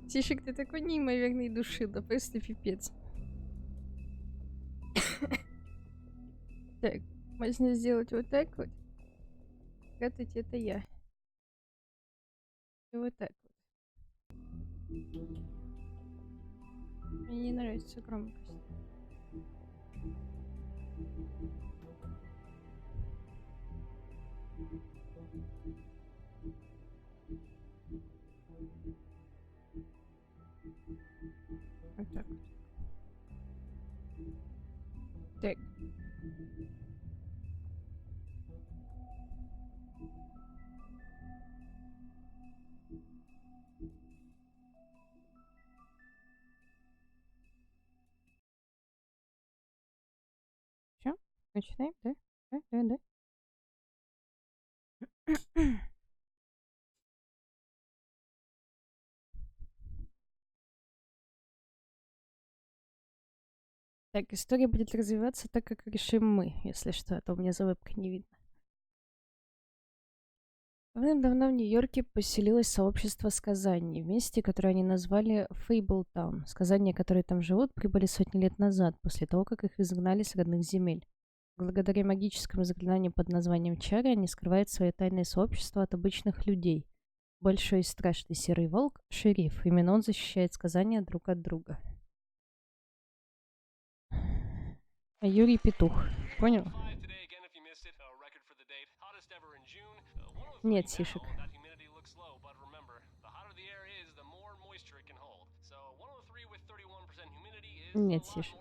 Тишек, ты такой неимоверный души, да просто пипец. Так, можно сделать вот так вот. Прятать это я. И вот так вот. Мне не нравится громкость. Вот так вот. Так. Все? Начинаем, да? Да. Так, история будет развиваться так, как решим мы, если что, а то у меня за вебкой не видно. Давным-давно в Нью-Йорке поселилось сообщество сказаний, в месте, которое они назвали Фейблтаун. Сказания, которые там живут, прибыли сотни лет назад, после того, как их изгнали с родных земель. Благодаря магическому заклинанию под названием Чари они скрывают свое тайное сообщество от обычных людей. Большой и страшный серый волк — шериф. Именно он защищает сказания друг от друга. Юрий Петух. Понял? Нет, Сишек. Нет, Сишек.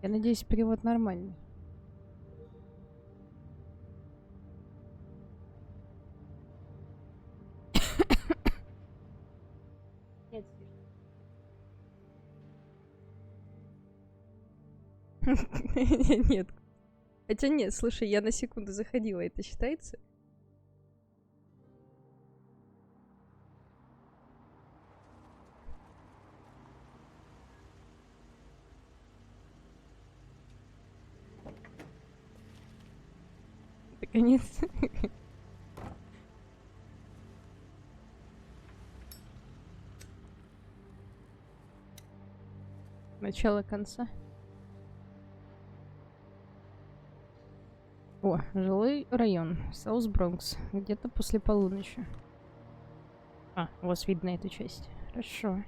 Я надеюсь, перевод нормальный. Нет, Сишек. Нет. Хотя нет, слушай, я на секунду заходила, это считается? Наконец. Начало конца. О, жилой район. Саус Бронкс. Где-то после полуночи. А, у вас видно эту часть. Хорошо.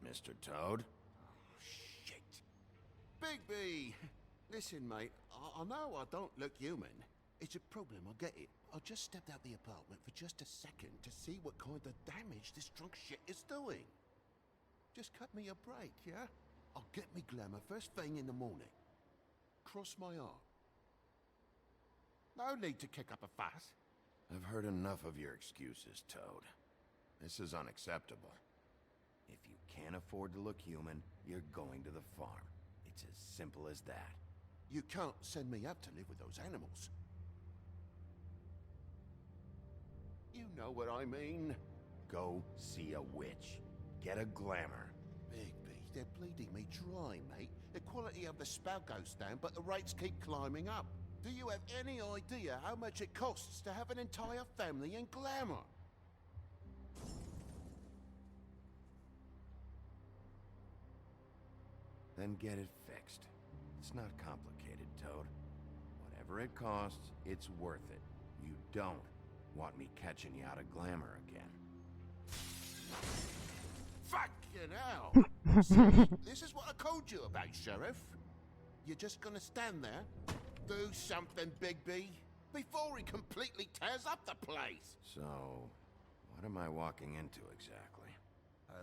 Mr. Toad? Oh, shit. Bigby! Listen, mate, I know I don't look human. It's a problem, I get it. I just stepped out the apartment for just a second to see what kind of damage this drunk shit is doing. Just cut me a break, yeah? I'll get me glamour first thing in the morning. Cross my heart. No need to kick up a fuss. I've heard enough of your excuses, Toad. This is unacceptable. If you can't afford to look human, you're going to the farm. It's as simple as that. You can't send me up to live with those animals. You know what I mean. Go see a witch. Get a glamour. Bigby, they're bleeding me dry, mate. The quality of the spout goes down, but the rates keep climbing up. Do you have any idea how much it costs to have an entire family in glamour? Then get it fixed. It's not complicated, Toad. Whatever it costs, it's worth it. You don't want me catching you out of glamour again. Fucking hell! See, this is what I called you about, Sheriff. You're just gonna stand there, do something, Bigby, before he completely tears up the place. So, what am I walking into exactly?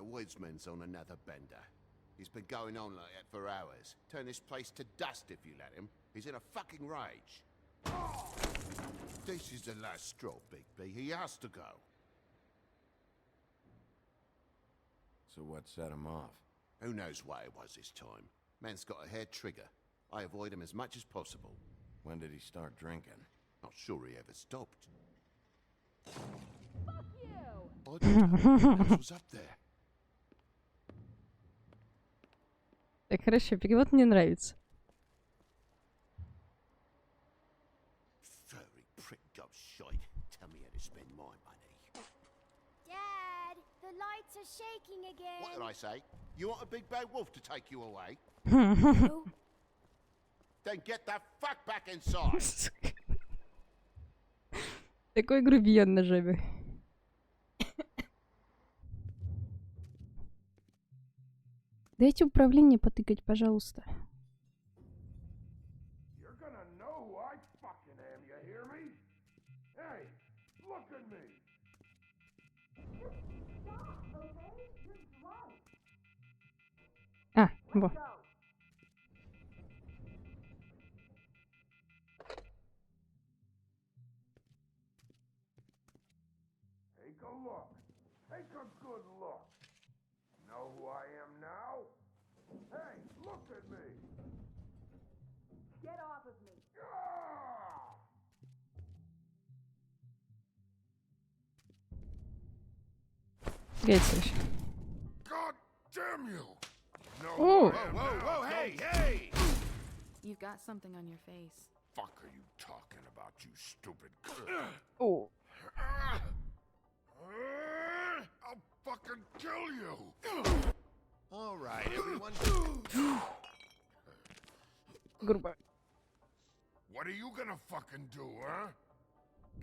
Woodsman's on another bender. He's been going on like that for hours. Turn this place to dust if you let him. He's in a fucking rage. This is the last straw, Bigby. He has to go. So what set him off? Who knows what it was this time? Man's got a hair trigger. I avoid him as much as possible. When did he start drinking? Not sure he ever stopped. Fuck you! I don't know what else was up there. Так, хорошо, перевод мне нравится. Furry pricked up shite. Tell me how to spend my money. Dad, the lights are shaking again. What did I say? You want a big bad wolf to take you away? No. Then get the fuck back inside. Такой грубиян на жабе. Дайте управление потыкать, пожалуйста. You're gonna know who I fucking am, you hear me? Hey, look at me! Stop, okay? You're drunk. А, во. Go. Take a look. Take a good look. Know who I am now? Hey, look at me! Get off of me. Ah! Гейцевич. God damn you! No, О! Whoa, hey, hey! You've got something on your face. fuck are you talking about, you stupid? О. I'll fucking kill you! All right, everyone. Грубо. What are you gonna fucking do, huh?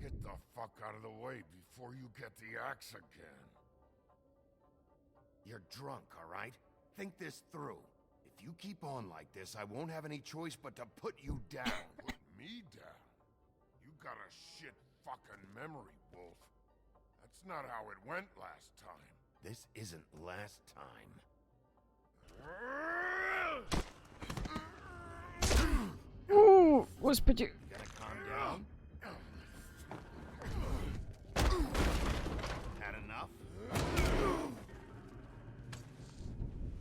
Get the fuck out of the way before you get the axe again. You're drunk, all right? Think this through. If you keep on like this, I won't have any choice but to put you down. Put me down? You got a shit fucking memory, Wolf. That's not how it went last time. This isn't last time. О, господи. You gotta calm down. Had enough?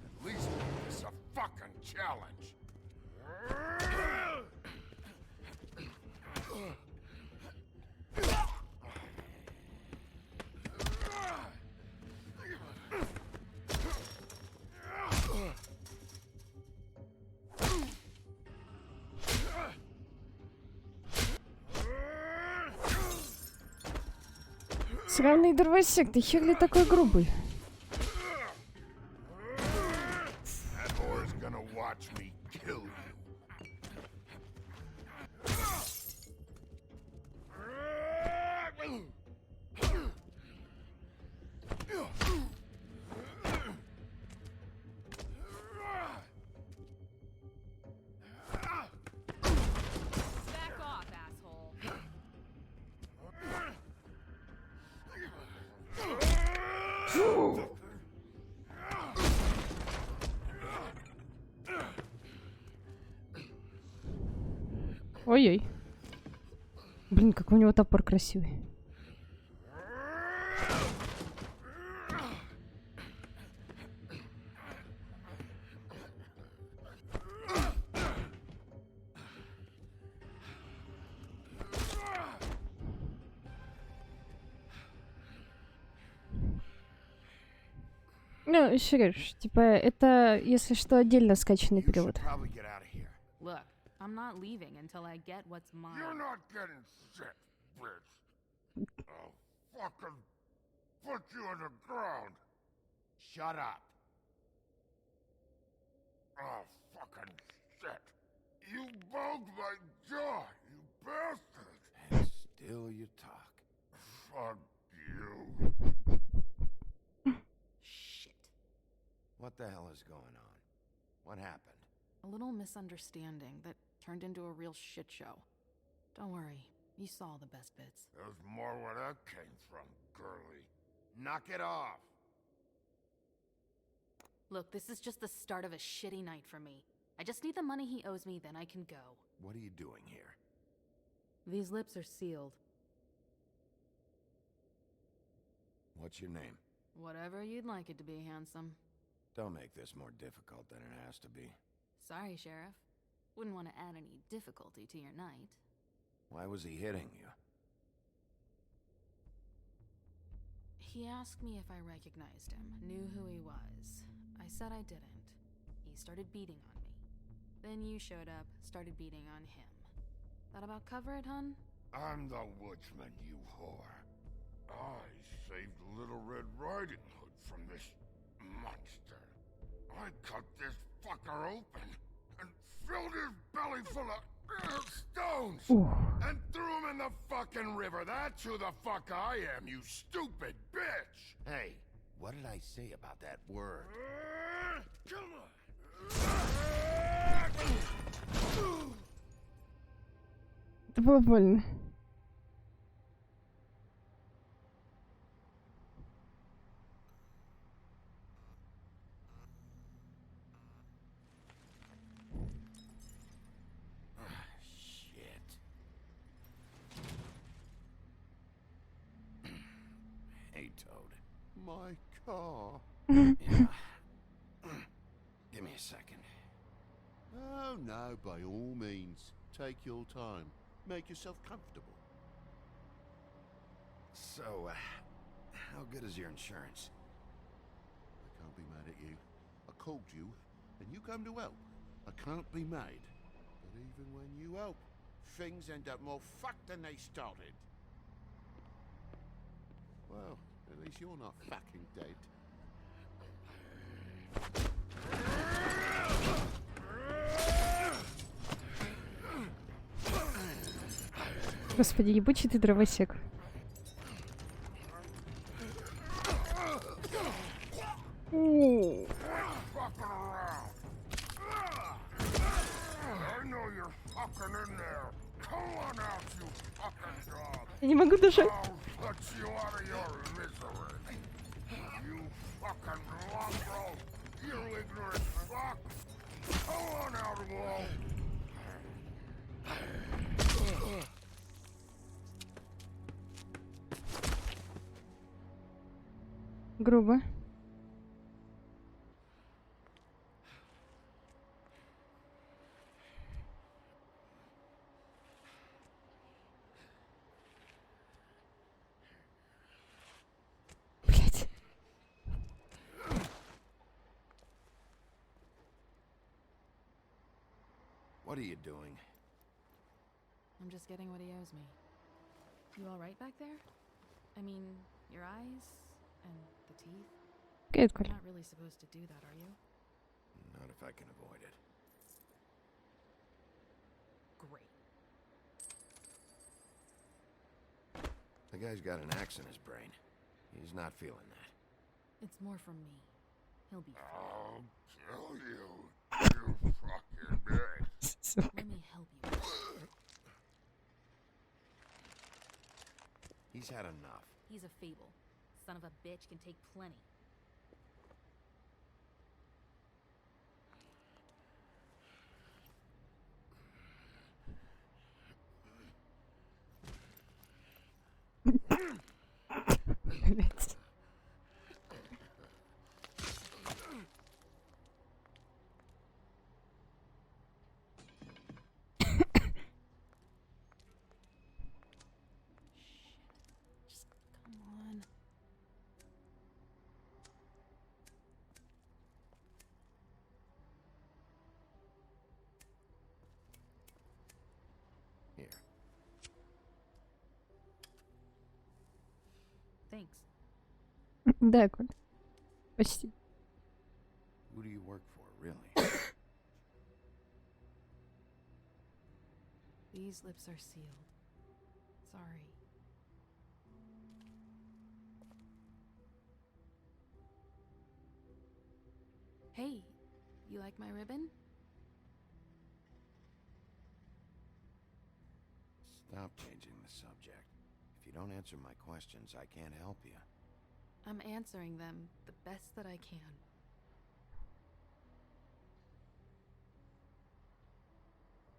At least make this a fucking challenge. Сраный дровосек, ты хер ли такой грубый? That whore's gonna watch me kill you. Back off, asshole. Ой-ой. Блин, какой у него топор красивый. Ну, Сереж, типа, это, если что, отдельно скачанный You should перевод. probably get out of here. Look, I'm not leaving until I get what's mine. You're not getting shit, bitch. I'll fucking put you on the ground. Shut up. Oh, fucking shit. You bugged my jaw, you bastard. And still you talk. Fuck you. Shit. What the hell is going on? What happened? A little misunderstanding that turned into a real shit show. Don't worry, you saw the best bits. There's more where that came from, girly. Knock it off. Look, this is just the start of a shitty night for me. I just need the money he owes me, then I can go. What are you doing here? These lips are sealed. What's your name? Whatever you'd like it to be, handsome. Don't make this more difficult than it has to be. Sorry, Sheriff. Wouldn't want to add any difficulty to your night. Why was he hitting you? He asked me if I recognized him, knew who he was. I said I didn't. He started beating on me. Then you showed up, started beating on him. That about cover it, hun? I'm the woodsman, you whore. I saved Little Red Riding Hood from this monster. I cut this fucker open and filled his belly full of stones and threw him in the fucking river. That's who the fuck I am, you stupid bitch! Hey, what did I say about that word? Come on! Это было больно. Shit. Hey, Toad. My car. Yeah. Give me a second. Oh, no, by all means. Take your time. Make yourself comfortable. So, how good is your insurance? I can't be mad at you. I called you, and you come to help. I can't be mad. But even when you help, things end up more fucked than they started. Well, at least you're not fucking dead. Господи, ебучий ты дровосек. О, Fucking around. I know you're fucking in there. Come on out, you fucking dog. я не могу дышать. I'll put you out of your misery. You fucking mongrel. You ignorant fuck. Come on out, Wolf. Грубо. Блять. What are you doing? I'm just getting what he owes me. You alright back there? I mean, your eyes and the teeth? Окей, You're Коль. not really supposed to do that, are you? Not if I can avoid it. Great. The guy's got an axe in his brain. He's not feeling that. It's more from me. He'll be fine. I'll kill you, you fucking bitch. Сука. Let me help you. He's had enough. He's a fable. Son of a bitch can take plenty. Блять. Just come on. Here. Thanks. Да, Коль. Почти. Who do you work for, really? These lips are sealed. Sorry. Hey, you like my ribbon? Stop changing the subject. If you don't answer my questions, I can't help you. I'm answering them the best that I can.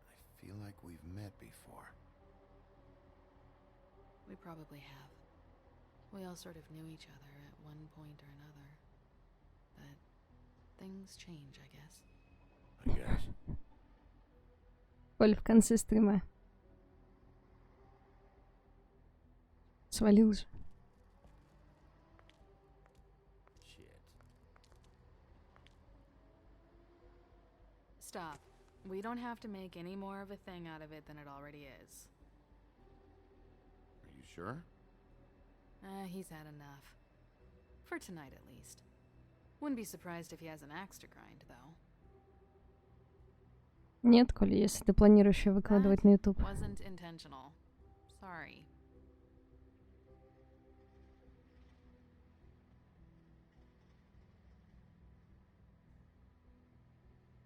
I feel like we've met before. We probably have. We all sort of knew each other at one point or another. But things change, I guess. I guess. Коль в конце стрима. Свалил же. Shit. Stop. We don't have to make any more of a thing out of it than it already is. Are you sure? He's had enough. For tonight, at least. Wouldn't be surprised if he has an axe to grind, though. Нет, Коль, если ты планируешь её выкладывать на YouTube. Wasn't intentional. Sorry.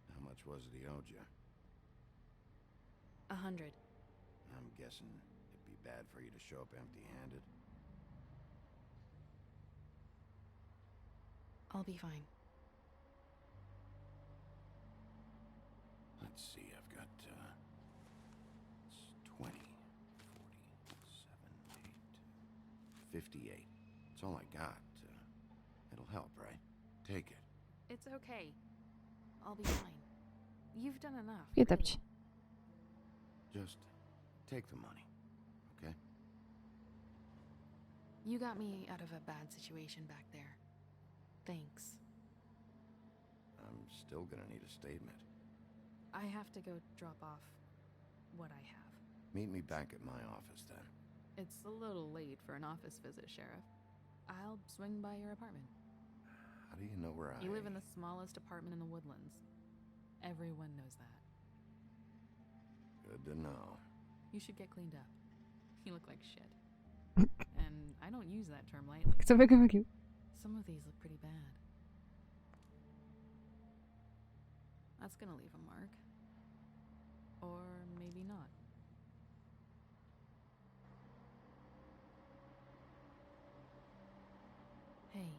How much was it he owed you? 100. I'm guessing it'd be bad for you to show up empty-handed. I'll be fine. Let's see, I've got, it's 20, 40, 7, 8, 58. It's all I got. It'll help, right? Take it. It's okay. I'll be fine. You've done enough. И really. тапчи. Just take the money, okay? You got me out of a bad situation back there. Thanks. I'm still gonna need a statement. I have to go drop off what I have. Meet me back at my office then. It's a little late for an office visit, Sheriff. I'll swing by your apartment. How do you know where I... You live in the smallest apartment in the Woodlands. Everyone knows that. Good to know. You should get cleaned up. You look like shit. And I don't use that term lightly. Кто бы говорил? Some of these look pretty bad. That's gonna leave a mark. Or maybe not. Hey.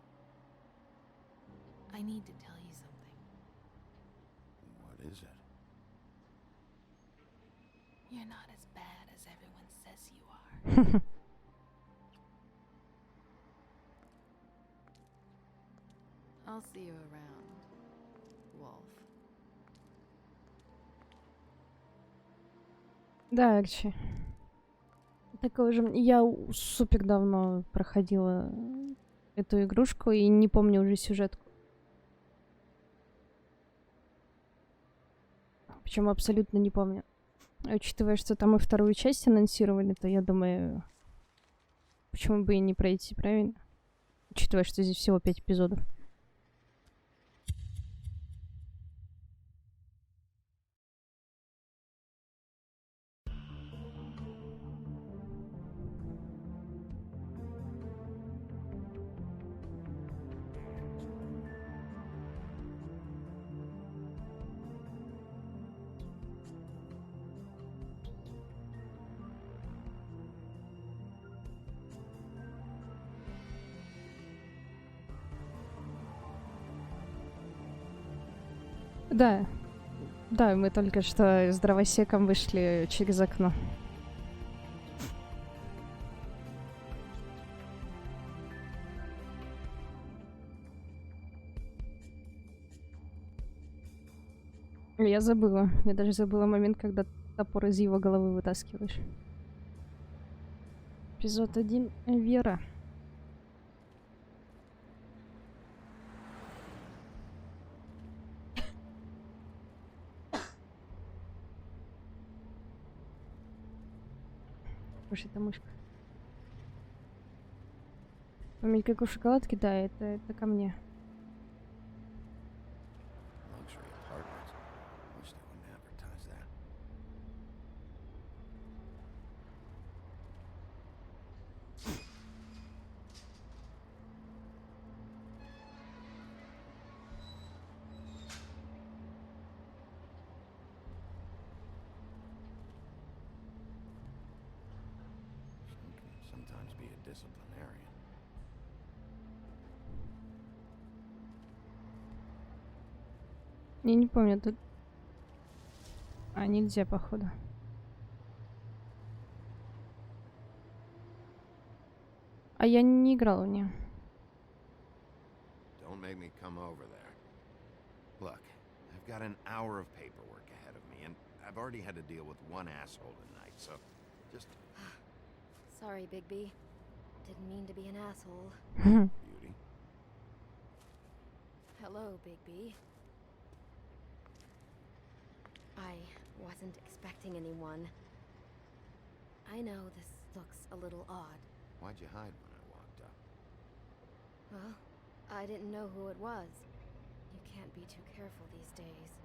I need to tell you something. What is it? You're not as bad as everyone says you are. I'll see you around, Wolf. Да, Арчи. Такое же... Я супер давно проходила эту игрушку и не помню уже сюжетку. Причем абсолютно не помню. А учитывая, что там и вторую часть анонсировали, то я думаю, почему бы и не пройти, правильно? Учитывая, что здесь всего 5 эпизодов. Да. Да, мы только что с дровосеком вышли через окно. Я забыла. Я даже забыла момент, когда топор из его головы вытаскиваешь. Эпизод 1. Вера. Слушай, это мышка. Помнить, как у шоколадки, да, это ко мне. Luxury apartments. Wish they wouldn't advertise that. Sometimes be a disciplinarian. Я не помню, тут... А, нельзя, походу. А я не играла в нее. Don't make me come over there. Look, I've got an hour of paperwork ahead of me, and I've already had to deal with one asshole tonight, so just Sorry, Bigby. Didn't mean to be an asshole. beauty. Hello, Bigby. I wasn't expecting anyone. I know this looks a little odd. Why'd you hide when I walked up? Well, I didn't know who it was. You can't be too careful these days.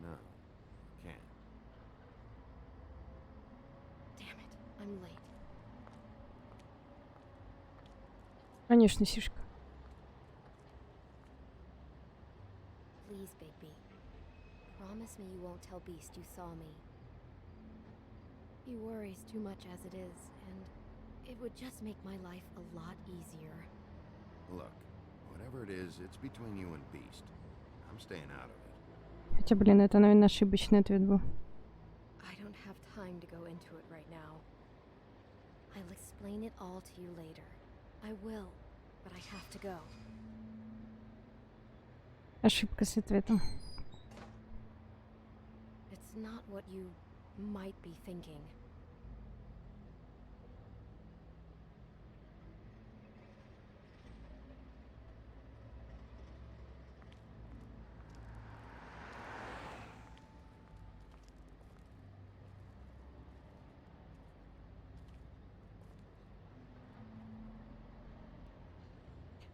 No, can't. Damn it, I'm late. Конечно, сишка. Please, Bigby. Promise me you won't tell Beast you saw me. He worries too much as it is, and it would just make my life a lot easier. Look, whatever it is, it's between you and Beast. I'm staying out of it. Хотя, блин, это, наверное, ошибочный ответ был. I don't have time to go into it right now. I'll explain it all to you later. I will, but I have to go. Ошибка с ответом. It's not what you might be thinking.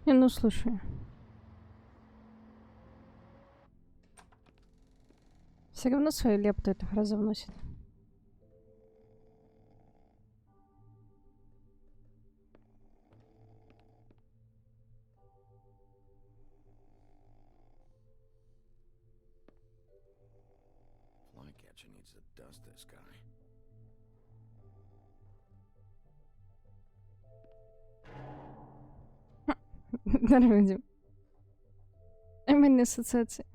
Не, ну слушай. Все равно свою лепту эта фраза вносит. Flycatcher needs to dust this guy. Здорово, Эмоциональные ассоциации.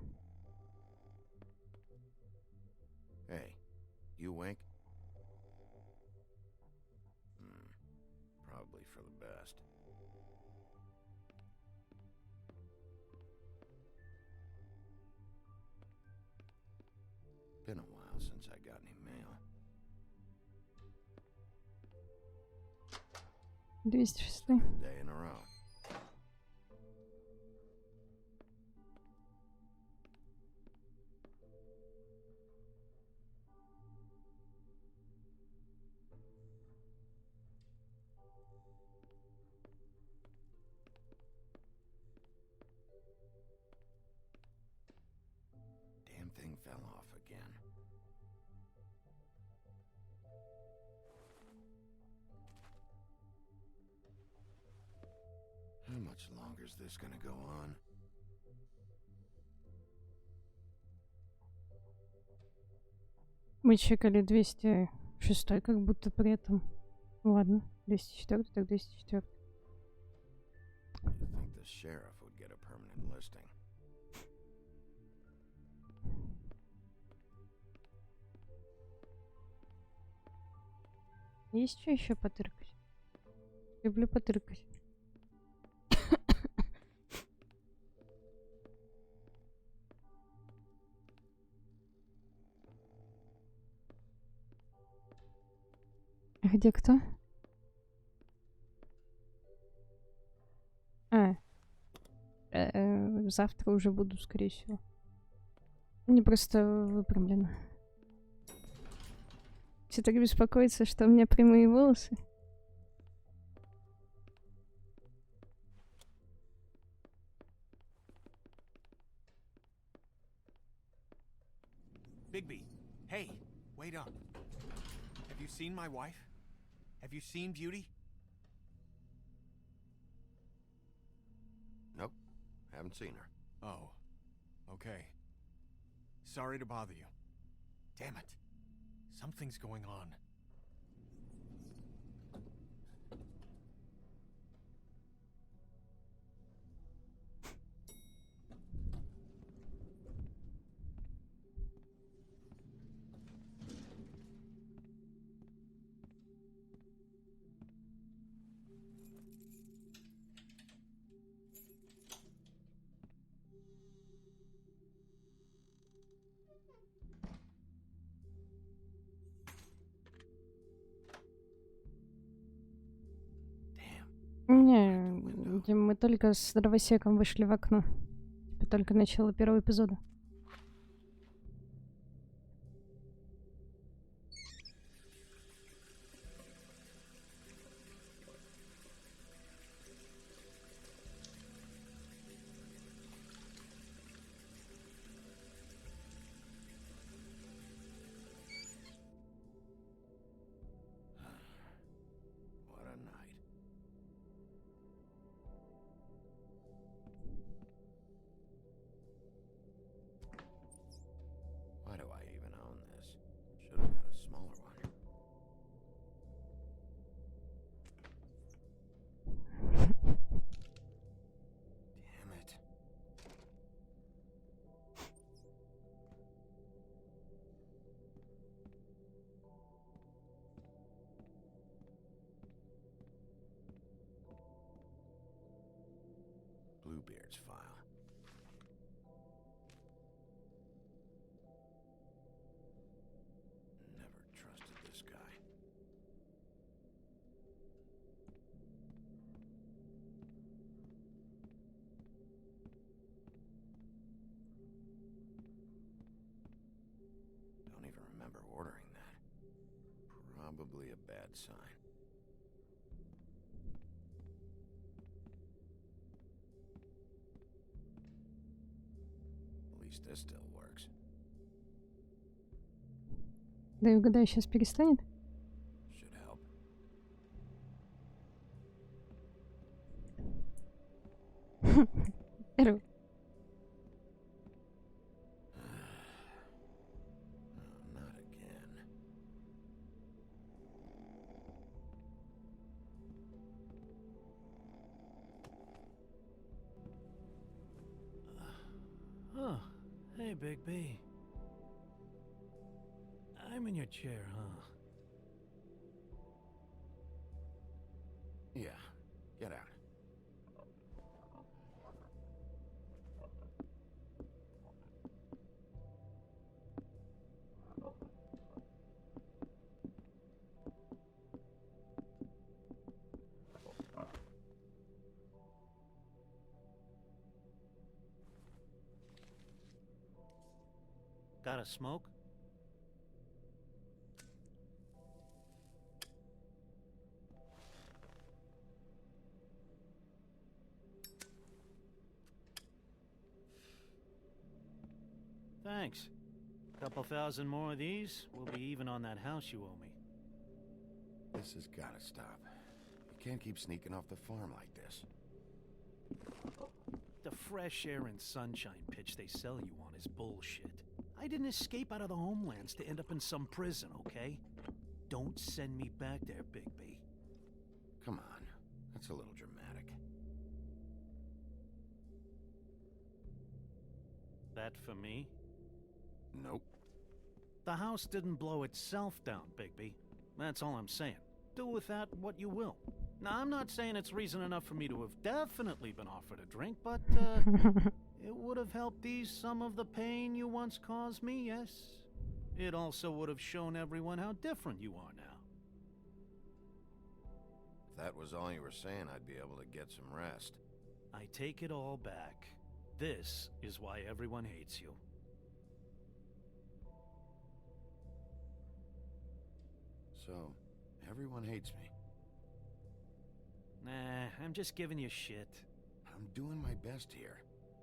Hey, you wink? Probably for the best. Been a while since I got any mail. 206. Day in a row. Damn thing fell off again. How much longer is this gonna go on? Мы чекали 206, как будто при этом. Ладно, 204, так 204. You think the sheriff would get a permanent listing? Есть что еще потыркать? Люблю потыркать. Где кто? Завтра уже буду, скорее всего. Не просто выпрямлено. Все так беспокоятся, что у меня прямые волосы. Bigby, hey, wait up. Have you seen my wife? Have you seen Beauty? Nope, haven't seen her. Oh, okay. Sorry to bother you. Damn it. Something's going on. Не, Дим, мы только с дровосеком вышли в окно. Типа только начало первого эпизода. What a night. Why do I even own this? Should have got a smaller one. Damn it. Bluebeard's file. Never trusted this guy. Don't even remember ordering that. Probably a bad sign. At least this still works. Да и угадаю, сейчас перестанет. Should help. Эру. Not again. Oh, hey, Big B. I'm in your chair, huh? Yeah, get out. Got a smoke? Thanks. Couple thousand more of these, we'll be even on that house you owe me. This has gotta stop. You can't keep sneaking off the farm like this. The fresh air and sunshine pitch they sell you on is bullshit. I didn't escape out of the homelands to end up in some prison, okay? Don't send me back there, Big B. Come on, that's a little dramatic. That for me? Nope. The house didn't blow itself down, Bigby. That's all I'm saying. Do with that what you will. Now, I'm not saying it's reason enough for me to have definitely been offered a drink, but, it would have helped ease some of the pain you once caused me, yes? It also would have shown everyone how different you are now. If that was all you were saying, I'd be able to get some rest. I take it all back. This is why everyone hates you. So, everyone hates me. Nah, I'm just giving you shit. I'm doing my best here.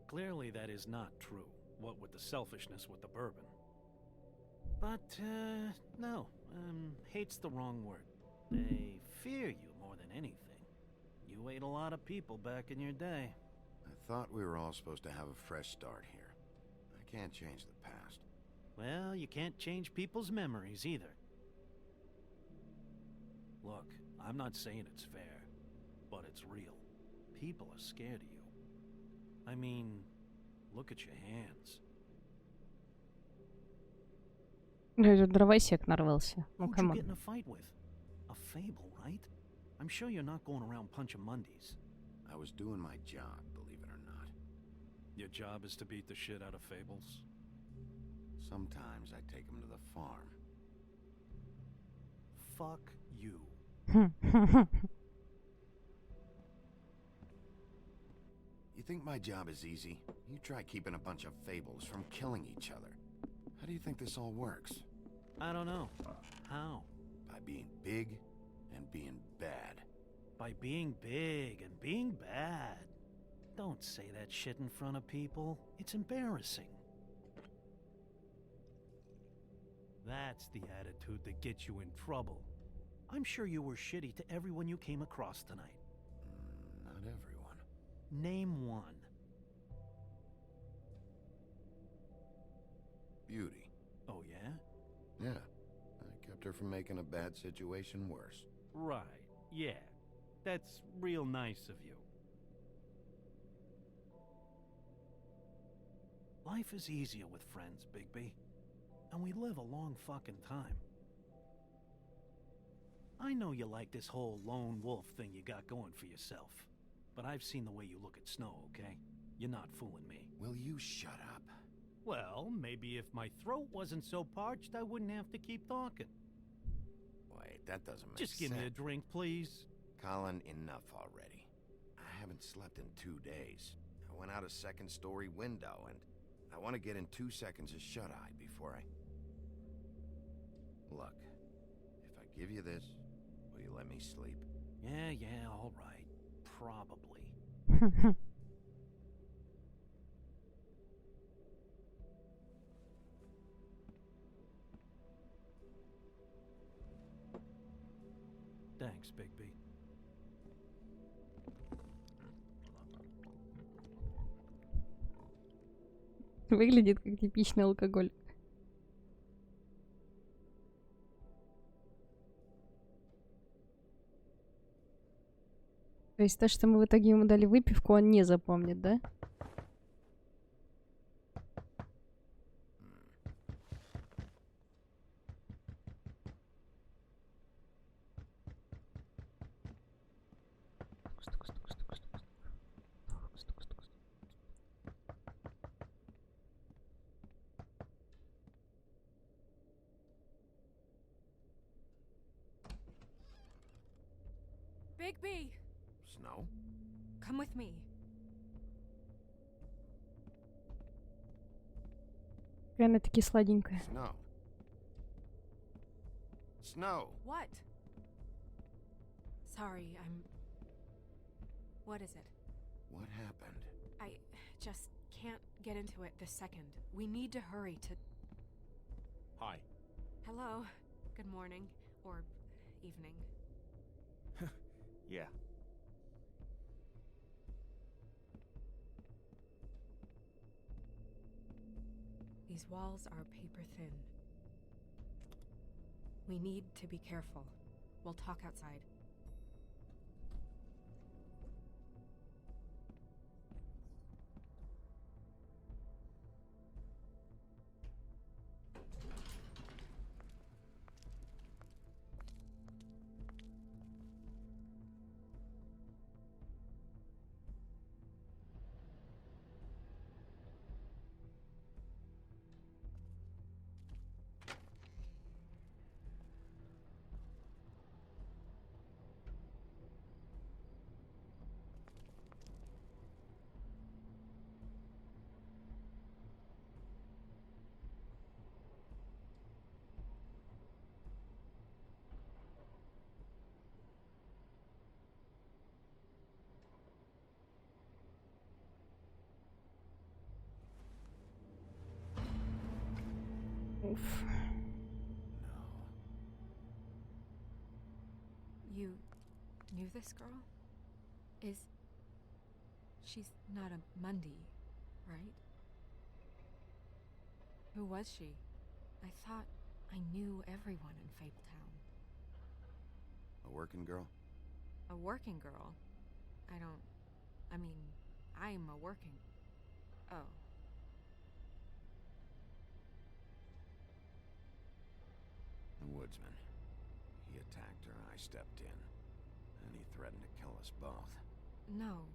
Clearly that is not true, what with the selfishness with the bourbon. But, no, hate's the wrong word. They fear you more than anything. You ate a lot of people back in your day. I thought we were all supposed to have a fresh start here. I can't change the past. Well, you can't change people's memories either. Look, I'm not saying it's fair, but it's real. People are scared of you. I mean, look at your hands. Дровосек нарвался. Ну, Who'd you камон. get in a fight with? A fable, right? I'm sure you're not going around punching Mondays. I was doing my job, believe it or not. Your job is to beat the shit out of fables? Sometimes I take them to the farm. Fuck you. You think my job is easy? You try keeping a bunch of fables from killing each other. How do you think this all works? I don't know. How? By being big and being bad. By being big and being bad. Don't say that shit in front of people. It's embarrassing. That's the attitude that gets you in trouble. I'm sure you were shitty to everyone you came across tonight. Not everyone. Name one. Beauty. Oh, yeah? Yeah. I kept her from making a bad situation worse. Right. Yeah. That's real nice of you. Life is easier with friends, Bigby. And we live a long fucking time. I know you like this whole lone wolf thing you got going for yourself. But I've seen the way you look at Snow, okay? You're not fooling me. Will you shut up? Well, maybe if my throat wasn't so parched, I wouldn't have to keep talking. Wait, that doesn't make sense. Just give me a drink, please. Colin, enough already. I haven't slept in 2 days. I went out a second-story window, and I want to get in 2 seconds of shut-eye before I... Look, if I give you this, will you let me sleep? Yeah, all right. Probably. Thanks, Bigby. Выглядит как типичный алкоголь. То есть то, что мы в итоге ему дали выпивку, он не запомнит, да? Bigby! Snow? Come with me. Какая она таки сладенькая. Snow. Snow! What? Sorry, What is it? What happened? I just can't get into it this second. We need to hurry to... Hi. Hello. Good morning. Or evening. Yeah. These walls are paper thin. We need to be careful. We'll talk outside. Уф. You knew this girl? She's not a Mundy, right? Who was she? I thought I knew everyone in Fabletown. A working girl? A working girl? I'm a working... Oh. The woodsman. He attacked her, I stepped in. And he threatened to kill us both. No.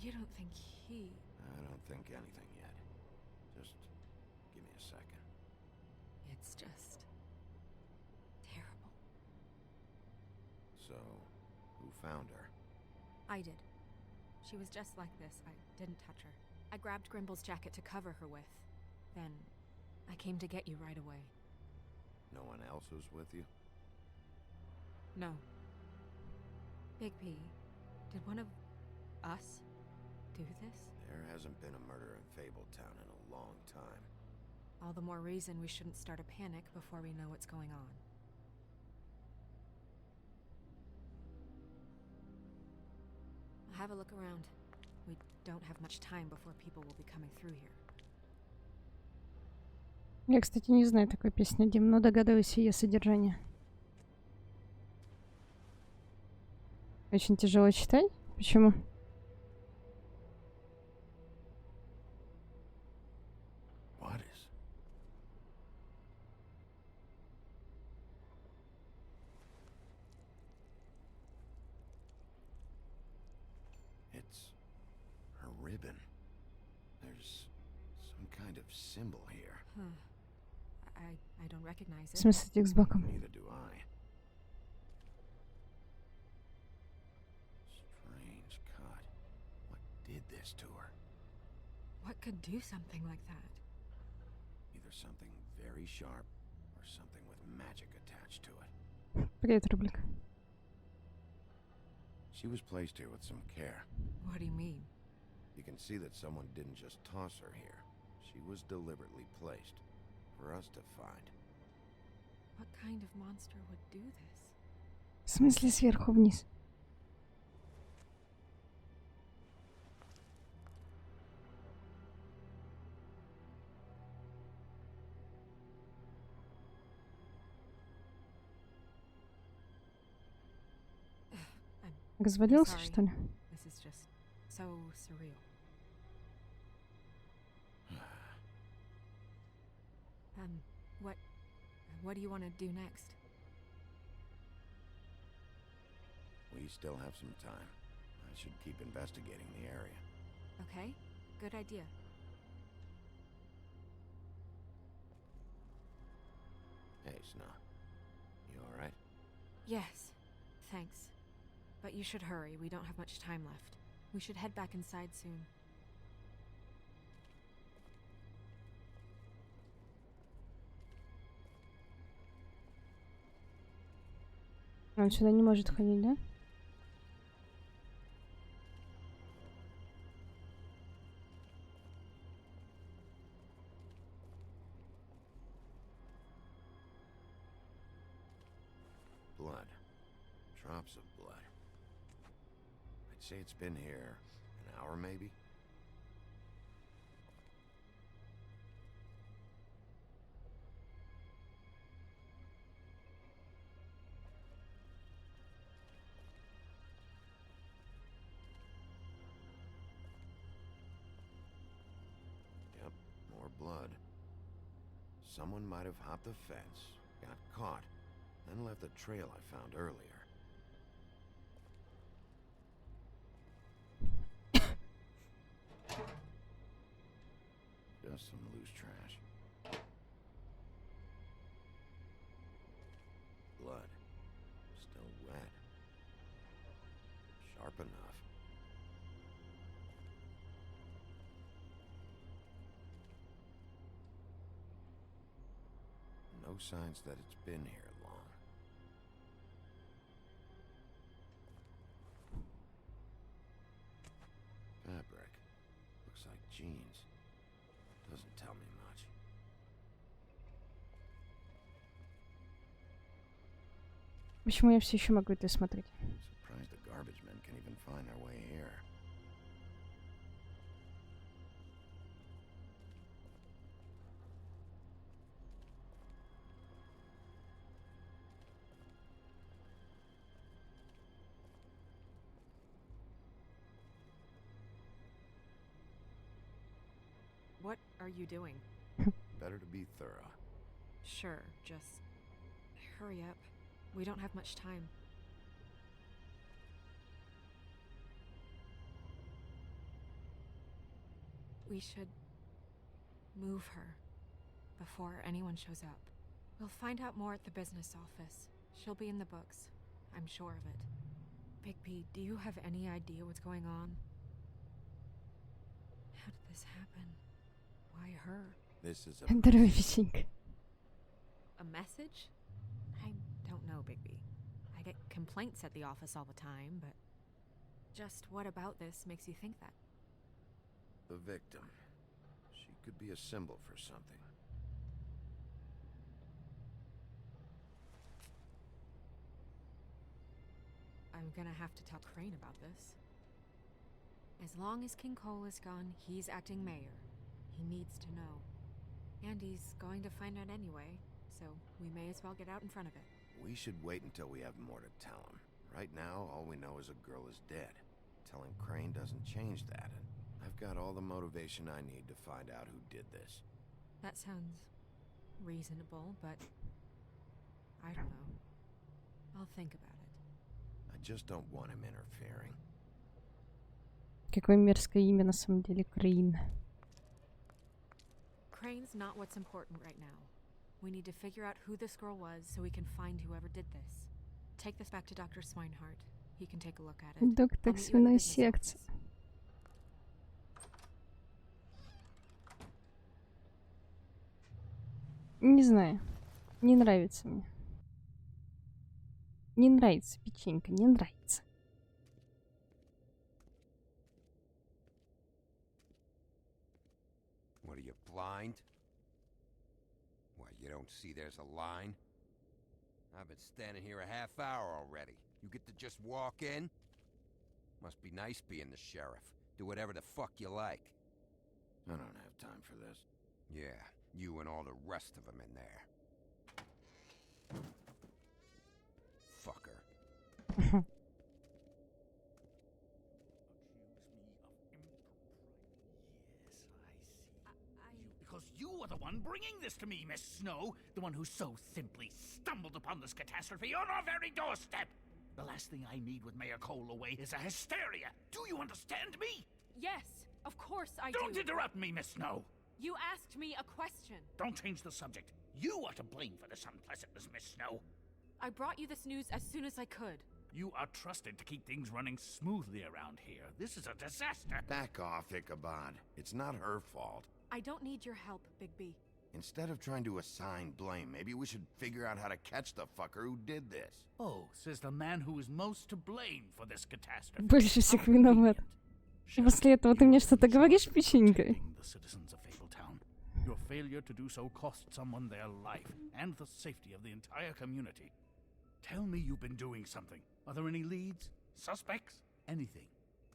You don't think he... I don't think anything yet. Just give me a second. It's just... terrible. So, who found her? I did. She was just like this. I didn't touch her. I grabbed Grimble's jacket to cover her with. Then, I came to get you right away. No one else was with you? No. Bigby, did one of us do this? There hasn't been a murder in Fabletown in a long time. All the more reason we shouldn't start a panic before we know what's going on. Have a look around. We don't have much time before people will be coming through here. Я, кстати, не знаю такой песни, Дим, но догадываюсь ее содержание. Очень тяжело читать? Почему? What is? It's her ribbon. There's some kind of symbol here. Huh. I don't recognize В it. смысле текст боком? Neither do I. Strange cut. What did this to her? What could do something like that? Either something very sharp or something with magic attached to it. Привет, Рублик. She was placed here with some care. What do you mean? You can see that someone didn't just toss her here. She was deliberately placed for us to find. What kind of monster would do this? В смысле сверху вниз? Развалился, Sorry. что ли? This is just so surreal. What do you want to do next? We still have some time. I should keep investigating the area. Okay, good idea. Hey, Snow. You alright? Yes, thanks. But you should hurry. We don't have much time left. We should head back inside soon. Он сюда не может ходить, да? Blood. Drops of blood. I'd say it's been here an hour, maybe? Yep, more blood. Someone might have hopped the fence, got caught, then left the trail I found earlier. Just some loose trash. Blood. Still wet. Sharp enough. No signs that it's been here long. Fabric. Looks like jeans. Doesn't tell me much. Почему я все еще могу это смотреть? Surprised the garbage men can even find their way here. What are you doing? Better to be thorough. Sure, just hurry up. We don't have much time. We should move her before anyone shows up. We'll find out more at the business office. She'll be in the books. I'm sure of it. Bigby, do you have any idea what's going on? this happen? Why her? This is a Здоровье, печенька. A message? I don't know, Bigby. I get complaints at the office all the time, but just what about this makes you think that? the victim. She could be a symbol for something. I'm gonna have to tell Crane about this. As long as King Cole is gone, he's acting mayor. He needs to know. And he's going to find out anyway, so we may as well get out in front of it. We should wait until we have more to tell him. Right now, all we know is a girl is dead. Telling Crane doesn't change that, and I've got all the motivation I need to find out who did this. That sounds reasonable, but I don't know. I'll think about it. I just don't want him interfering. Какое мерзкое имя на самом деле, Крейн. Crane's not what's important right now. We need to figure out who this girl was so we can find whoever did this. Take this back to Dr. Swinehart. He can take a look at it. Доктор I'll meet you in the business свиное сердце. office. Не знаю. Не нравится мне. Не нравится, печенька, не нравится. What are you, blind? What, you don't see there's a line? I've been standing here a half hour already. You get to just walk in? Must be nice being the sheriff. Do whatever the fuck you like. I don't have time for this. Yeah, you and all the rest of them in there. Fucker. Because you are the one bringing this to me, Miss Snow. The one who so simply stumbled upon this catastrophe on our very doorstep. The last thing I need with Mayor Cole away is a hysteria. Do you understand me? Yes, of course I Don't do. interrupt me, Miss Snow. You asked me a question. Don't change the subject. You are to blame for this unpleasantness, Miss Snow. I brought you this news as soon as I could. You are trusted to keep things running smoothly around here. This is a disaster. Back off, Ichabod. It's not her fault. I don't need your help, Bigby. Instead of trying to assign blame, maybe we should figure out how to catch the fucker who did this. Oh, says the man who is most to blame for this catastrophe. Больше всех виноват. И после этого ты мне что-то говоришь, печенька? The citizens of Fabletown. Your failure to do so cost someone their life and the safety of the entire community. Tell me you've been doing something. Are there any leads? Suspects? Anything.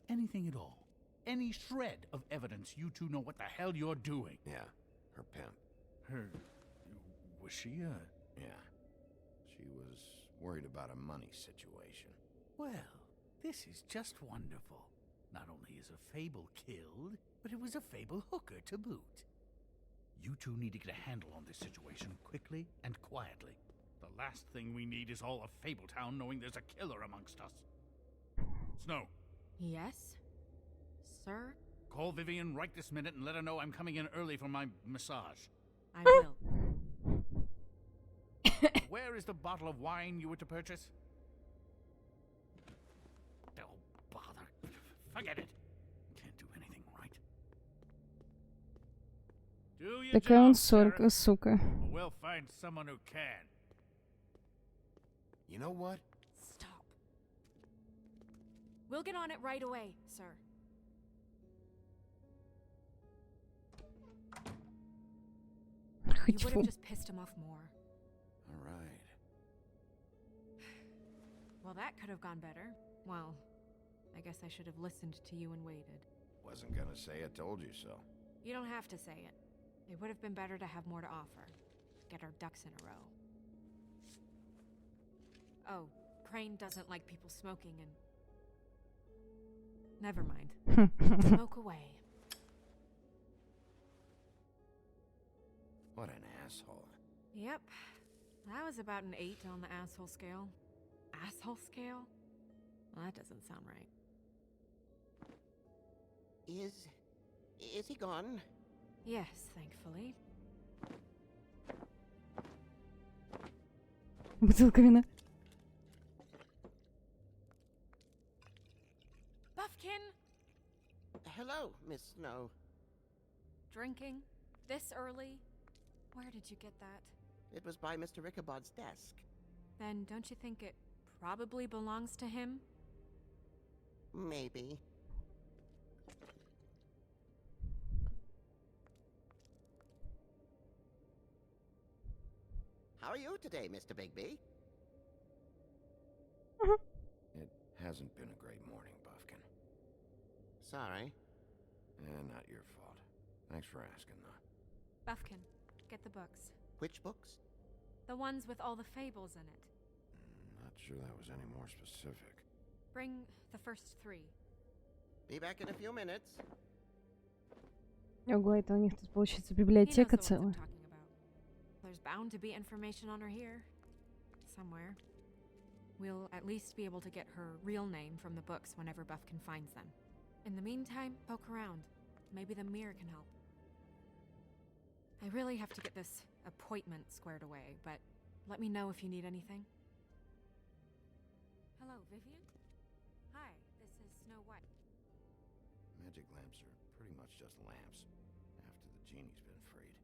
Anything at all. Any shred of evidence you two know what the hell you're doing. Yeah, her pimp. Her... was she Yeah. She was worried about a money situation. Well, this is just wonderful. Not only is a Fable killed, but it was a Fable hooker to boot. You two need to get a handle on this situation quickly and quietly. The last thing we need is all of Fabletown knowing there's a killer amongst us. Snow, Yes? Sir? call Vivian right this minute and let her know I'm coming in early for my massage. I will. Where is the bottle of wine you were to purchase? Oh, bother. Forget it. Can't do anything right. Do your Такая он job, Sheriff, сука. or we'll find someone who can. You know what? Stop. We'll get on it right away, sir. You Хоть would фу. have just pissed him off more. All right. Well, that could have gone better. Well, I guess I should have listened to you and waited. Wasn't gonna say I told you so. You don't have to say it. It would have been better to have more to offer. Get our ducks in a row. Oh, Crane doesn't like people smoking and... Never mind. Smoke away. What an asshole. Yep. That was about an 8 on the asshole scale. Asshole scale? Well, that doesn't sound right. Is he gone? Yes, thankfully. Бутылка вина. Buffkin! Hello, Miss Snow. Drinking? This early? Where did you get that? It was by Mr. Ichabod's desk. Then don't you think it probably belongs to him? Maybe. How are you today, Mr. Bigby? It hasn't been a great morning, Buffkin. Sorry. Not your fault. Thanks for asking, though. Buffkin, get the books. Which books? The ones with all the fables in it. Not sure that was any more specific. Bring the first 3. Be back in a few minutes. Ого, это у них тут получится He knows библиотека the ones I'm целая. talking about. There's bound to be information on her here. Somewhere. We'll at least be able to get her real name from the books whenever Buffkin finds them. In the meantime, poke around. Maybe the mirror can help. I really have to get this appointment squared away, but let me know if you need anything. Hello, Vivian? Hi, this is Snow White. Magic lamps are pretty much just lamps, after the genie's been freed.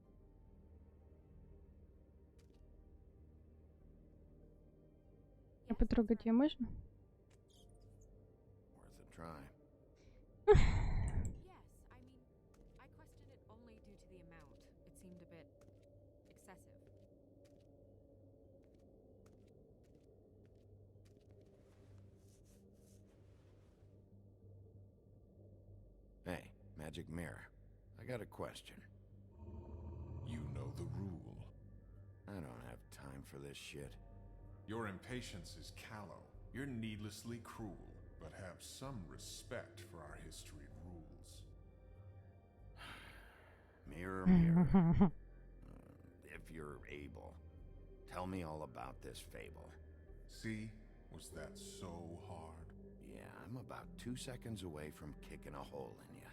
А потрогать ее можно? Worth a try. Yes, I mean, I questioned it only due to the amount. It seemed a bit excessive. Hey, magic mirror. I got a question. You know the rule. I don't have time for this shit. Your impatience is callow. You're needlessly cruel, but have some respect for our history rules. Mirror, mirror. If you're able, tell me all about this fable. See? Was that so hard? Yeah, I'm about 2 seconds away from kicking a hole in you.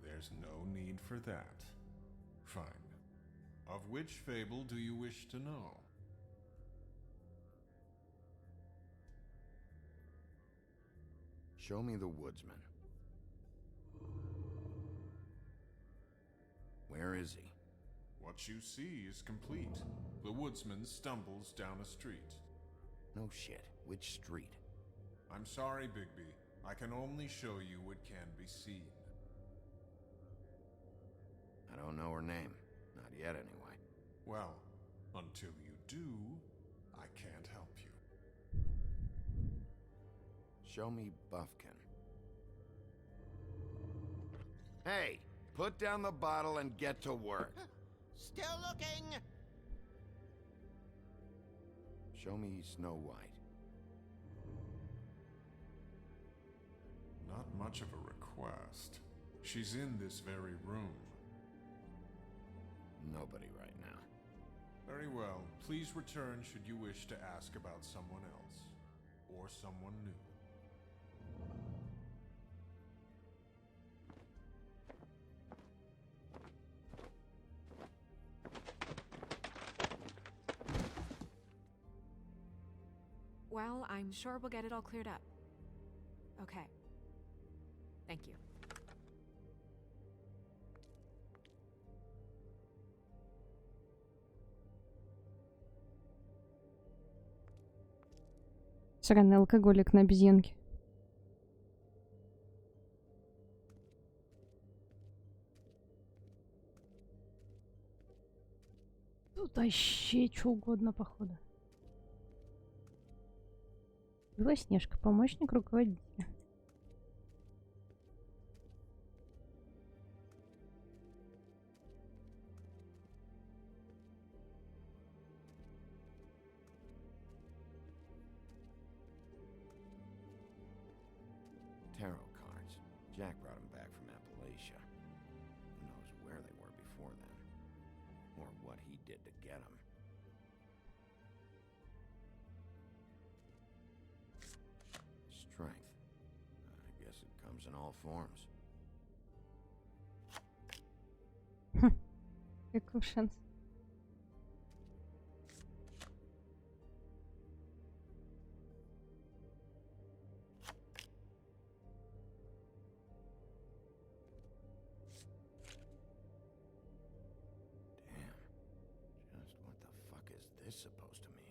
There's no need for that. Fine. Of which fable do you wish to know? Show me the woodsman. Where is he? What you see is complete. The woodsman stumbles down a street. No shit. Which street? I'm sorry, Bigby. I can only show you what can be seen. I don't know her name. Not yet, anyway. Well, until you do, I can't help you. Show me Buffkin. Hey! Put down the bottle and get to work. Still looking! Show me Snow White. Not much of a request. She's in this very room. Nobody right now. Very well. Please return should you wish to ask about someone else. Or someone new. Well, I'm sure we'll get it all cleared up. Okay. Thank you. Сраный алкоголик на обезьянке. Тут вообще что угодно, походу. Белоснежка, помощник руководителя. Tarot cards. Jack brought them back from Appalachia. Who knows where they were before then? Or what he did to get them. Strength. I guess it comes in all forms. Какой шанс? this supposed to mean?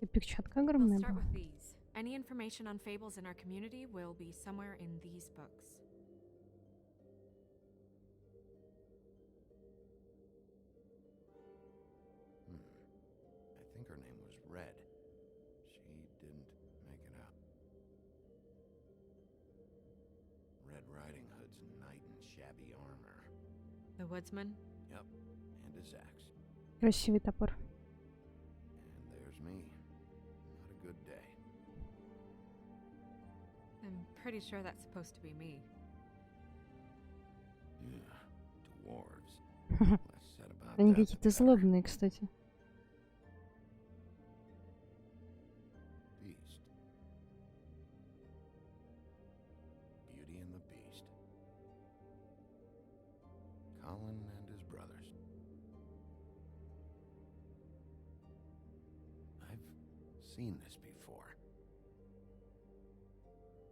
И перчатка We'll огромная start была. with these. Any information on fables in our community will be somewhere in these books. I think her name was Red. She didn't make it out. Red Riding Hood's knight in shabby armor. The woodsman? Yep, and his axe. Красивый топор. And there's me. Not a good day. I'm pretty sure that's supposed to be me. Yeah, dwarves. Less said about Они that, the какие-то better. злобные, кстати. Beast. Beauty and the Beast. Colin and his brothers. I've seen this before.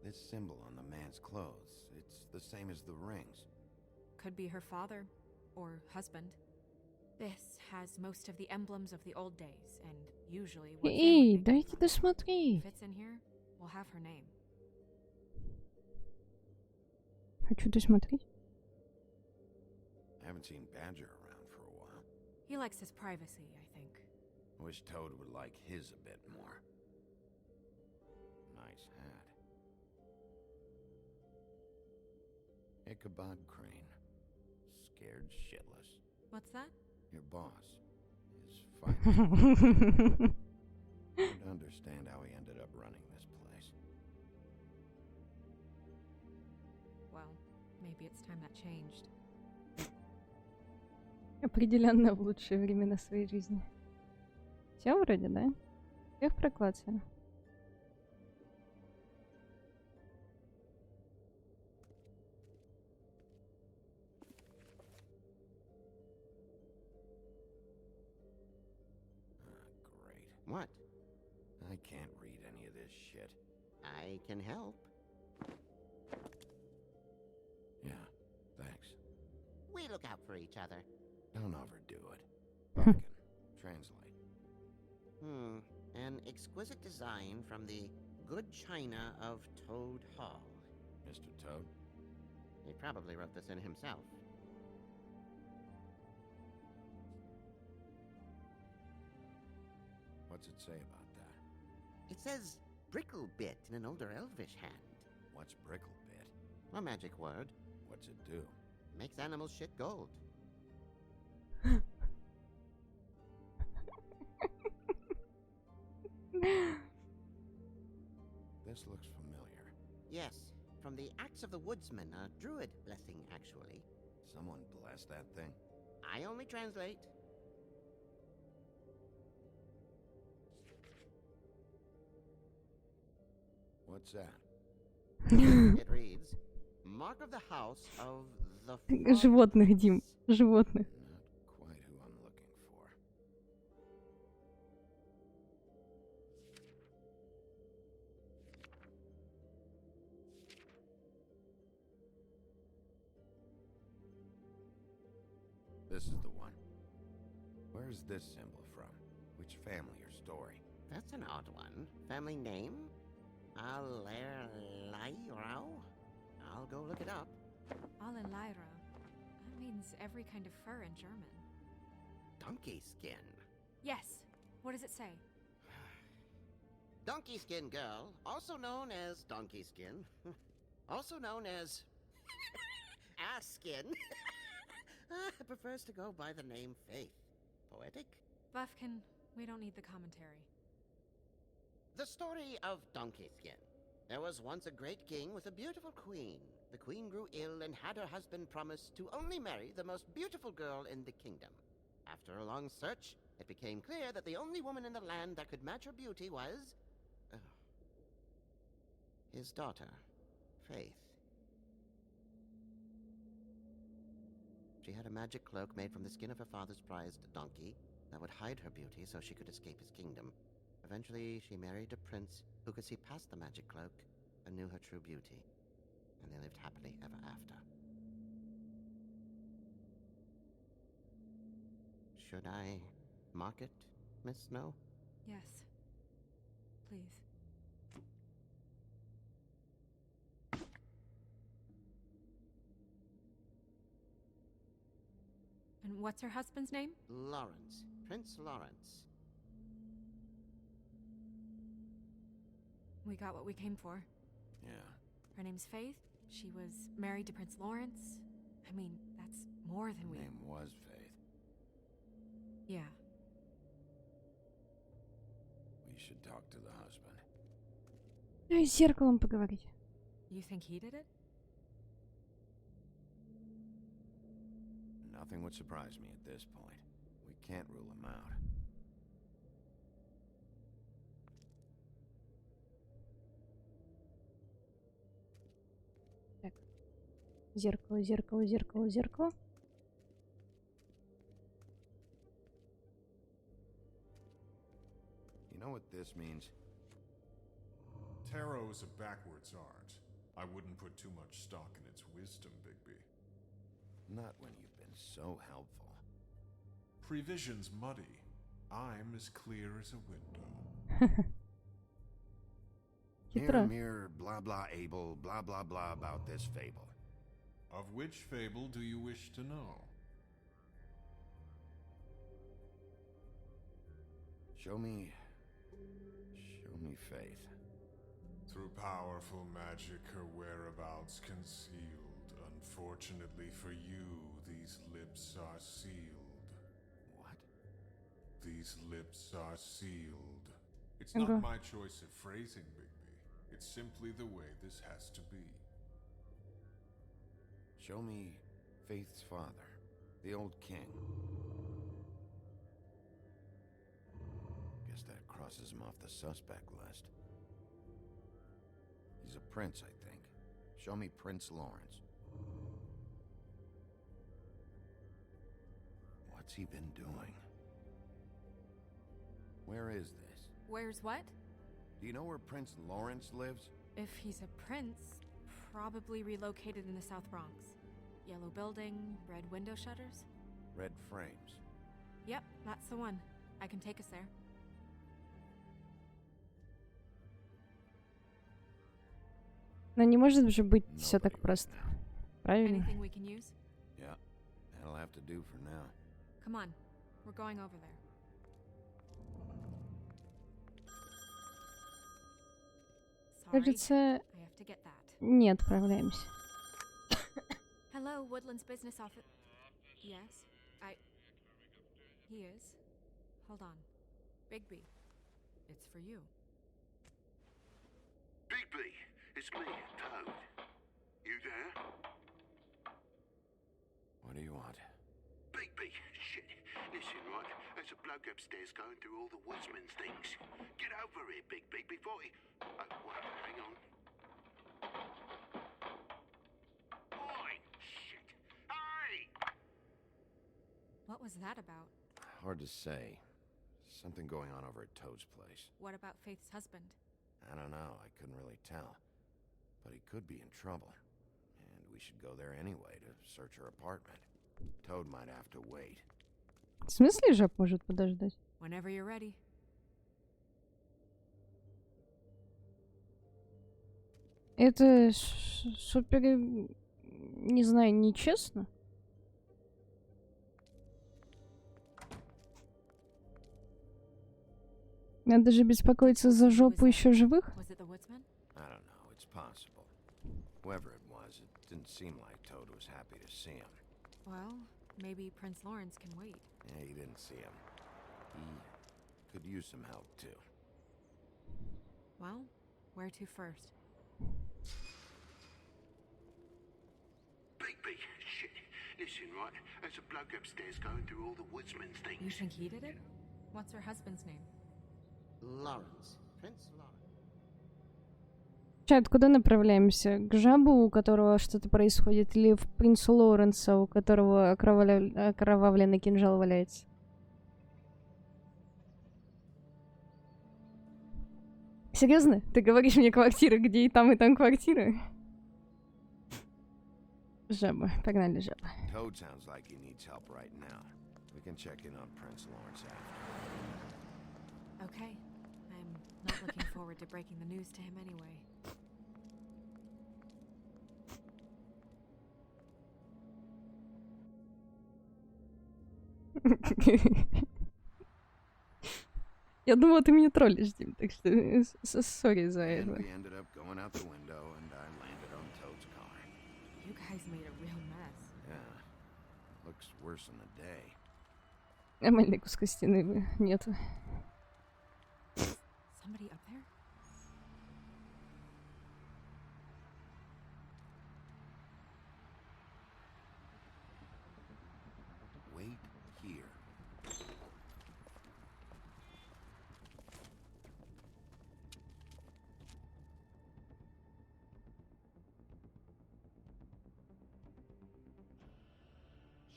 This symbol on the man's clothes, it's the same as the rings. Could be her father or husband. This has most of the emblems of the old days, and usually what Эй, family they дайте come from. досмотреть. If it's in here, we'll have her name. Хочу досмотреть. I haven't seen Badger around for a while. He likes his privacy, I think. Wish Toad would like his a bit more. Nice hat. Ichabod Crane. Scared shitless. What's that? Your boss is fighting. Don't understand how he ended up running this place. Well, maybe it's time that changed. Определенно в лучшие времена своей жизни. Все вроде, да? Всех проклацали. Great. What? I can't read any of this shit. I can help. Yeah, thanks. We look out for each other. Don't overdo it. Bumpkin, translate. An exquisite design from the good china of Toad Hall. Mr. Toad? He probably wrote this in himself. What's it say about that? It says Bricklebit in an older elvish hand. What's Bricklebit? A magic word. What's it do? Makes animals shit gold. This looks familiar. Yes, from the Axe of the Woodsman, a druid blessing, actually. Someone bless that thing. I only translate. What's that? It reads, Mark of the House of the Животных, Дим, животных. Not quite who I'm looking for. This is the one. Where's this symbol from? Which family or story? That's an odd one. Family name? Alerleirau? I'll go look it up. Alenlyra. That means every kind of fur in German. Donkey skin. Yes. What does it say? Donkey skin girl, also known as donkey skin, also known as ass skin, prefers to go by the name Faith. Poetic? Buffkin, we don't need the commentary. The story of Donkey Skin. There was once a great king with a beautiful queen. The queen grew ill and had her husband promise to only marry the most beautiful girl in the kingdom. After a long search, it became clear that the only woman in the land that could match her beauty was... his daughter, Faith. She had a magic cloak made from the skin of her father's prized donkey that would hide her beauty so she could escape his kingdom. Eventually, she married a prince who could see past the magic cloak and knew her true beauty. And they lived happily ever after. Should I mark it, Miss Snow? Yes. Please. And what's her husband's name? Lawrence. Prince Lawrence. We got what we came for. Yeah. Her name's Faith. She was married to Prince Lawrence. I mean, that's more than Her we... name was Faith. Yeah. We should talk to the husband. Дай с зеркалом поговорить. You think he did it? Nothing would surprise me at this point. We can't rule him out. Так. Зеркало, зеркало, зеркало, зеркало. You know what this means? Tarot is a backwards art. I wouldn't put too much stock in its wisdom, Bigby. Not when you've been so helpful. Prevision's muddy. I'm as clear as a window. Mirror, mirror, blah blah able, blah blah blah about this fable. Of which fable do you wish to know? Show me Faith. Through powerful magic, her whereabouts concealed. Unfortunately for you, these lips are sealed. What? These lips are sealed. It's Okay. not my choice of phrasing, Bigby. It's simply the way this has to be. Show me Faith's father, the old king. Guess that crosses him off the suspect list. He's a prince, I think. Show me Prince Lawrence. What's he been doing? Where is this? Where's what? Do you know where Prince Lawrence lives? If he's a prince, probably relocated in the South Bronx. Yellow building, red window shutters? Red frames. Yep, that's the one. I can take us there. Но не может же быть все так просто. Правильно? Anything we can use? Yeah, that'll have to do for now. Come on, we're going over there. Sorry, Кажется, I have to get that. не отправляемся. Hello, Woodland's business office. Yes, He is. Hold on. Bigby, it's for you. Bigby, it's me, Toad. You there? What do you want? Bigby, shit. Listen, right, there's a bloke upstairs going through all the woodsman's things. Get over here, Bigby, before he... Oh, wait, hang on. Oi, shit. Hey! What was that about? Hard to say. Something going on over at Toad's place. What about Faith's husband? I don't know, I couldn't really tell. But he could be in trouble. And we should go there anyway to search her apartment. Toad might have to wait. В смысле Жаб может подождать? Whenever you're ready. Это супер, не знаю, нечестно. Надо же беспокоиться за жопу еще живых. Was it the woodsman? I don't know, it's possible. Whoever it was, it didn't seem like Toad was happy to see him. Well, maybe Prince Lawrence can wait. Yeah, he didn't see him. He could use some help, too. Well, where to first? Bigby, shit. Listen, right, there's a bloke upstairs going through all the woodsman's things. You think he did it? What's her husband's name? Lawrence. Prince Lawrence. Чат, куда направляемся? К Жабу, у которого что-то происходит, или в принцу Лоуренса, у которого окровавленный кинжал валяется? Серьезно? Ты говоришь мне квартира, где и там квартира? Жаба. Погнали, жаба. Toad sounds like he needs help right now. We can check in on Prince Lawrence after. Okay. I'm not looking forward to breaking the news to him anyway. Я думала, ты меня троллишь, Дим, так что сори за это. We ended up going out the window and I landed on Toad's car. You guys made a real mess. Yeah. Looks worse in the day. Нормальной куска стены нету. Somebody up there? Wait here.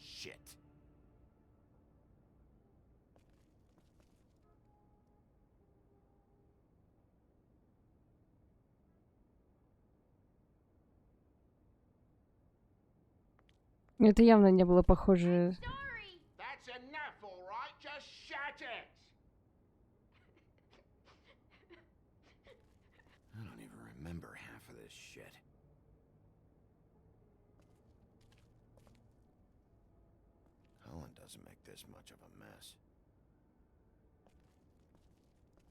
Shit. Это явно не было похоже. That's enough, all right? Just shut it. I don't even remember half of this shit. Helen doesn't make this much of a mess.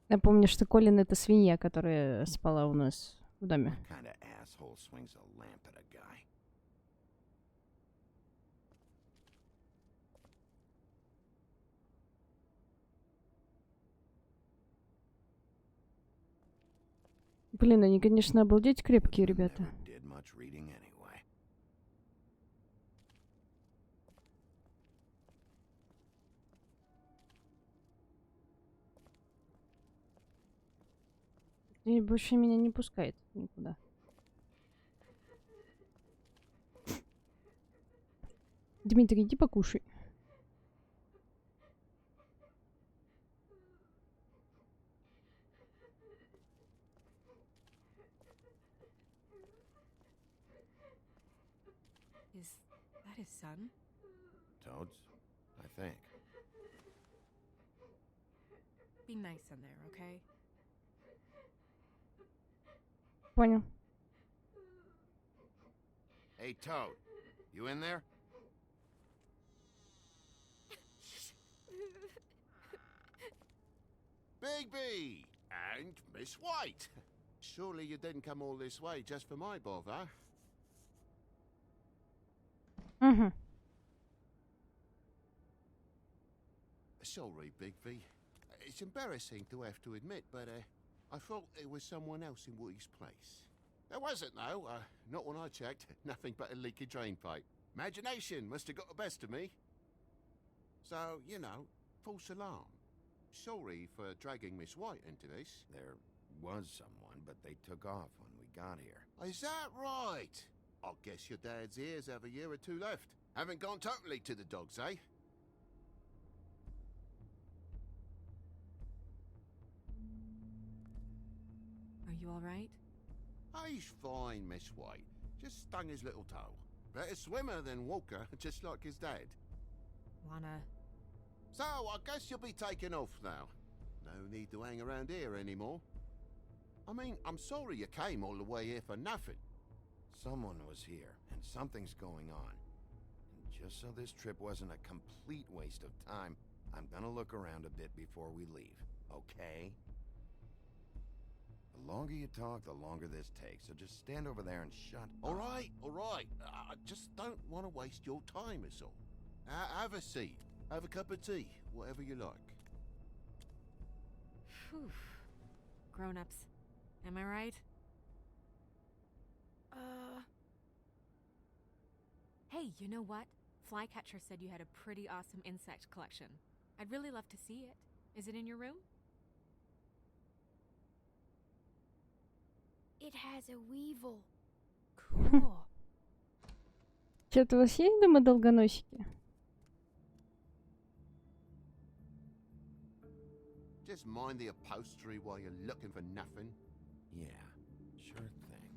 Напомню, что Колин — это свинья, которая спала у нас в доме. What kind of asshole swings a lamp at a guy? Блин, они, конечно, обалдеть крепкие ребята. Never did much reading anyway. И больше меня не пускает никуда. Дмитрий, иди покушай. Is that his son? Toads? I think. Be nice in there, okay? Понял. Hey, Toad. You in there? Bigby! And Miss White! Surely you didn't come all this way just for my bother? Угу. Sorry, Bigby. It's embarrassing to have to admit, but I thought it was someone else in Woody's place. There wasn't, though. Not when I checked. Nothing but a leaky drain pipe. Imagination must have got the best of me. So, you know, false alarm. Sorry for dragging Miss White into this. There was someone, but they took off when we got here. Is that right? I guess your dad's ears have a year or two left. Haven't gone totally to the dogs, eh? Are you alright? He's fine, Miss White. Just stung his little toe. Better swimmer than Walker, just like his dad. Wanna... So, I guess you'll be taking off now. No need to hang around here anymore. I mean, I'm sorry you came all the way here for nothing. Someone was here, and something's going on. And just so this trip wasn't a complete waste of time, I'm gonna look around a bit before we leave, okay? The longer you talk, the longer this takes, so just stand over there and shut up. All right. I just don't want to waste your time, is all. Have a seat. Have a cup of tea. Whatever you like. Phew. Grown-ups. Am I right? Hey, you know what? Flycatcher said you had a pretty awesome insect collection. I'd really love to see it. Is it in your room? It has a weevil. Cool. Что-то у вас есть дома долгоносики? just mind the upholstery while you're looking for nothing? Yeah, sure thing.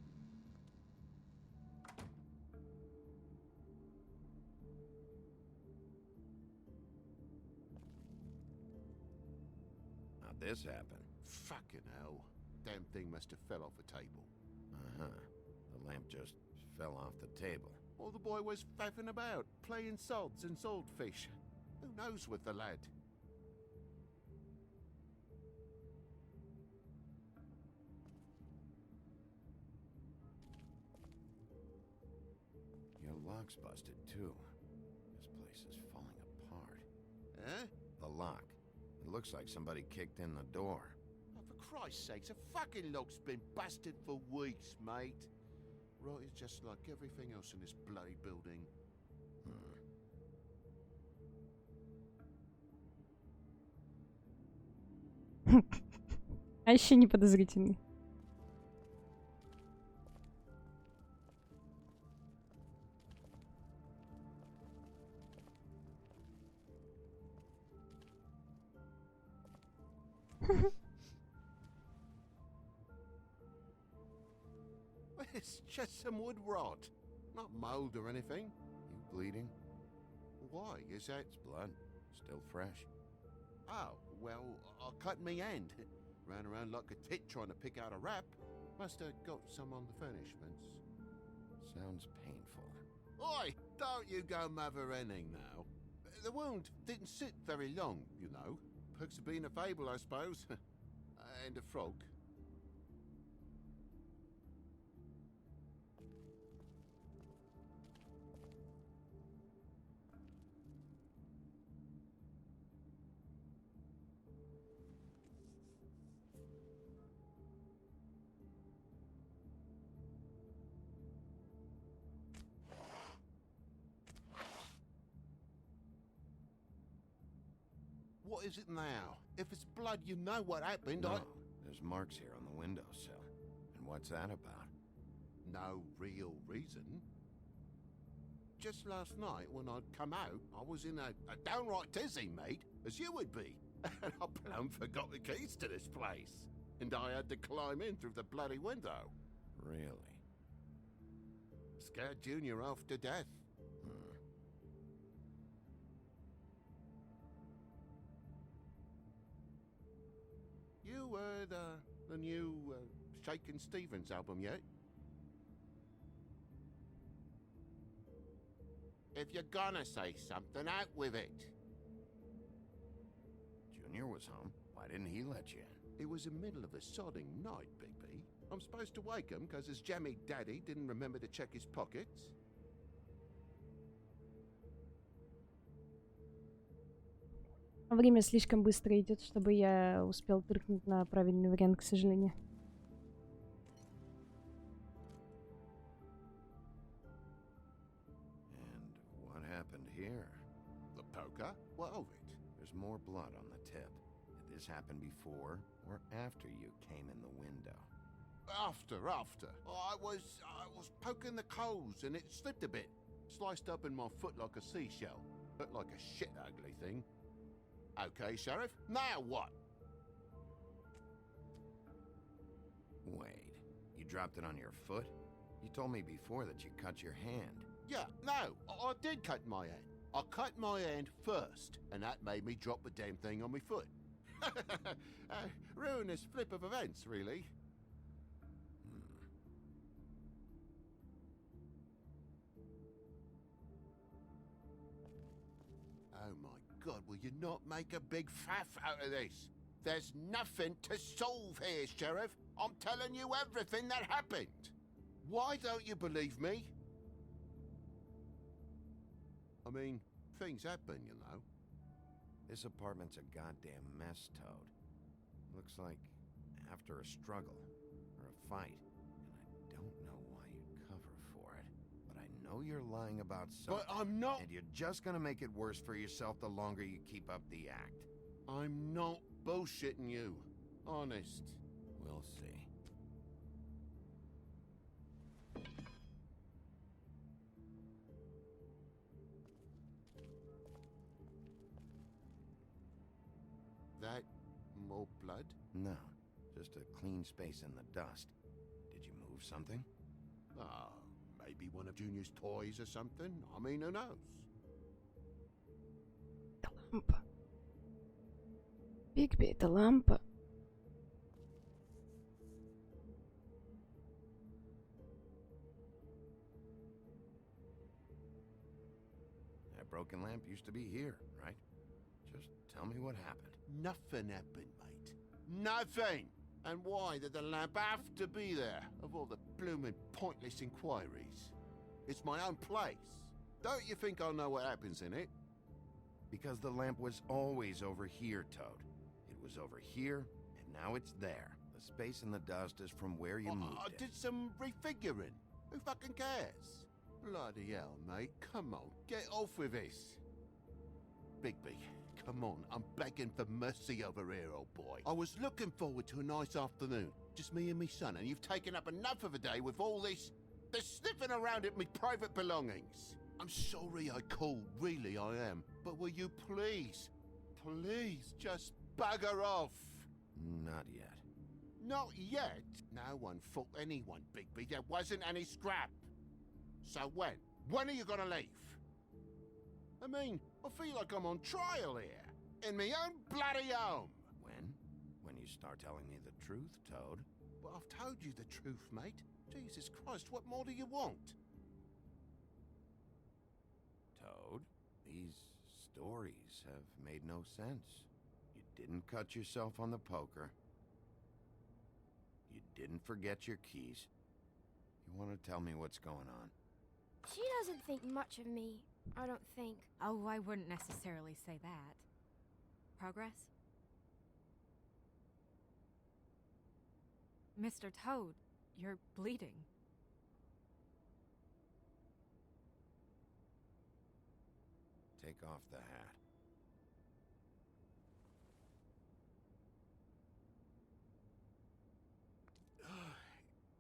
How'd this happen? Fucking hell. Damn thing must have fell off a table. Uh-huh. The lamp just fell off the table. Or the boy was faffing about, playing sods and swordfish. Who knows with the lad? Your lock's busted, too. This place is falling apart. Eh? The lock. It looks like somebody kicked in the door. Oh, for Christ's sakes, a fucking lock's been busted for weeks, mate. Right, it's just like everything else in this bloody building. А еще не подозрительный. It's just some wood rot. Not mold or anything. You bleeding? Why? Is that... It's blood. Still fresh. Oh, well, I cut me hand. Ran around like a tit trying to pick out a wrap. Must have got some on the furnishments. Sounds painful. Oi! Don't you go mother-henning now. The wound didn't sit very long, you know. Perks of being a fable, I suppose. And a frog. What is it now? If it's blood, you know what happened. No, there's marks here on the windowsill. And what's that about? No real reason. Just last night, when I'd come out, I was in a downright tizzy, mate, as you would be. And I plumb forgot the keys to this place. And I had to climb in through the bloody window. Really? Scared Junior off to death. You heard the new Shakin' Stevens album yet? If you're gonna say something, out with it. Junior was home. Why didn't he let you in? It was the middle of a sodding night, Bigby. I'm supposed to wake him because his jammy daddy didn't remember to check his pockets. Время слишком быстро идет, чтобы я успел тыркнуть на правильный вариант, к сожалению. And what happened here? The poker? What of it? There's more blood on the tip. Did this happen before or after you came in the window? After. I was poking the coals and it slipped a bit. Sliced up in my foot like a seashell. Looked like a shit ugly thing. Okay, Sheriff, now what? Wait, you dropped it on your foot? You told me before that you cut your hand. Yeah, no, I did cut my hand. I cut my hand first, and that made me drop the damn thing on my foot. Ruinous flip of events, really. Oh my God, will you not make a big faff out of this? There's nothing to solve here, Sheriff. I'm telling you everything that happened. Why don't you believe me? I mean, things happen, you know. This apartment's a goddamn mess, Toad. Looks like after a struggle or a fight. And I don't know why you'd cover for it. But I know you're lying about something. But I'm not... And you're just gonna make it worse for yourself the longer you keep up the act. I'm not bullshitting you. Honest. We'll see. That No, just a clean space in the dust. Did you move something? Oh, maybe one of Junior's toys or something? I mean, who knows? Это лампа. Бигби, это лампа. That broken lamp used to be here, right? Just tell me what happened. Nothing happened, mate. Nothing! And why did the lamp have to be there, of all the blooming pointless inquiries? It's my own place. Don't you think I know what happens in it? Because the lamp was always over here, Toad. It was over here, and now it's there. The space in the dust is from where you moved I it. did some refiguring. Who fucking cares? Bloody hell, mate. Come on, get off with this. Bigby, come on. I'm begging for mercy over here, old boy. I was looking forward to a nice afternoon. Just me and me son, and you've taken up enough of a day with all this sniffing around at me private belongings. I'm sorry I called, really I am. But will you please just bugger off? Not yet. Not yet? No one fought anyone, Bigby. There wasn't any scrap. So when? When are you gonna leave? I mean, I feel like I'm on trial here. In me own bloody home. When? When you start telling me the truth, Toad. But I've told you the truth, mate. Jesus Christ, what more do you want? Toad, these stories have made no sense. You didn't cut yourself on the poker. You didn't forget your keys. You want to tell me what's going on? She doesn't think much of me, I don't think. Oh, I wouldn't necessarily say that. Progress? Mr. Toad, you're bleeding. Take off the hat.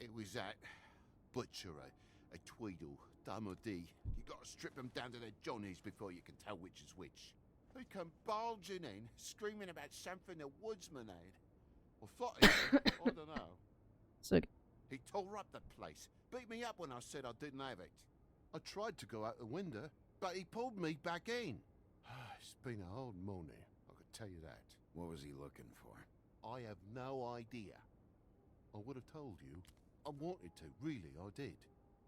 It was that butcher, a Tweedle, Dumody. You gotta strip them down to their johnnies before you can tell which is which. They come bulging in, screaming about something the woodsman had. Or thought he had, I don't know. So, He tore up the place, beat me up when I said I didn't have it. I tried to go out the window, but he pulled me back in. It's been a hard morning, I could tell you that. What was he looking for? I have no idea. I would have told you. I wanted to, really, I did.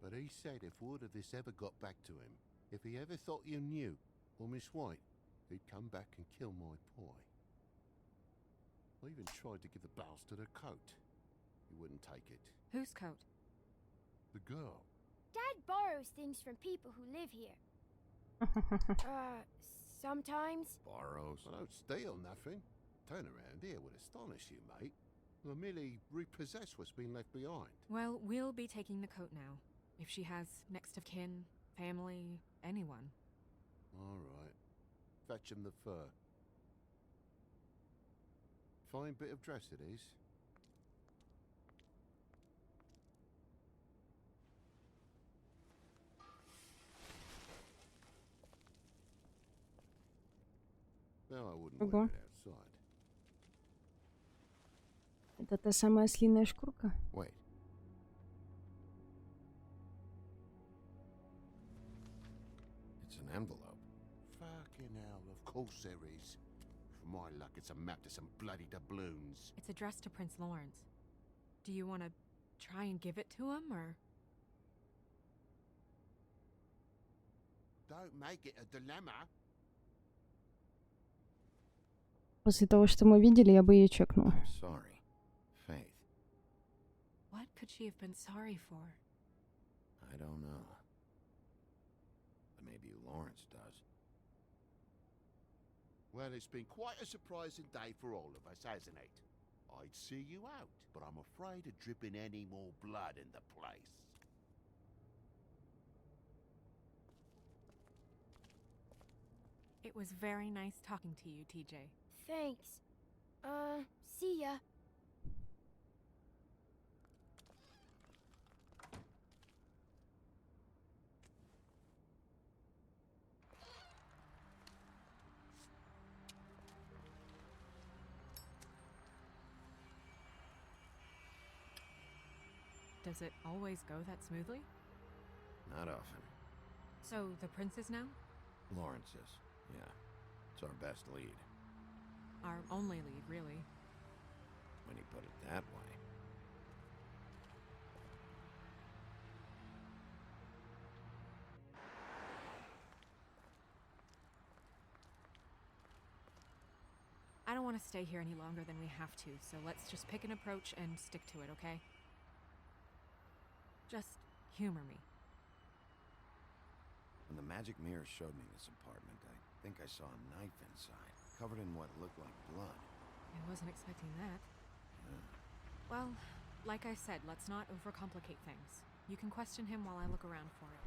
But he said if word of this ever got back to him, if he ever thought you knew, or Miss White, he'd come back and kill my boy. I even tried to give the bastard a coat. He wouldn't take it. Whose coat? The girl. Dad borrows things from people who live here. Sometimes. Borrows? I don't steal nothing. Turn around here would astonish you, mate. I merely repossess what's been left behind. Well, we'll be taking the coat now. If she has next of kin, family, anyone. All right. Fetch him the fur. Fine bit of dress it is. No, I wouldn't wear Ого. it outside. Это та самая слиная шкурка? Wait. It's an envelope. Fucking hell, of course there is. For my luck, it's a map to some bloody doubloons. It's addressed to Prince Lawrence. Do you want to try and give it to him, or...? Don't make it a dilemma. После того, что мы видели, я бы ее чекнула. Sorry, Faith. What could she have been sorry for? I don't know. But maybe Lawrence does. Well, it's been quite a surprising day for all of us, hasn't it? I'd see you out, but I'm afraid of dripping any more blood in the place. It was very nice talking to you, TJ. Thanks. See ya. Does it always go that smoothly? Not often. So, the prince is now? Lawrence is, yeah. It's our best lead. Our only lead, really. When you put it that way. I don't want to stay here any longer than we have to, so let's just pick an approach and stick to it, okay? Just humor me. When the magic mirror showed me this apartment, I think I saw a knife inside, covered in what looked like blood. I wasn't expecting that. Yeah. Well, like I said, let's not overcomplicate things. You can question him while I look around for it.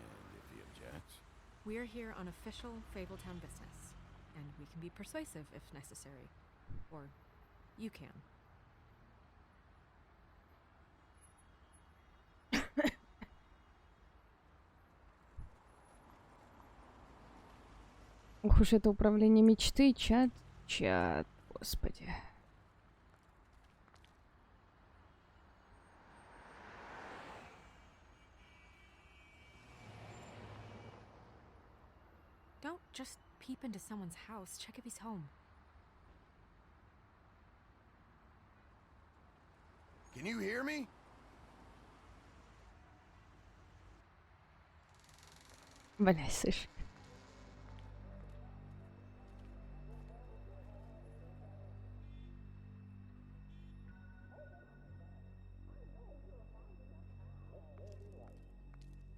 And if he objects? We're here on official Fabletown business, and we can be persuasive if necessary. Or you can. Ух уж это управление мечты, чат, господи. Don't just peep into someone's house. Check if he's home. Can you hear me? Валяй, слышь.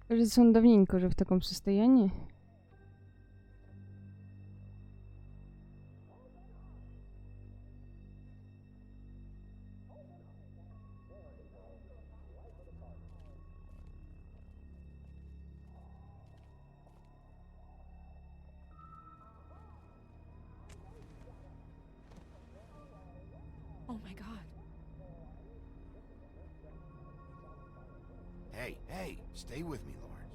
Кажется, он давненько уже в таком состоянии. Oh my god. Hey, stay with me, Lawrence.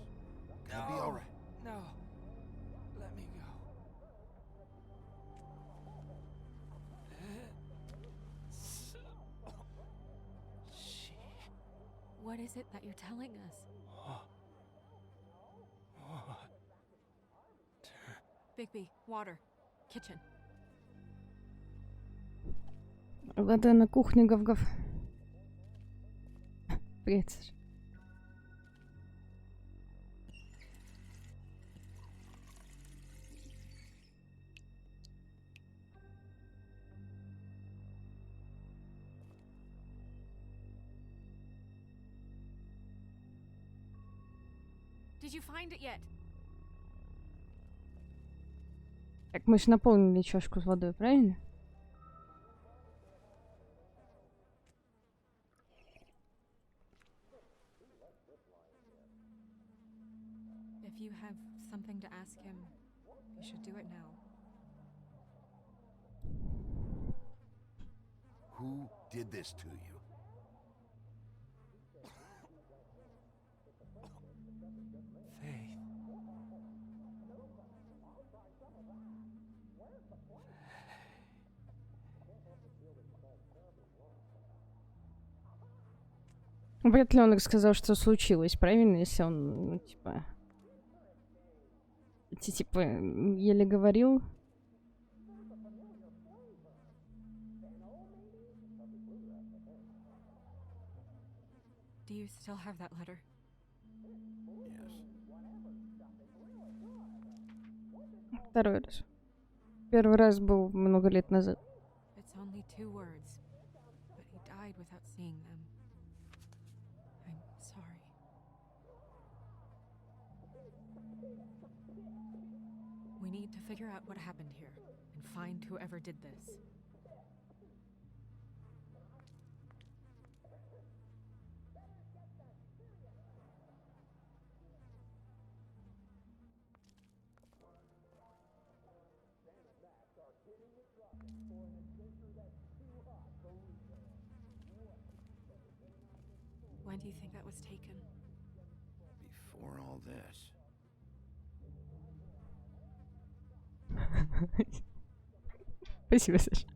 Gonna be all right. No. Let me go. What is it that you're telling us? Bigby, water. Kitchen. Вода на кухне, гав-гав. Привет, Саша. Did you find it yet? Так, мы же наполнили чашку с водой, правильно? If you have something to ask him, you should do it now. Who did this to you? Faith. Вряд ли он рассказал, что случилось, правильно? Если он, ну, типа, еле говорил. Do you still have that letter? Второй раз. Первый раз был много лет назад. It's only 2 words, but he died without seeing them. I'm sorry. We need to figure out what happened here and find whoever did this. When do you think that was taken? Before all this. Спасибо, Саша.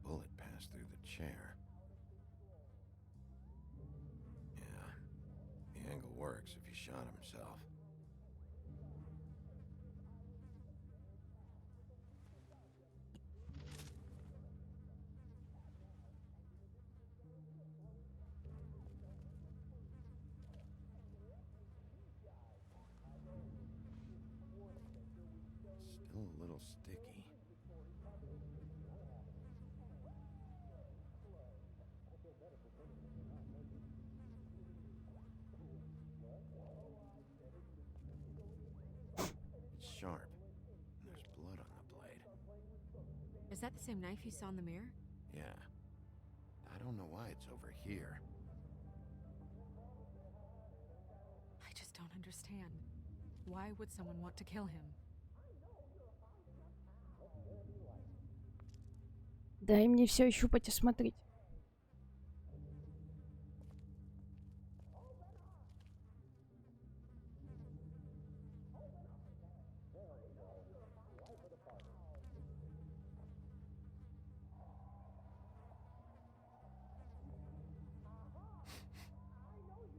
Bullet passed through the chair. works if he shot himself. Still a little sticky. It's sharp. And there's blood on the blade. Is that the same knife you saw in the mirror? Yeah. I don't know why it's over here. I just don't understand. Why would someone want to kill him? Дай мне все ощупать и смотреть.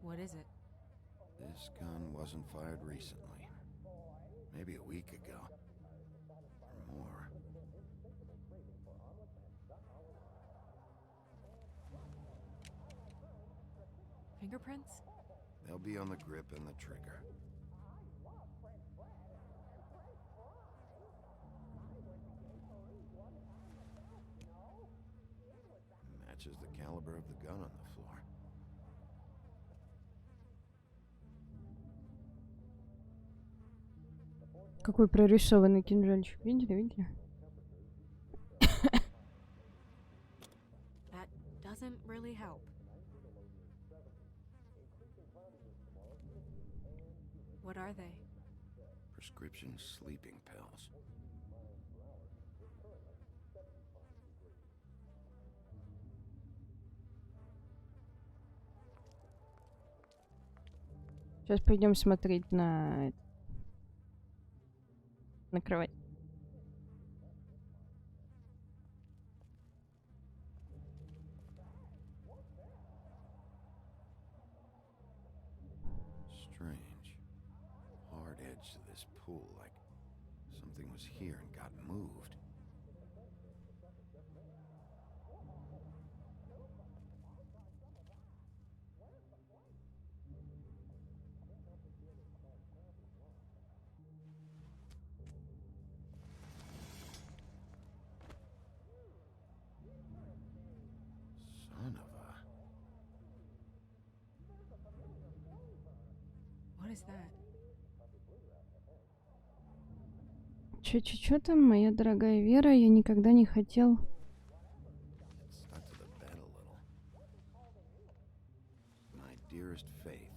What is it? This gun wasn't fired recently. Maybe a week ago. Or more. Fingerprints? They'll be on the grip and the trigger. Matches the caliber of the gun on the floor. Какой прорисованный кинжальчик. Видели? That doesn't really help. What are they? Prescription sleeping pills. Сейчас пойдем смотреть на кровать. Strange. Hard edge to this pool, like something was here and got moved. Son of a... What is that? Чё там, моя дорогая Вера, я никогда не хотел... Stuck to the bed a little. My dearest Faith,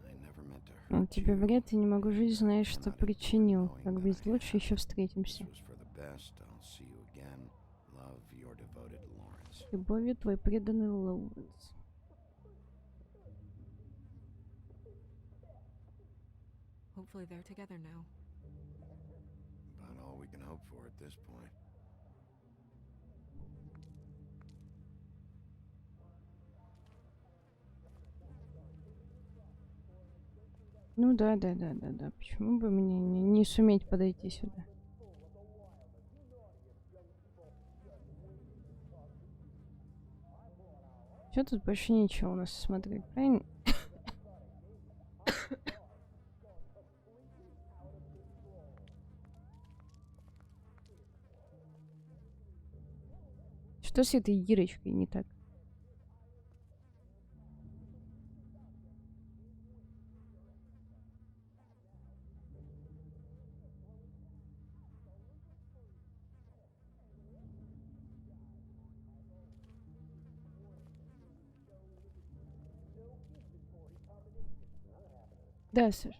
I never meant to Он hurt тебе you. вред, и не могу жить, зная, что причинил. Как быть лучше, еще встретимся. This was for the best. I'll see you again. Love, your devoted Lawrence. С любовью, твой преданный Лоуренс. Hopefully they're together now. About all we can hope for at this point. Ну да. Почему бы мне не суметь подойти сюда? Что тут больше ничего у нас смотреть, правильно? Что с этой Ирочкой не так? Да, Саш.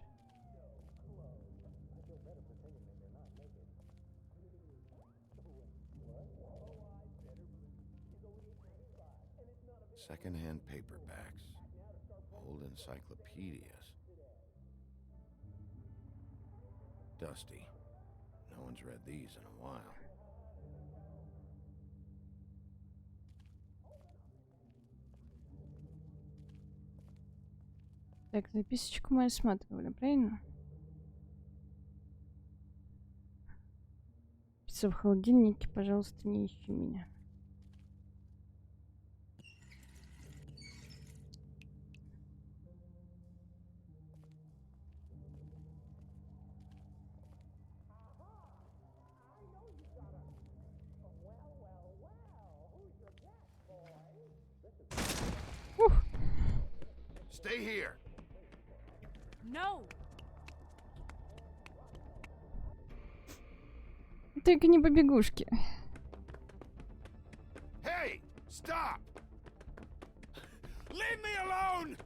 Second-hand paperbacks. Old encyclopedias. Dusty. No one's read these in a while. Так, записочку мы осматривали, правильно? Пицца в холодильнике, пожалуйста, не ищи меня. Stay here. No! Только не побегушки. Hey, stop! Leave me alone!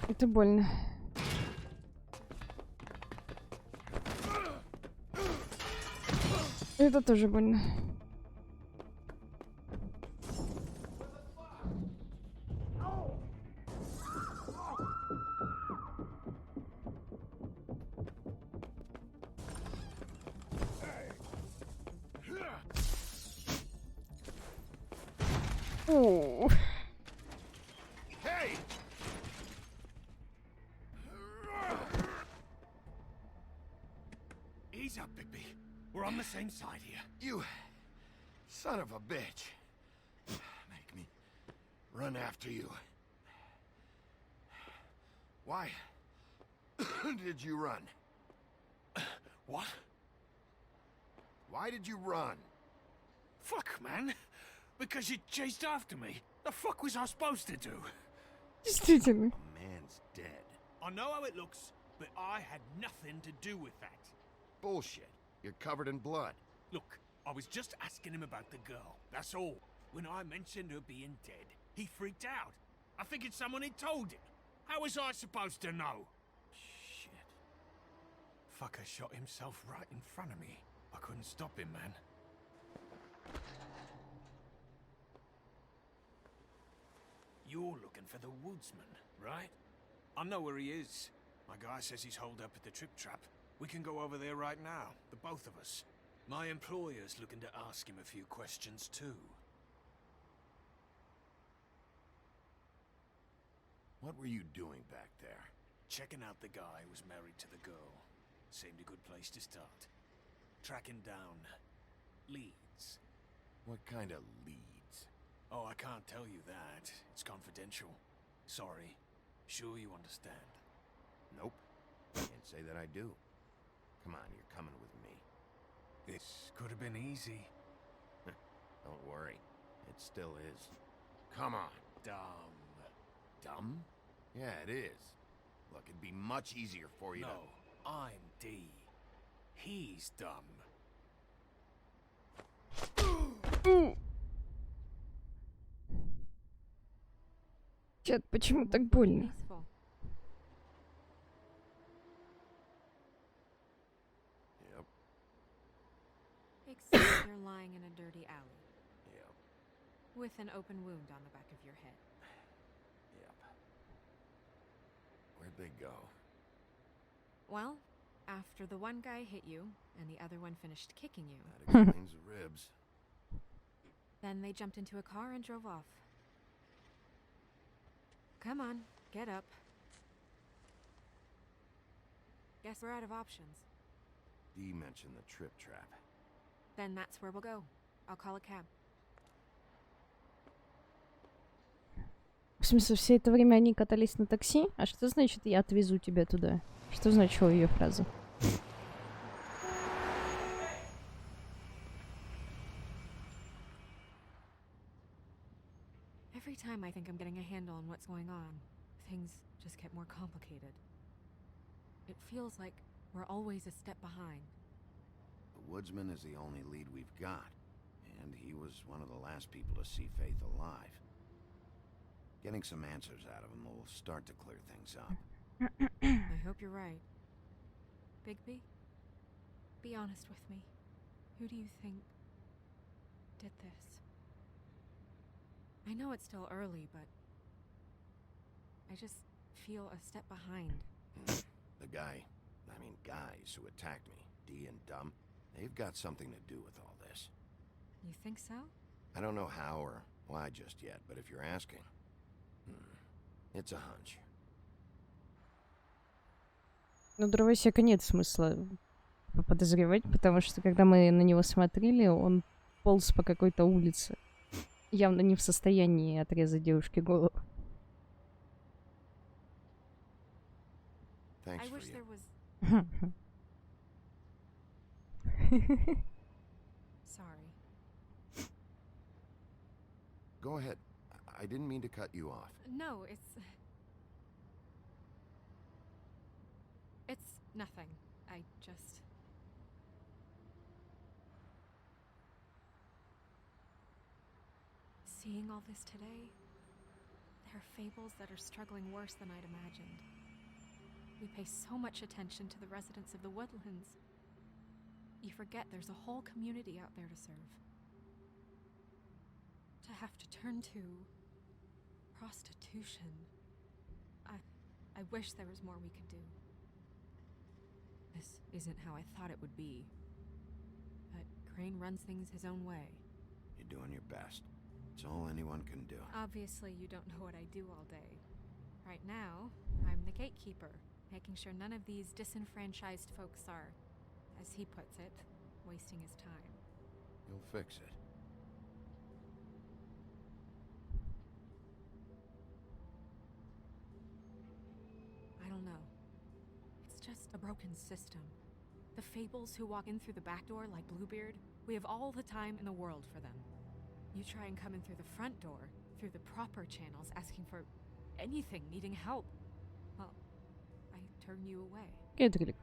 Это больно. Это тоже больно. О. Hey! Ease up, Bigby. We're on the same side here. You son of a bitch. Make me run after you. Why did you run? What? Why did you run? Fuck, man. Because you chased after me. The fuck was I supposed to do? Действительно. A man's dead. I know how it looks, but I had nothing to do with that. Bullshit. You're covered in blood. Look, I was just asking him about the girl. That's all. When I mentioned her being dead, he freaked out. I figured someone had told him. How was I supposed to know? Shit. Fucker shot himself right in front of me. I couldn't stop him, man. You're looking for the woodsman, right? I know where he is. My guy says he's holed up at the Trip Trap. We can go over there right now, the both of us. My employer's looking to ask him a few questions too. What were you doing back there? Checking out the guy who was married to the girl. Seemed a good place to start. Tracking down leads. What kind of leads? Oh, I can't tell you that. It's confidential. Sorry. Sure you understand? Nope. Can't say that I do. Come on, you're coming with me. This could have been easy. Don't worry. It still is. Come on. Dumb. Dumb? Yeah, it is. Look, it'd be much easier for you No, to... I'm D. He's dumb. Чат, почему так больно? Yep. Except you're lying in a dirty alley. Yep. With an open wound on the back of your head. Yep. Where'd they go? Well, after the one guy hit you, and the other one finished kicking you, That explains the ribs. then they jumped into a car and drove off. Come on, get up. Guess we're out of options. Dee mentioned the Trip Trap. Then that's where we'll go. I'll call a cab. В смысле, все это время они катались на такси? А что значит «я отвезу тебя туда»? Что значила ее фраза? Every time I think I'm getting a handle on what's going on, things just get more complicated. It feels like we're always a step behind. The woodsman is the only lead we've got. And he was one of the last people to see Faith alive. Getting some answers out of him will start to clear things up. I hope you're right. Bigby? Be honest with me. Who do you think did this? I know it's still early, but I just feel a step behind. The guys who attacked me, D and Dumb, they've got something to do with all this. You think so? I don't know how or why just yet, but if you're asking, it's a hunch. Ну, дровосека нет смысла подозревать, потому что когда мы на него смотрели, он полз по какой-то улице. Явно не в состоянии отрезать девушке голову. I wish there was... Sorry. Go ahead. I didn't mean to cut you off. No, it's nothing. I just... Seeing all this today, there are fables that are struggling worse than I'd imagined. We pay so much attention to the residents of the woodlands. You forget there's a whole community out there to serve. To have to turn to prostitution. I wish there was more we could do. This isn't how I thought it would be. But Crane runs things his own way. You're doing your best. It's all anyone can do. Obviously, you don't know what I do all day. Right now, I'm the gatekeeper, making sure none of these disenfranchised folks are, as he puts it, wasting his time. You'll fix it. I don't know. It's just a broken system. The fables who walk in through the back door like Bluebeard, we have all the time in the world for them. You try and come in through the front door, through the proper channels, asking for anything, needing help. Well, I turn you away. Кедрик.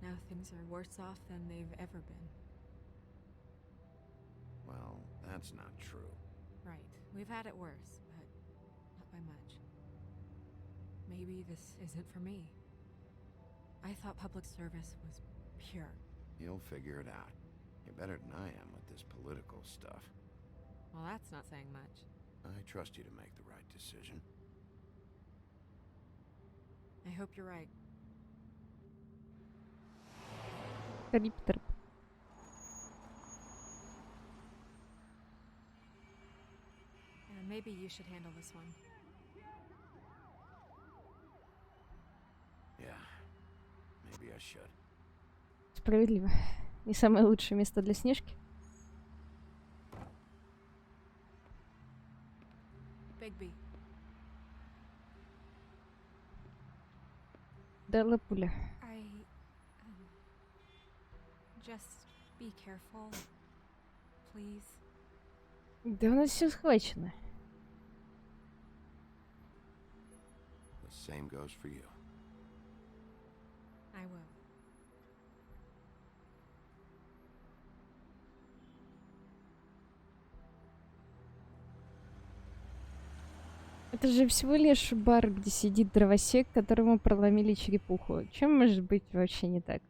Now things are worse off than they've ever been. Well, that's not true. Right. We've had it worse, but not by much. Maybe this isn't for me. I thought public service was pure. You'll figure it out. You're better than I am with this political stuff. Well, that's not saying much. I trust you to make the right decision. I hope you're right. Трип-трип. Maybe you should handle this one. Yeah, maybe I should. Справедливо. Не самое лучшее место для Снежки. Bigby. Дала пуля. Just be careful, please. Да у нас все схвачено. The same goes for you. I will. Это же всего лишь бар, где сидит дровосек, которому проломили черепуху. Чем может быть вообще не так?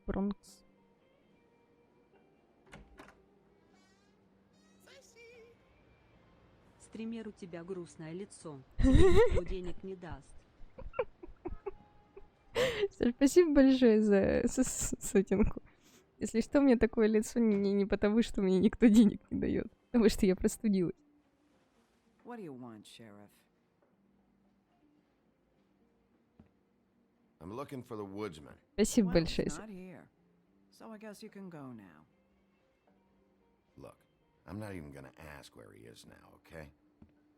Бронкс. Стример, у тебя грустное лицо. Тебе никто денег не даст. Спасибо большое за сотенку. Если что, у меня такое лицо не потому, что мне никто денег не дает, потому что я простудилась. What do you want, Sheriff? I'm looking for the woodsman. Спасибо большое. Not here. So I guess you can go now. Look, I'm not even gonna ask where he is now, okay?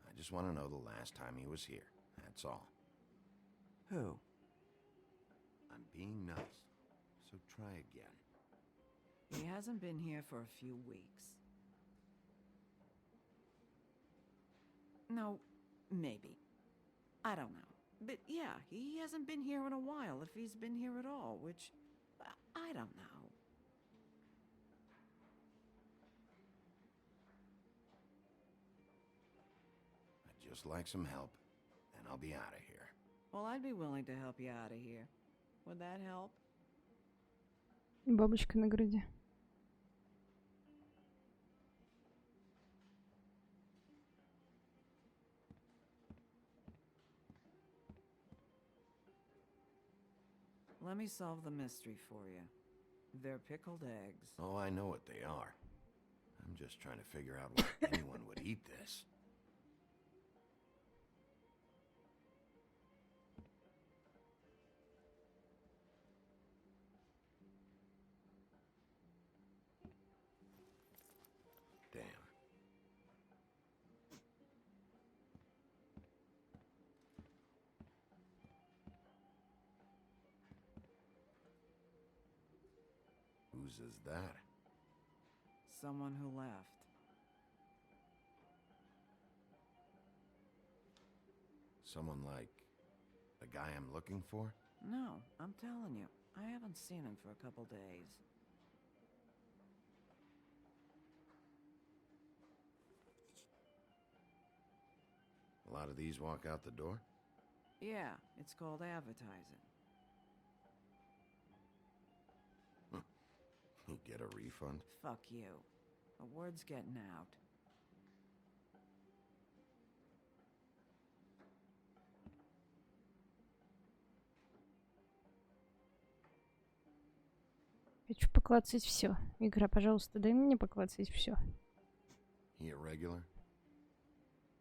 I just want to know the last time he was here. That's all. Who? I'm being nice, so try again. He hasn't been here for a few weeks. No, maybe. I don't know. But yeah, he hasn't been here in a while, if he's been here at all, which I don't know. I'd just like some help, and I'll be out of here. Well, I'd be willing to help you out of here. Would that help? Бабочка на груди. Let me solve the mystery for you. They're pickled eggs. Oh, I know what they are. I'm just trying to figure out why anyone would eat this. Damn. Whose is that? Someone who left. Someone like the guy I'm looking for? No, I'm telling you. I haven't seen him for a couple days. A lot of these walk out the door? Yeah, it's called advertising. You get a refund? Fuck you. The word's getting out. Хочу поклацать все. Игра, пожалуйста, дай мне поклацать все. He a regular?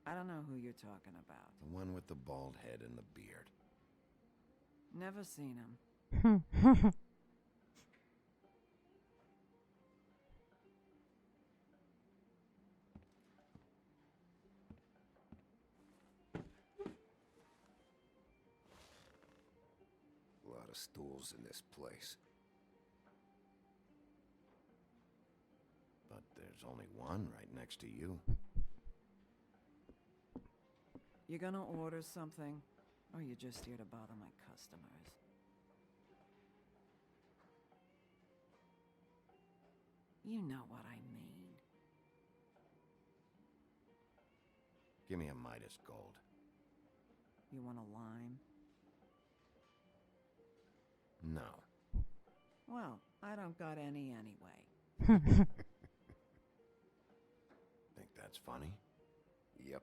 I don't know who you're talking about. The one with the bald head and the beard. Never seen him. A lot of stools in this place. But there's only one right next to you. You gonna order something? Or you just here to bother my customers? You know what I mean. Give me a Midas gold. You want a lime? No. Well, I don't got any anyway. Think that's funny? Yep.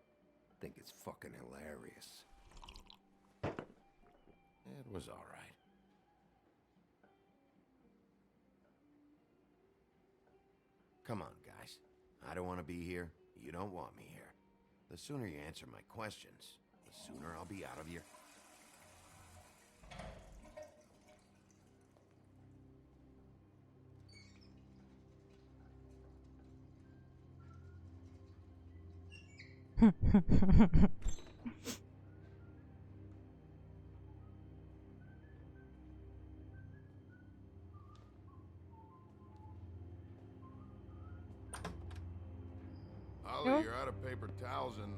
Think it's fucking hilarious. It was all right. Come on, guys. I don't want to be here. You don't want me here. The sooner you answer my questions, the sooner I'll be out of your... Holly, you're out of paper towels and...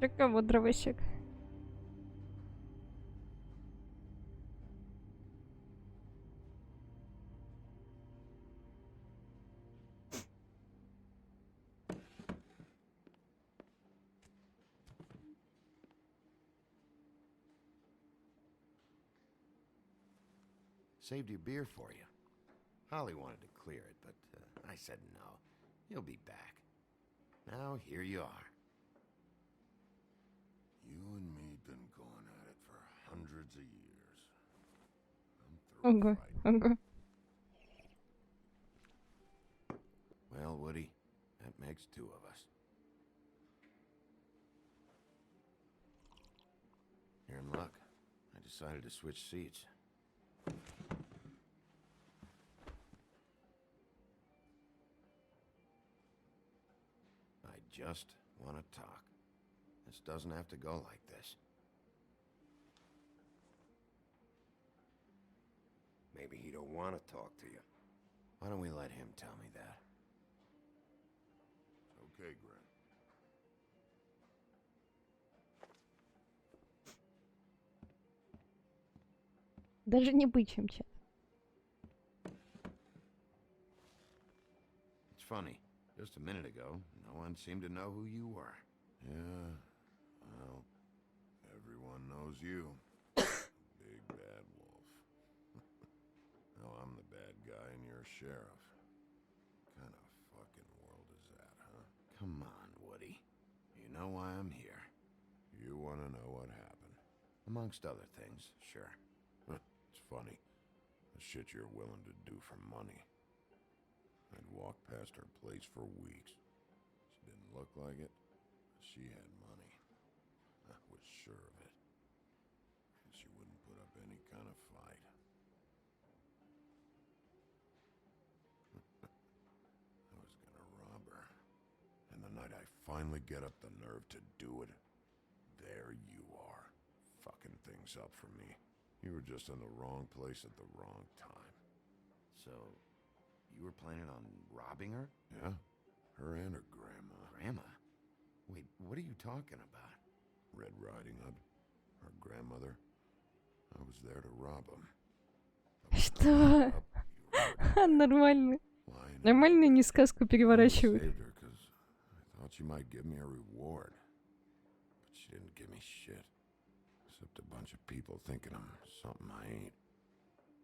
Така вот дровосек. Saved your beer for you. Holly wanted to clear it, but I said no. You'll be back. Now, here you are. You and me been going at it for hundreds of years. I'm through fighting. Well, Woody, that makes two of us. You're in luck. I decided to switch seats. I just want to talk. This doesn't have to go like this. Maybe he don't want to talk to you. Why don't we let him tell me that? Okay, Grant. Даже не бычьим, чат. It's funny. Just a minute ago, no one seemed to know who you were. Yeah, well, everyone knows you. Big bad wolf. Now I'm the bad guy and you're sheriff. Kind of fucking world is that, huh? Come on, Woody. You know why I'm here. You want to know what happened? Amongst other things, sure. It's funny. The shit you're willing to do for money. I'd walk past her place for weeks. She didn't look like it, but she had money. I was sure of it. And she wouldn't put up any kind of fight. I was gonna rob her. And the night I finally get up the nerve to do it, there you are, fucking things up for me. You were just in the wrong place at the wrong time. So, you were planning on robbing her? Yeah, her and her grandma. Grandma? Wait, what are you talking about? Red Riding Hood, her grandmother. I was there to rob them. Что? Нормально. Нормально не сказку переворачивают. I thought she might give me a reward. But she didn't give me shit. Except a bunch of people thinking I'm something I ain't.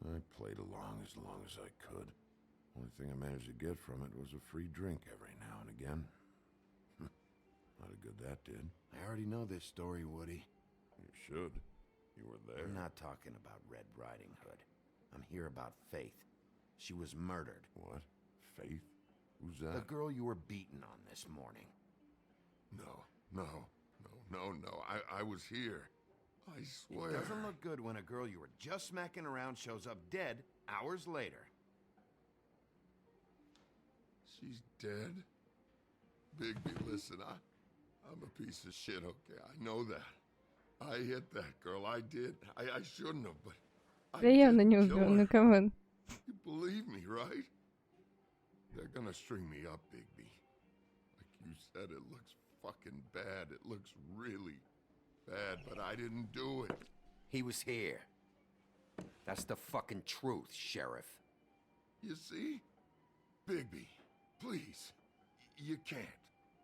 I played along as I could. Only thing I managed to get from it was a free drink every now and again. Not a good that did. I already know this story, Woody. You should. You were there. I'm not talking about Red Riding Hood. I'm here about Faith. She was murdered. What? Faith? Who's that? The girl you were beaten on this morning. No. I was here. I swear. It doesn't look good when a girl you were just smacking around shows up dead hours later. She's dead? Bigby, listen, I'm a piece of shit, okay? I know that. I hit that girl, I did. I shouldn't have, but Да явно не убил, ну камон. You believe me, right? They're gonna string me up, Bigby. Like you said, it looks fucking bad. It looks really bad, but I didn't do it. He was here. That's the fucking truth, Sheriff. You see? Bigby, please. You can't.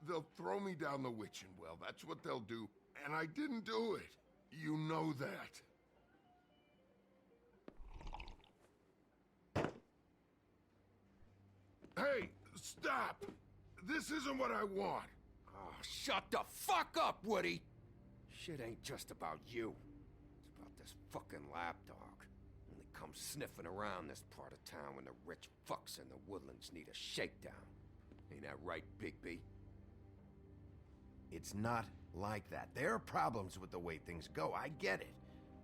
They'll throw me down the witching well. That's what they'll do. And I didn't do it. You know that. Hey, stop! This isn't what I want. Oh, shut the fuck up, Woody! Shit ain't just about you. It's about this fucking lapdog. Only comes sniffing around this part of town when the rich fucks in the woodlands need a shakedown. Ain't that right, Bigby? It's not like that. There are problems with the way things go, I get it.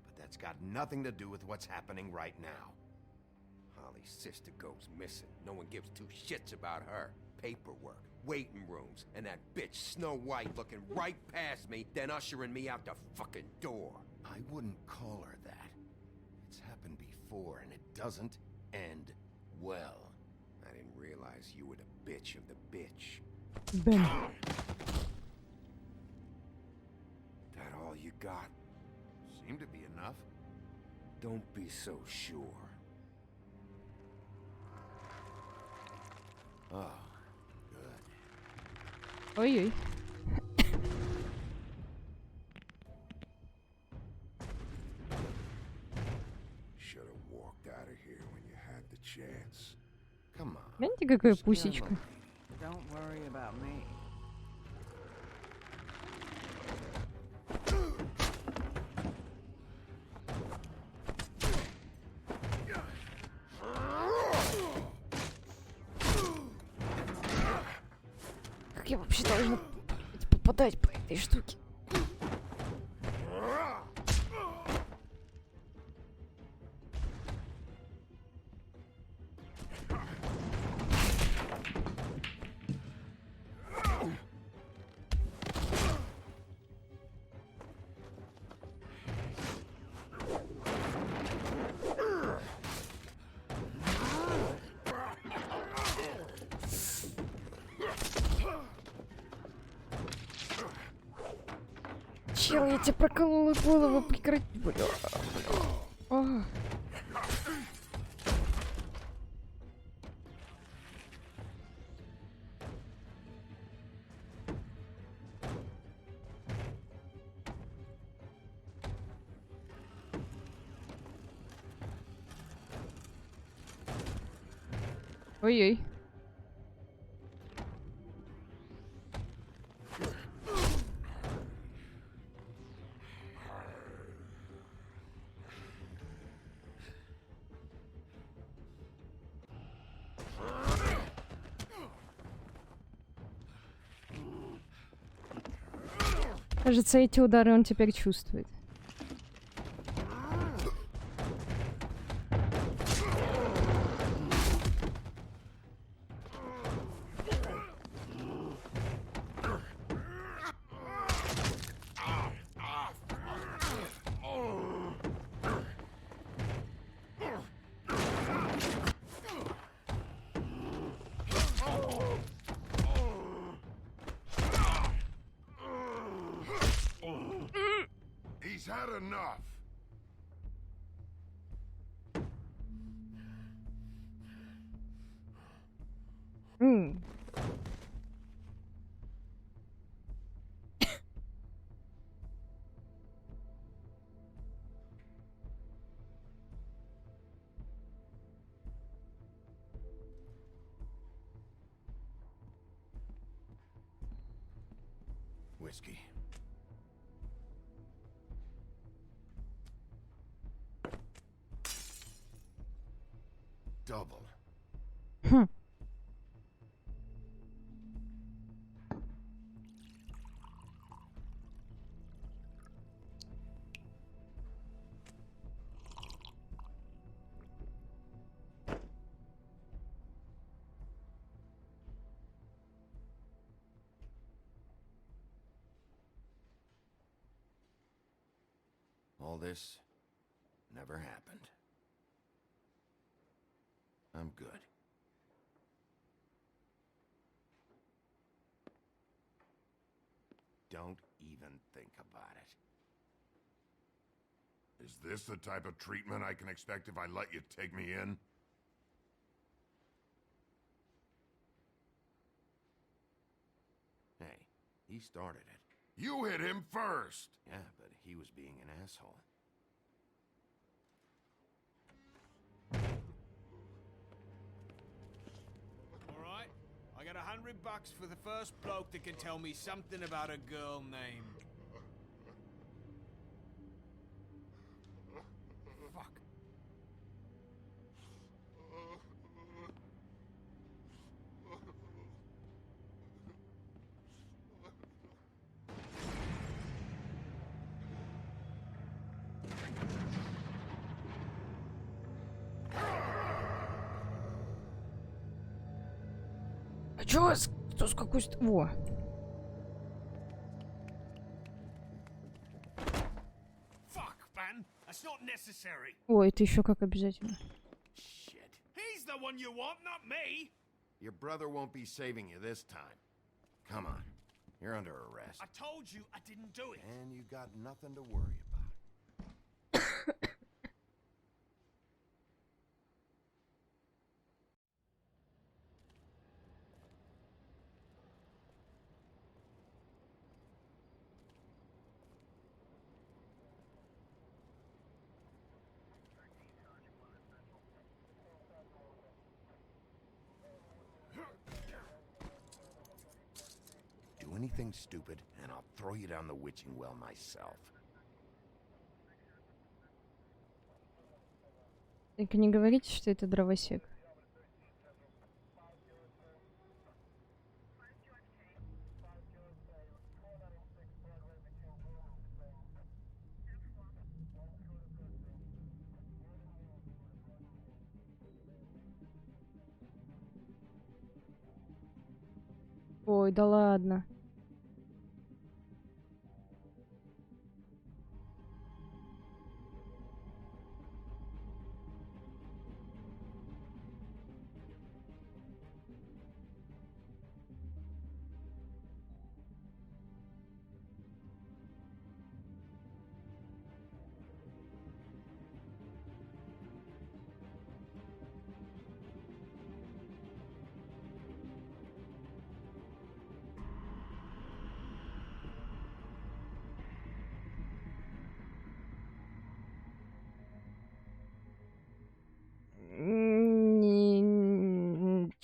But that's got nothing to do with what's happening right now. Holly's sister goes missing. No one gives two shits about her. Paperwork, waiting rooms, and that bitch Snow White looking right past me, then ushering me out the fucking door. I wouldn't call her that. It's happened before, and it doesn't end well. I didn't realize you were the bitch of the bitch. Ben. That all you got? Seemed to be enough. Don't be so sure. Oh, good. Ой-ой. Should have walked out of here when you had the chance. Come on. Гляньте, какая пусечка. Don't worry about me. Как я вообще должна попадать по этой штуке? Чел, я тебе проколола голову, прекрати, бля. Ой-ой. Кажется, эти удары он теперь чувствует. He's had enough. Whiskey. Double. All this never happened. I'm good. Don't even think about it. Is this the type of treatment I can expect if I let you take me in? Hey, he started it. You hit him first! Yeah, but he was being an asshole. Alright, I got $100 for the first bloke that can tell me something about a girl named... Fuck. А чё у вас? Кто с какой... Во. Fuck, man! That's not necessary! О, это еще как обязательно. Shit. He's the one you want, not me! Your brother won't be saving you this time. Come on. You're under arrest. I told you I didn't do it! And you got nothing to worry about. Do anything stupid, and I'll throw you down the witching well myself. Только не говорите, что это дровосек. Ой, да ладно.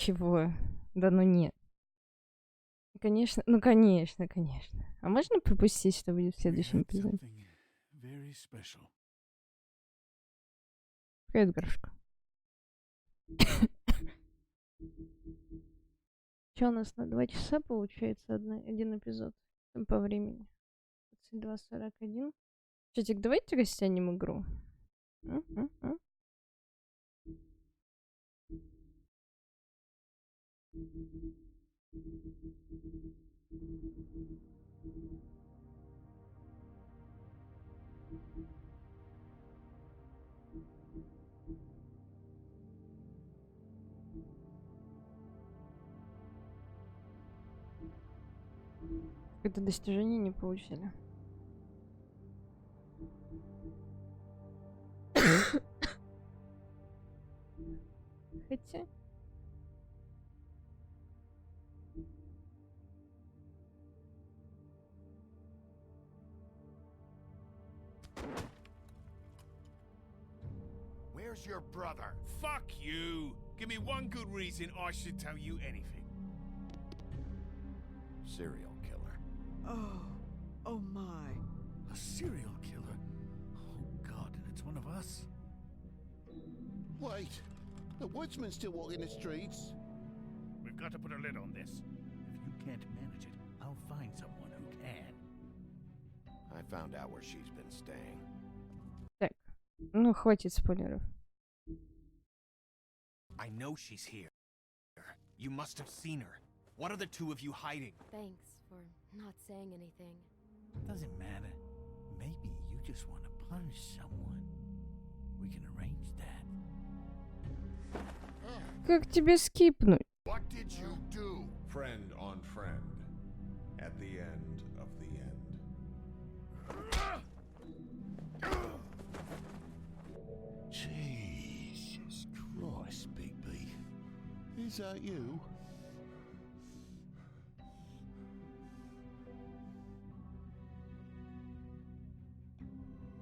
Чего? Да ну нет. Конечно, ну конечно, конечно. А можно пропустить, что будет в следующем эпизоде? Very special. Привет, Горошка. Что у нас на 2 часа получается один эпизод по времени? 22:41. Чатик, давайте растянем игру. Это достижение не получили. Хотя... Where's your brother? Fuck you! Give me one good reason I should tell you anything. Serial killer. Oh my. A serial killer? Oh god, and it's one of us? Wait, the woodsman's still walking the streets. We've got to put a lid on this. If you can't manage it, I'll find someone who can. I found out where she's been staying. Так, ну хватит спойлеров. I know she's here. You must have seen her. What are the two of you hiding? Thanks for not saying anything. Doesn't matter. Maybe you just want to punish someone. We can arrange that. Как тебе скипнуть? What did you do? Friend on friend. At the end of the end. Jesus Christ, Big B. Is that you?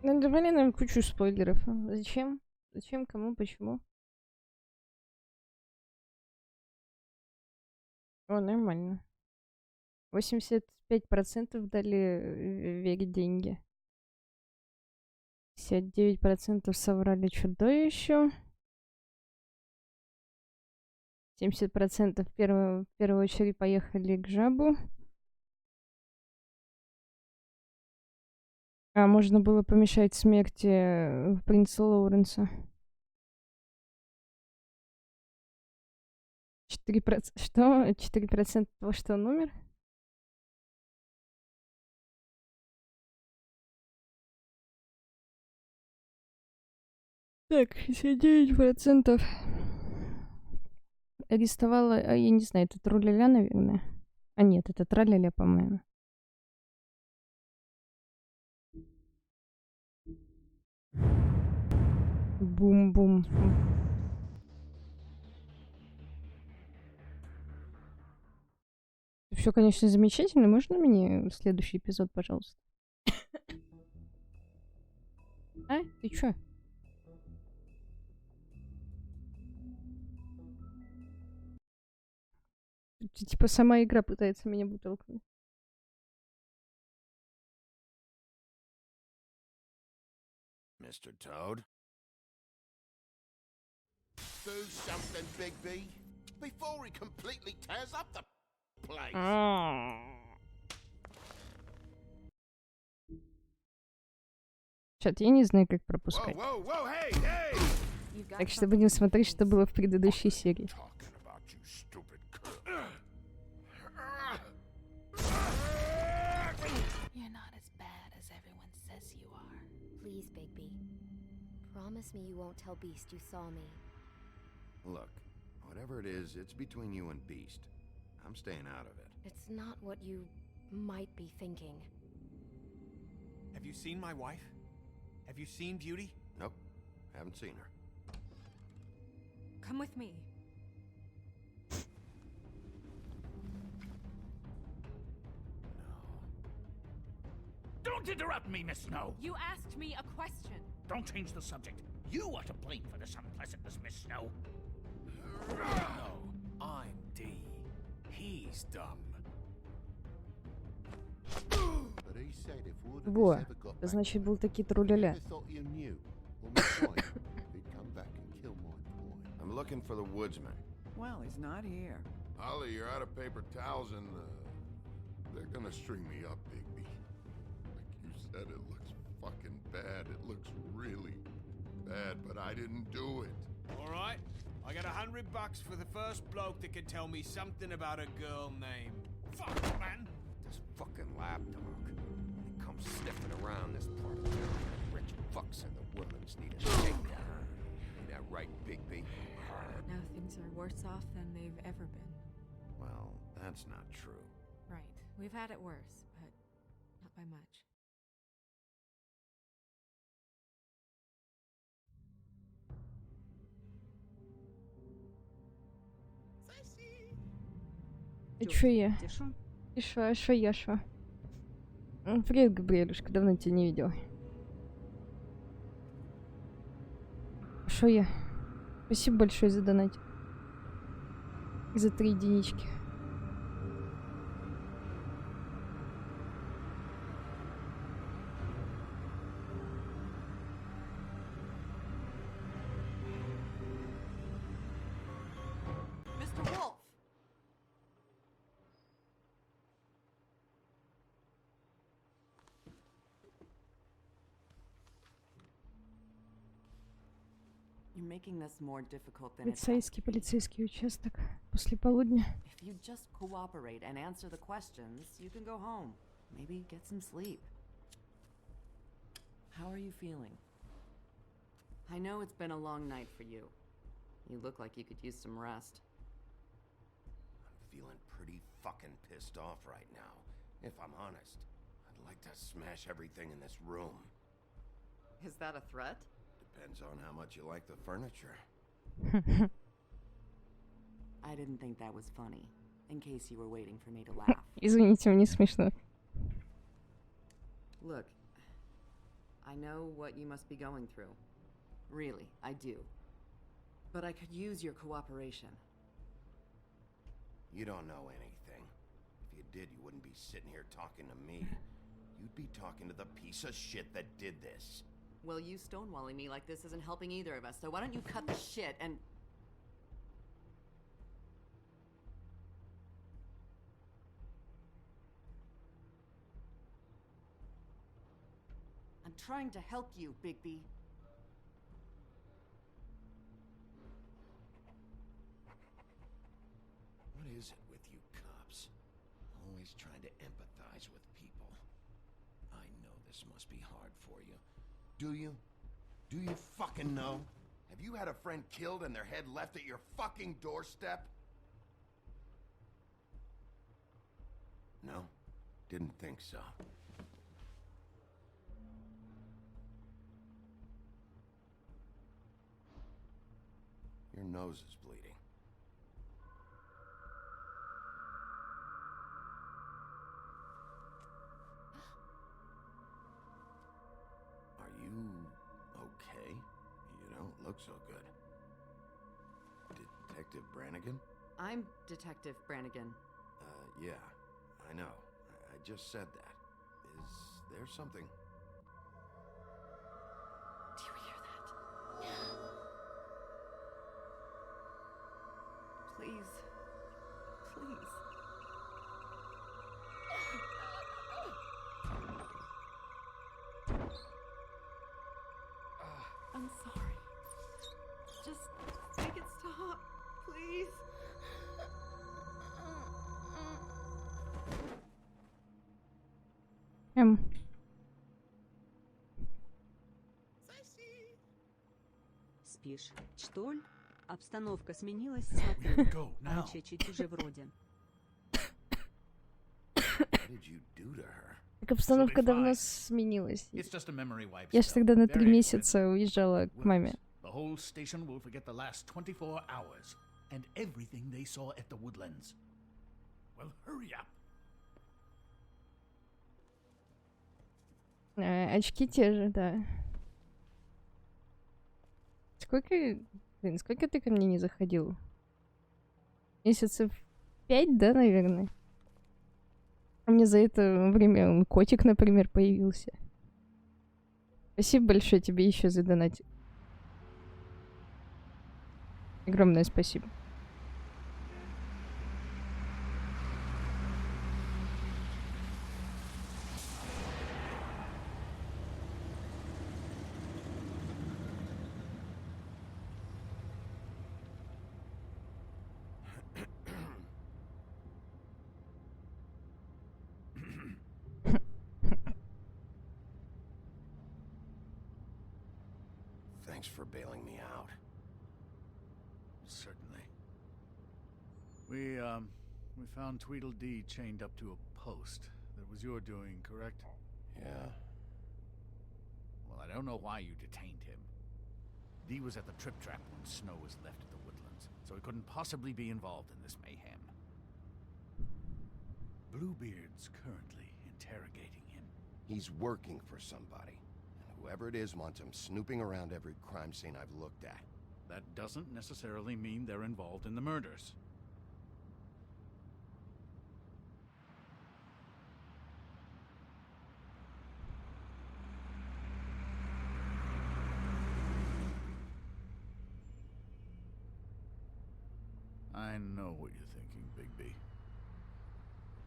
Ну давали нам кучу спойлеров. Зачем? Зачем? Кому? Почему? О, нормально. 85% дали Вере деньги. 59% соврали чудовищу. 70% в первую очередь поехали к жабу. А можно было помешать смерти принца Лоуренса. 4%... Что? 4% того, что он умер? Так, 69% арестовала... я не знаю, это Тру-ля-ля, наверное. А нет, это Тра-ля-ля, по-моему. Бум-бум. Все, конечно, замечательно. Можно мне следующий эпизод, пожалуйста? А? Ты чё? Типа сама игра пытается меня вытолкнуть. Mr. Toad? Do something, Big B, before he completely tears up the place. Чат, я не знаю, как пропускать. Так что будем смотреть, что было в предыдущей серии. You're not as bad as everyone says you are. Please, Bigby. Promise me you won't tell Beast you saw me. Look, whatever it is, it's between you and Beast. I'm staying out of it. It's not what you might be thinking. Have you seen my wife? Have you seen Beauty? Nope, haven't seen her. Come with me. Don't interrupt me, Miss Snow! You asked me a question. Don't change the subject. You are to blame for this unpleasantness, Miss Snow. No, I'm D. He's dumb. But he said if word of Во, this ever got это back значит to был him, таки he труляля. never thought you knew. Or me trying, he'd come back and kill my boy. I'm looking for the woodsman. Well, he's not here. Holly, you're out of paper towels and they're gonna string me up, Bigby. Like you said, it looks fucking bad. It looks really bad, but I didn't do it. All right, I got $100 for the first bloke that can tell me something about a girl named. Fuck, man. This fucking lapdog. He comes sniffing around this part of town. Rich fucks in the woodlands need a shakedown. Ain't that right, Bigby? Now things are worse off than they've ever been. Well, that's not true. Right. We've had it worse, but not by much. И чё я? Тишу. И шо я шо? Привет, Габриэлюшка, давно тебя не видела. Шо я? Спасибо большое за донат. За 3 единички. Mr. Wolf! You're making this more difficult than it has to be. Полицейский участок. После полудня. If you just cooperate and answer the questions, you can go home. Maybe get some sleep. How are you feeling? I know it's been a long night for you. You look like you could use some rest. I'm feeling pretty fucking pissed off right now. If I'm honest, I'd like to smash everything in this room. Is that a threat? Depends on how much you like the furniture. I didn't think that was funny, in case you were waiting for me to laugh. Извините, мне смешно. Look, I know what you must be going through. Really, I do. But I could use your cooperation. You don't know anything. If you did, you wouldn't be sitting here talking to me. You'd be talking to the piece of shit that did this. Well, you stonewalling me like this isn't helping either of us, so why don't you cut the shit and... I'm trying to help you, Bigby. What is it with you cops? Always trying to empathize with people. I know this must be hard for you. Do you? Do you fucking know? Have you had a friend killed and their head left at your fucking doorstep? No? Didn't think so. Your nose is bleeding. Are you okay? You don't look so good. Detective Brannigan? I'm Detective Brannigan. Yeah, I know. I just said that. Is there something? Do you hear that? Please. Please. I'm sorry. Just make it stop, please. Спишь, что ли? Обстановка сменилась, смотри. Вообще чуть уже вроде. What did you do to her? Так обстановка давно сменилась. Я ж тогда на 3 месяца уезжала к маме. The whole station will forget the last 24 hours and everything they saw at the woodlands. Well, hurry up. Очки те же, да. Сколько ты ко мне не заходил? Месяцев 5, да, наверное? А мне за это время котик, например, появился. Спасибо большое тебе еще за донатик. Огромное спасибо. Thanks for bailing me out. Certainly. We found Tweedledee chained up to a post. That was your doing, correct? Yeah. Well, I don't know why you detained him. Dee was at the Trip Trap when Snow was left at the woodlands, so he couldn't possibly be involved in this mayhem. Bluebeard's currently interrogating him. He's working for somebody. And whoever it is wants him snooping around every crime scene I've looked at. That doesn't necessarily mean they're involved in the murders. I know what you're thinking, Bigby.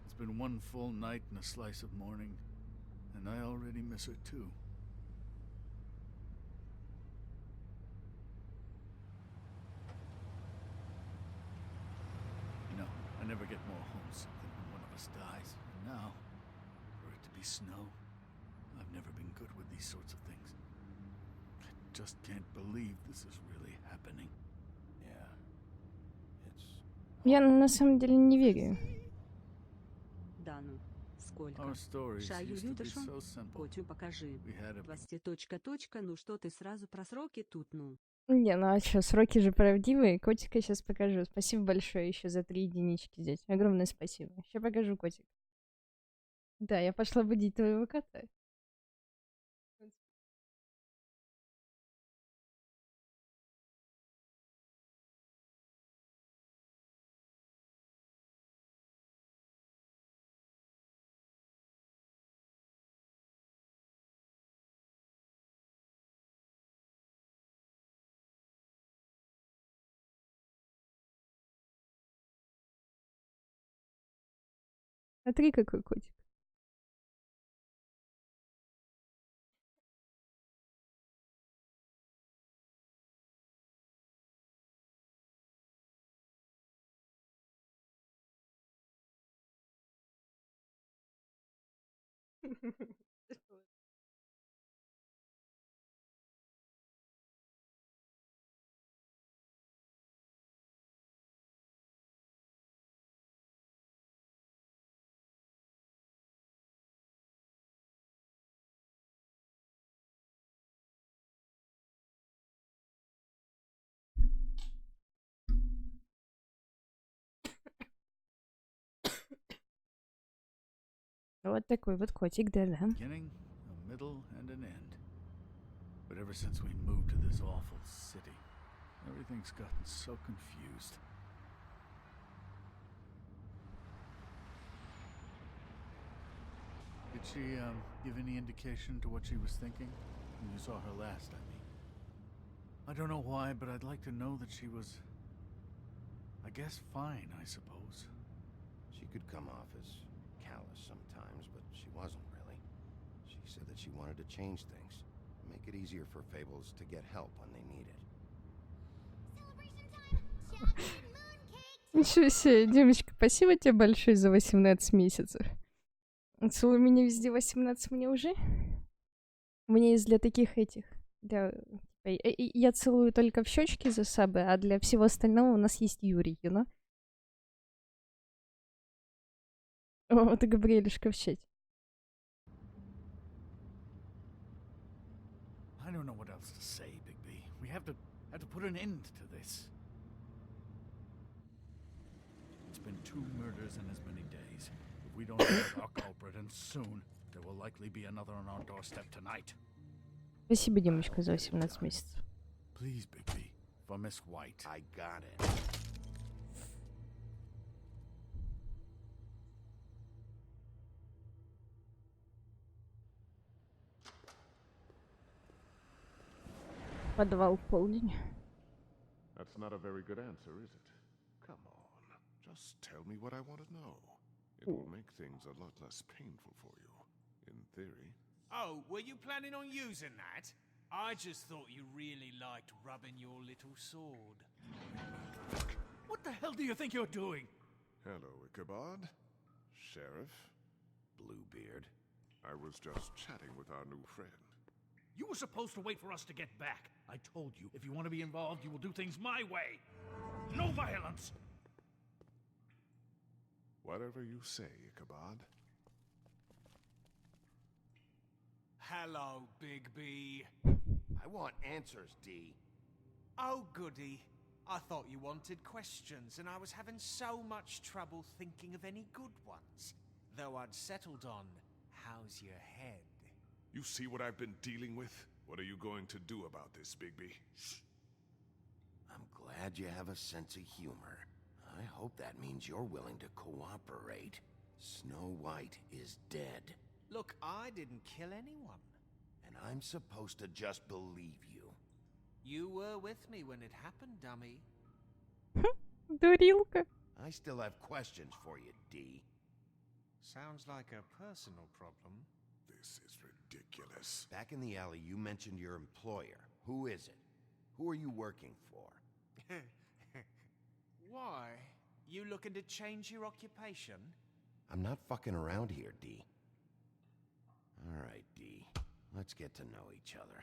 It's been one full night and a slice of morning, and I already miss her too. You know, I never get more homesick than when one of us dies. And now, for it to be Snow, I've never been good with these sorts of things. I just can't believe this is really happening. Я на самом деле не верю. Да ну, сколько? Our stories Шаю used to be Юташу? so simple. Котю покажи. We had a 20 ... Ну что ты сразу про сроки тут, ну? Не, ну а чё, сроки же правдивые. Котика сейчас покажу. Спасибо большое еще за 3 единички здесь. Огромное спасибо. Сейчас покажу котик. Да, я пошла будить твоего кота. Смотри, какой котик. Вот такой вот котик, да-да. beginning, a middle, and an end. But ever since we moved to this awful city, everything's gotten so confused. Did she, give any indication to what she was thinking? When you saw her last, I mean. I don't know why, but I'd like to know that she was, I guess, fine, I suppose. She could come off as callous sometimes, but she wasn't really. She said that she wanted to change things, make it easier for Fables to get help when they need it. Ничего себе, девочка, спасибо тебе большое за 18 месяцев. Целуй меня везде 18 мне уже. У меня есть для таких этих. Я целую только в щечки за сабы, а для всего остального у нас есть Юрий, you know? Вот и Габриэлюшка в чате. I don't know what else to say, Bigby. We have to put an end to this. It's been 2 murders in as many days. If we don't get our culprit, and soon, there will likely be another on our doorstep tonight. Спасибо, девочка, за 18 месяцев. Please, Bigby, for Miss White. I got it. Подвал полдень. That's not a very good answer, is it? Come on, just tell me what I want to know. It will make things a lot less painful for you, in theory. Oh, were you planning on using that? I just thought you really liked rubbing your little sword. What the hell do you think you're doing? Hello, Ichabod. Sheriff. Bluebeard. I was just chatting with our new friend. You were supposed to wait for us to get back. I told you, if you want to be involved, you will do things my way. No violence! Whatever you say, Ichabod. Hello, Big B. I want answers, D. Oh, goody. I thought you wanted questions, and I was having so much trouble thinking of any good ones. Though I'd settled on, how's your head? You see what I've been dealing with? What are you going to do about this, Bigby? I'm glad you have a sense of humor. I hope that means you're willing to cooperate. Snow White is dead. Look, I didn't kill anyone. And I'm supposed to just believe you. You were with me when it happened, dummy. Дурилка. I still have questions for you, D. Sounds like a personal problem. This is ridiculous. Back in the alley, you mentioned your employer. Who is it? Who are you working for? Why? You looking to change your occupation? I'm not fucking around here, D. All right, D. Let's get to know each other.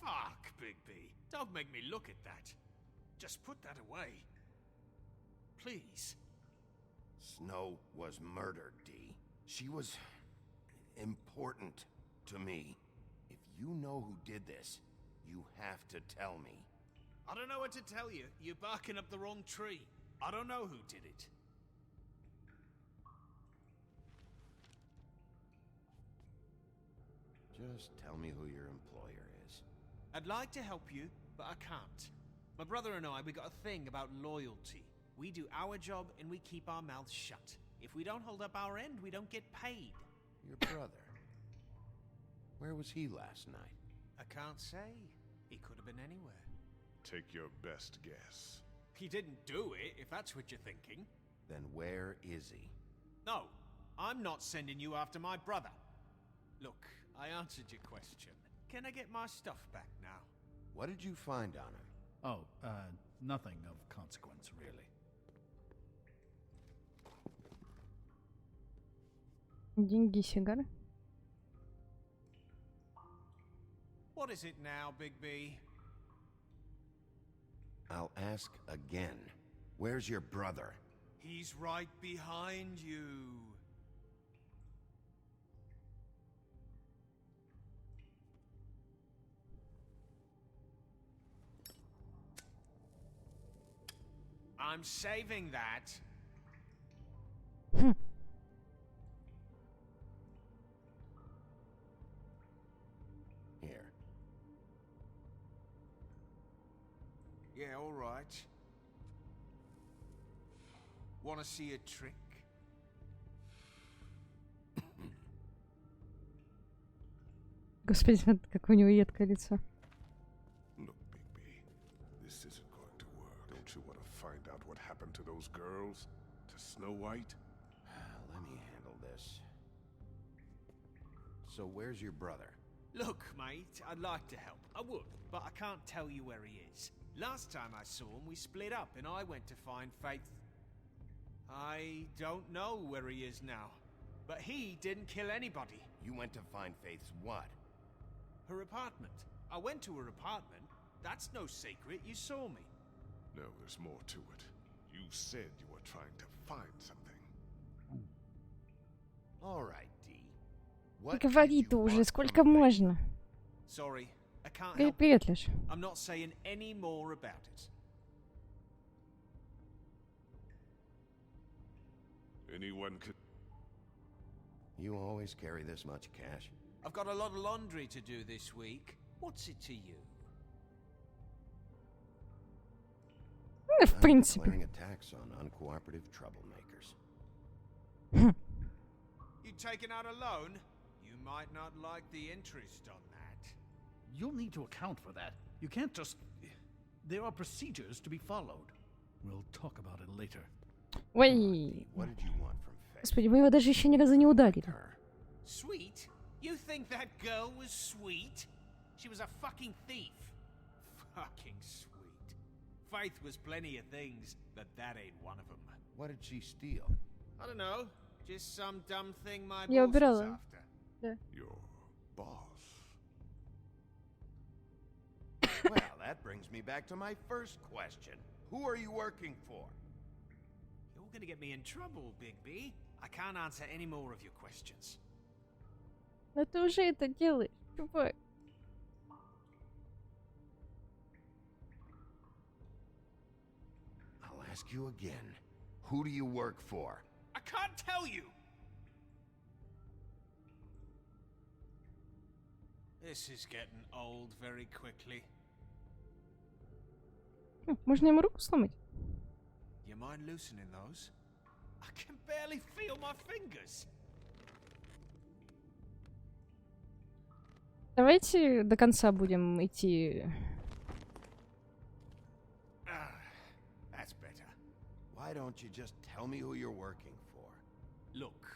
Fuck, Bigby. Don't make me look at that. Just put that away. Please. Snow was murdered, D. She was important to me. If you know who did this, you have to tell me. I don't know what to tell you. You're barking up the wrong tree. I don't know who did it. Just tell me who your employer is. I'd like to help you, but I can't. My brother and I, we got a thing about loyalty. We do our job and we keep our mouths shut. If we don't hold up our end, we don't get paid. Your brother? Where was he last night? I can't say. He could have been anywhere. Take your best guess. He didn't do it, if that's what you're thinking. Then where is he? No, I'm not sending you after my brother. Look, I answered your question. Can I get my stuff back now? What did you find on him? Oh, nothing of consequence, really. Деньги, сигары. What is it now, Bigby? I'll ask again. Where's your brother? He's right behind you. I'm saving that. Here. Yeah, all right. Want to see a trick? Господи, смотри, какое у него едкое лицо. Look, Bigby, this isn't going to work. Don't you want to find out what happened to those girls? To Snow White? Let me handle this. So where's your brother? Look, mate, I'd like to help. I would, but I can't tell you where he is. Last time I saw him, we split up and I went to find Faith. I don't know where he is now, but he didn't kill anybody. You went to find Faith's what? Her apartment. I went to her apartment. That's no secret. You saw me. No, there's more to it. You said you were trying to find something. All right, D. What Говори-то уже, сколько можно? Sorry, I can't Говори help привет you. лишь. I'm not saying any more about it. Anyone could... You always carry this much cash? I've got a lot of laundry to do this week. What's it to you? В принципе. Declaring a tax on uncooperative troublemakers. You taking out a loan? You might not like the interest on that. You'll need to account for that. You can't just... There are procedures to be followed. We'll talk about it later. Ой. What did you want from Faith? Господи, мы его даже еще ни разу не ударили. Sweet? You think that girl was sweet? She was a fucking thief. Fucking sweet. Faith was plenty of things, but that ain't one of them. What did she steal? I don't know. Just some dumb thing my Я boss was убирала. after. Да. Your boss. Well, that brings me back to my first question. Who are you working for? You're gonna get me in trouble, Bigby. I can't answer any more of your questions. Но ты уже это делаешь, чувак. I'll ask you again. Who do you work for? I can't tell you! This is getting old very quickly. Можно ему руку сломать? You mind loosening those? I can barely feel my fingers. Давайте до конца будем идти. That's better. Why don't you just tell me who you're working for? Look,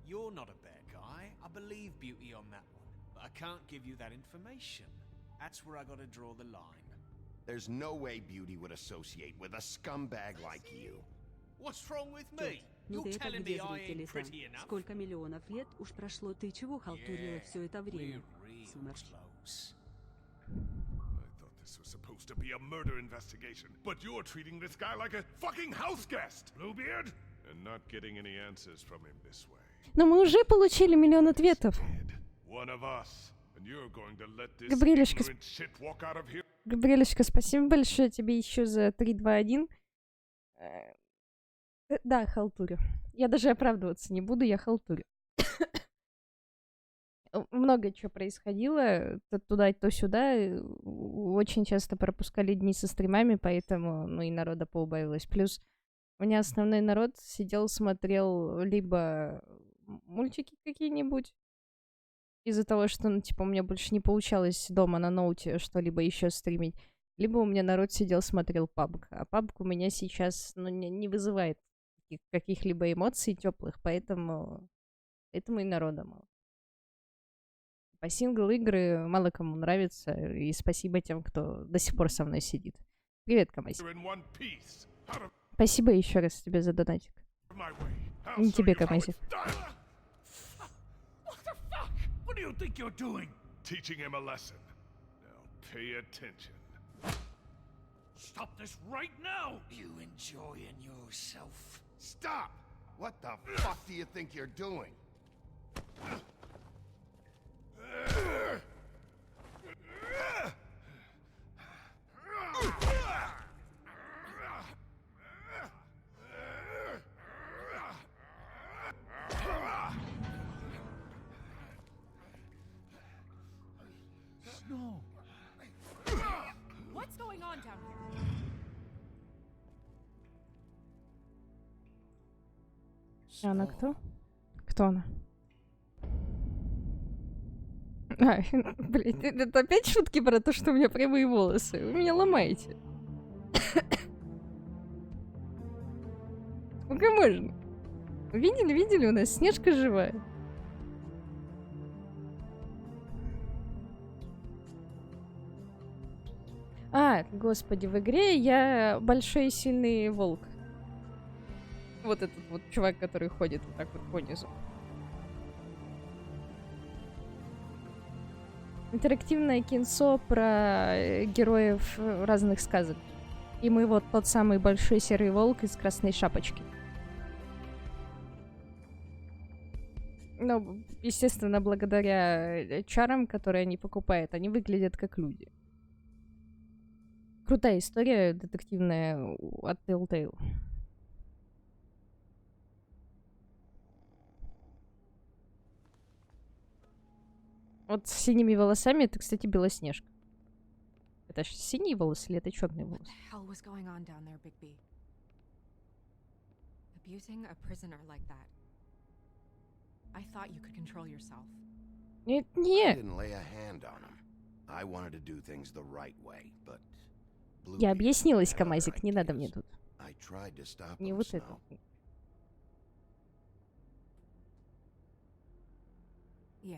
you're not a bad guy. I believe Beauty on that one. But I can't give you that information. That's where I gotta draw the line. There's no way Beauty would associate with a scumbag like you. What's wrong with me? Ну You're ты это telling где, me I ain't зрители-то? pretty enough? Сколько миллионов лет уж прошло, ты чего халтурила все это время? Смерч. I thought this was supposed to be a murder investigation, but you're treating this guy like a fucking house guest, Bluebeard, and not getting any answers from him this way. Но мы уже получили миллион ответов. One of us, and you're going to let this Габриэлюшка, ignorant shit walk out of here? Габриэлюшка, спасибо большое тебе еще за 3, 2, 1. Да, халтурю. Я даже оправдываться не буду, я халтурю. Много чего происходило, то туда, то сюда. Очень часто пропускали дни со стримами, поэтому, ну, и народа поубавилось. Плюс у меня основной народ сидел, смотрел либо мультики какие-нибудь, из-за того, что, ну, типа, у меня больше не получалось дома на ноуте что-либо еще стримить, либо у меня народ сидел, смотрел PUBG. А PUBG у меня сейчас, ну, не вызывает каких-либо эмоций теплых, поэтому и народа мало. По сингл-игры мало кому нравится, и спасибо тем, кто до сих пор со мной сидит. Привет, Камаси. Спасибо еще раз тебе за донатик. Не тебе, Камаси. What do you think you're doing? Teaching him a lesson. Now pay attention. Stop this right now! You enjoying yourself? Stop! What the fuck do you think you're doing? No. What's going on down here? Она кто? Кто она? А, блядь, это опять шутки про то, что у меня прямые волосы. Вы меня ломаете. Сколько можно? Видели, у нас Снежка живая. А, господи, в игре я большой и сильный волк. Вот этот вот чувак, который ходит вот так вот по низу. Интерактивное кинцо про героев разных сказок. И мы вот тот самый большой серый волк из Красной Шапочки. Ну, естественно, благодаря чарам, которые они покупают, они выглядят как люди. Крутая история детективная от Telltale. Вот с синими волосами это, кстати, Белоснежка. Это ж синие волосы или это черные волосы? Hell was going on down there, Bigby? Abusing a prisoner like that. I thought you could control yourself. Нет, I нет. didn't lay a hand on him. I wanted to do things the right way, but Я Blue объяснилась, had other Камазик, не надо мне ideas. тут. I tried to stop Не him, вот это. Snow. Yeah.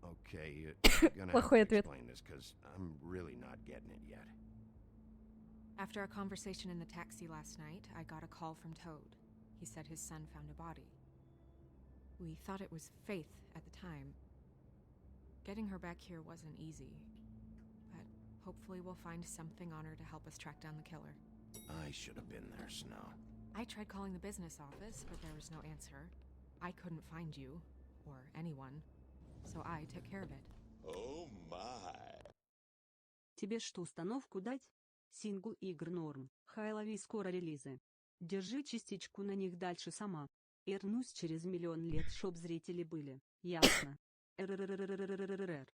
Okay, you're gonna have Плохой to ответ. explain this, because I'm really not getting it yet. After a conversation in the taxi last night, I got a call from Toad. He said his son found a body. We thought it was Faith at the time. Getting her back here wasn't easy, but hopefully we'll find something on her to help us track down the killer. I should have been there, Snow. I tried calling the business office, but there was no answer. I couldn't find you, or anyone, so I took care of it. Oh my. Тебе что, установку дать? Сингл игр норм. Хайлови скоро релизы. Держи частичку на них дальше сама. Вернусь через миллион лет, чтоб зрители были. Ясно. РРРРРРРРР.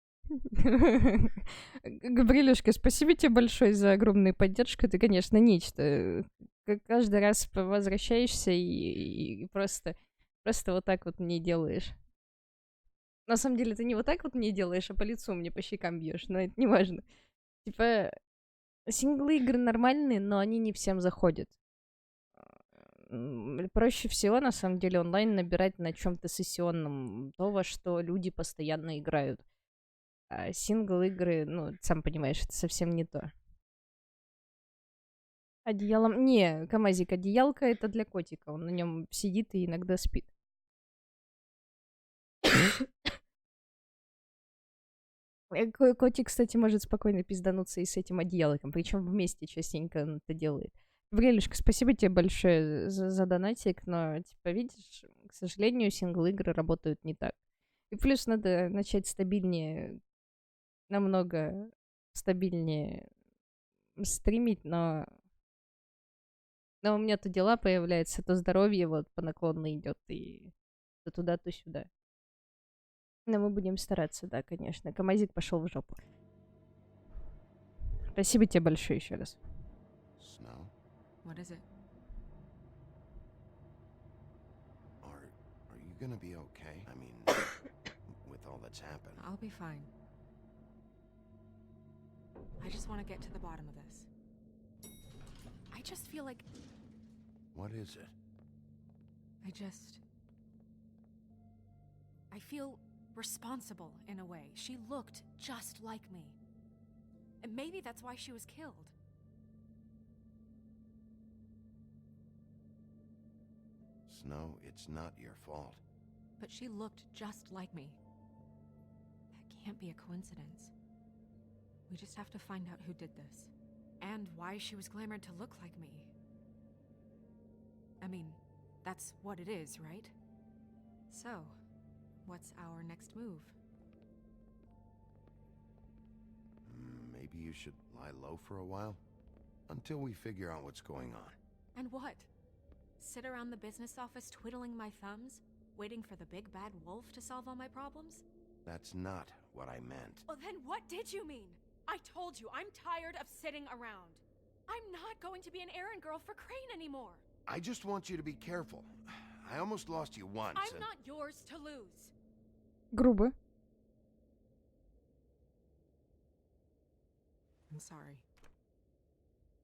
Габрилюшка, спасибо тебе большое за огромную поддержку. Ты, конечно, нечто. Каждый раз возвращаешься и просто вот так вот мне делаешь. На самом деле, ты не вот так вот мне делаешь, а по лицу мне по щекам бьешь, но это не важно. Типа, сингл-игры нормальные, но они не всем заходят. Проще всего, на самом деле, онлайн набирать на чем-то сессионном, то, во что люди постоянно играют. А сингл-игры, ну, сам понимаешь, это совсем не то. Одеялом... Не, Камазик, одеялка это для котика. Он на нем сидит и иногда спит. Котик, кстати, может спокойно пиздануться и с этим одеялком. Причем вместе частенько он это делает. Гаврилюшка, спасибо тебе большое за донатик, но, типа, видишь, к сожалению, сингл-игры работают не так. И плюс надо начать стабильнее, намного стабильнее стримить, но у меня то дела появляются, то здоровье вот по наклонной идет, и то туда, то сюда. Но мы будем стараться, да, конечно. Камазик пошел в жопу. Спасибо тебе большое еще раз. Snow, What is it? are you gonna be okay? I mean, with all that's happened. I'll be fine. I just want to get to the bottom of this. I just feel like What is it? I feel responsible in a way. She looked just like me. And maybe that's why she was killed. Snow, it's not your fault. But she looked just like me. That can't be a coincidence. We just have to find out who did this. And why she was glamored to look like me. I mean, that's what it is, right? So, what's our next move? Maybe you should lie low for a while? Until we figure out what's going on. And what? Sit around the business office twiddling my thumbs, waiting for the big bad wolf to solve all my problems? That's not what I meant. Well, then what did you mean? I told you, I'm tired of sitting around. I'm not going to be an errand girl for Crane anymore. I just want you to be careful. I almost lost you once. I'm not yours to lose. Грубо. I'm sorry.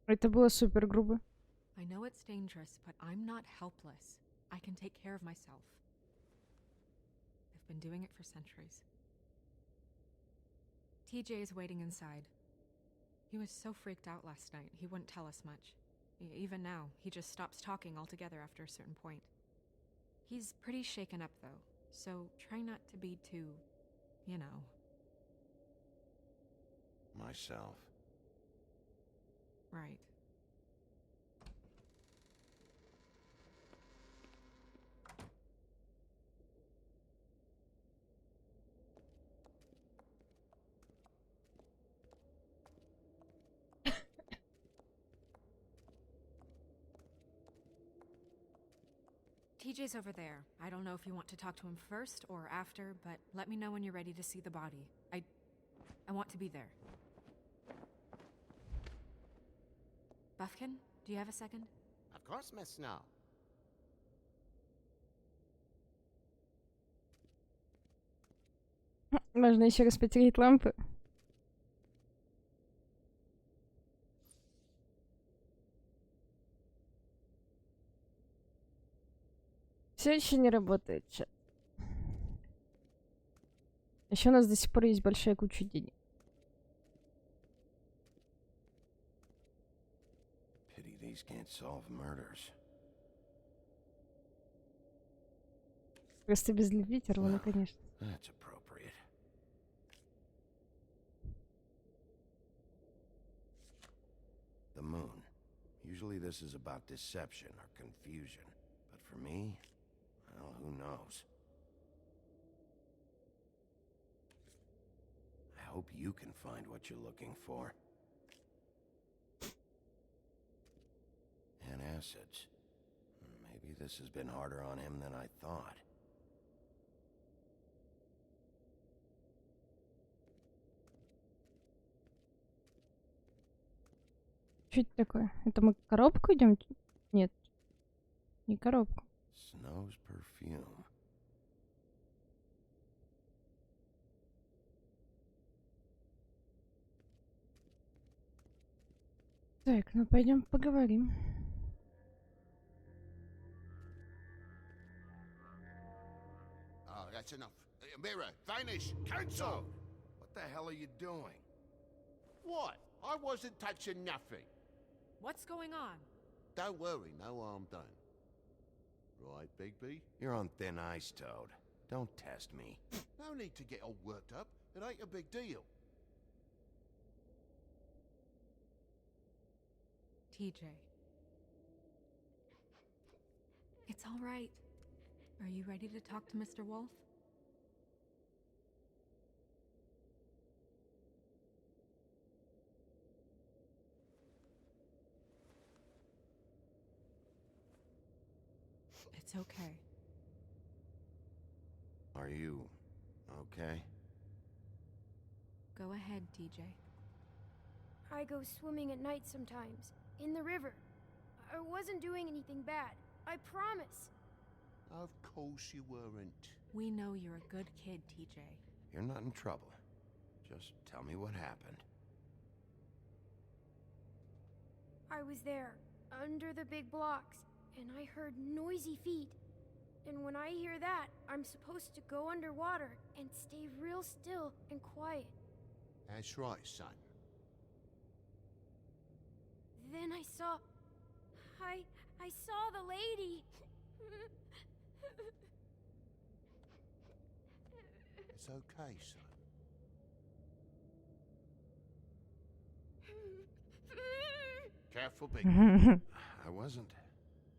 Это было супер грубо. I know it's dangerous, but I'm not helpless. I can take care of myself. I've been doing it for centuries. TJ is waiting inside. He was so freaked out last night, he wouldn't tell us much. Even now, he just stops talking altogether after a certain point. He's pretty shaken up, though, so try not to be too, you know. Myself. Right. TJ's over there. I don't know if you want to talk to him first or after, but let me know when you're ready to see the body. I want to be there. Buffkin, do you have a second? Of course, Miss Snow. Можно еще раз потереть лампы. Все еще не работает чат. Еще у нас до сих пор есть большая куча денег. Pity these can't solve murders. Просто без любви тервоны, конечно. That's appropriate. The moon. Usually this is about deception or confusion. But for me, well, who knows? I hope you can find what you're looking for. Antacids. Maybe this has been harder on him than I thought. Что это такое? Это мы коробку идем? Нет, не коробку. Snow's perfume. Так, ну пойдем поговорим. Oh, that's enough. Mirror, vanish, cancel! What the hell are you doing? What? I wasn't touching nothing. What's going on? Don't worry, no harm done. Right, Bigby? You're on thin ice, Toad. Don't test me. No need to get all worked up. It ain't a big deal. TJ. It's all right. Are you ready to talk to Mr. Wolf? It's okay. Are you okay? Go ahead, TJ. I go swimming at night sometimes, in the river. I wasn't doing anything bad. I promise. Of course you weren't. We know you're a good kid, TJ. You're not in trouble. Just tell me what happened. I was there, under the big blocks, and I heard noisy feet. And when I hear that, I'm supposed to go underwater and stay real still and quiet. That's right, son. Then I saw the lady. It's okay, son. Careful, Big. I wasn't.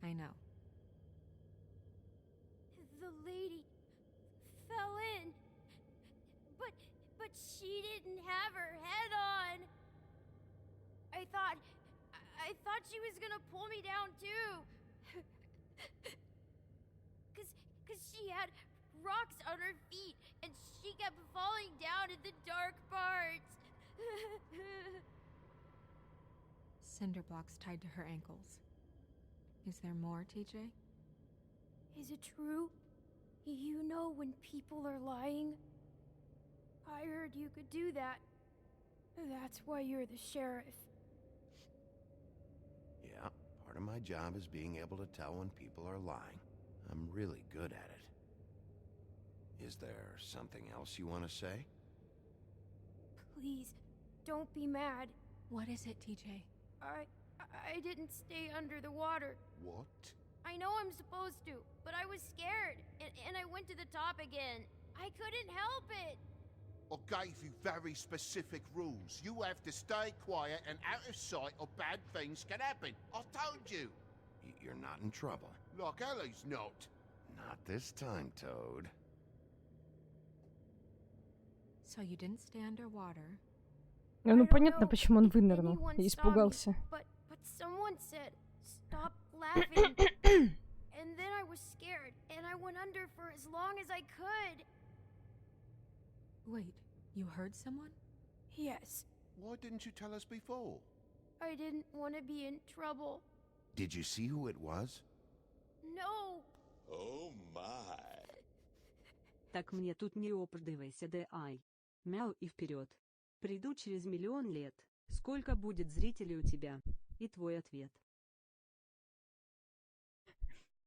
I know. The lady fell in. But she didn't have her head on. I thought she was gonna pull me down too. Cause she had rocks on her feet and she kept falling down in the dark parts. Cinder blocks tied to her ankles. Is there more, TJ? Is it true? You know when people are lying? I heard you could do that. That's why you're the sheriff. Yeah, part of my job is being able to tell when people are lying. I'm really good at it. Is there something else you want to say? Please, don't be mad. What is it, TJ? I didn't stay under the water. What? I know I'm supposed to, but I was scared, and I went to the top again. I couldn't help it. I gave you very specific rules. You have to stay quiet and out of sight or bad things can happen. I told you. You're not in trouble. Like Ellie's not. Not this time, Toad. So you didn't stay underwater. Ну понятно, почему он вынырнул и испугался. But someone said, stop laughing. And and then I was scared, and I went under for as long as I could. Wait, you heard someone? Yes, Why didn't you tell us before? I didn't want to be in trouble. Did you see who it was? No! Oh my. Так мне тут не оправдывайся, ай. Мяу и вперед. Приду через 1 000 000 лет. Сколько будет зрителей у тебя? И твой ответ.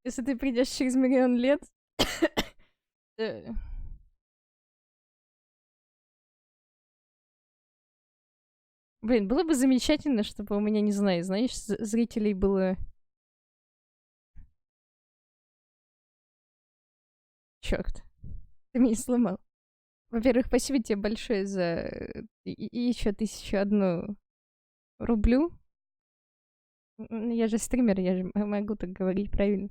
Если ты придешь через 1 000 000 лет... Блин, было бы замечательно, чтобы у меня, не знаю, знаешь, зрителей было... Чёрт, ты меня сломал. Во-первых, спасибо тебе большое за еще 1001 рублю. Я же стример, я же могу так говорить правильно.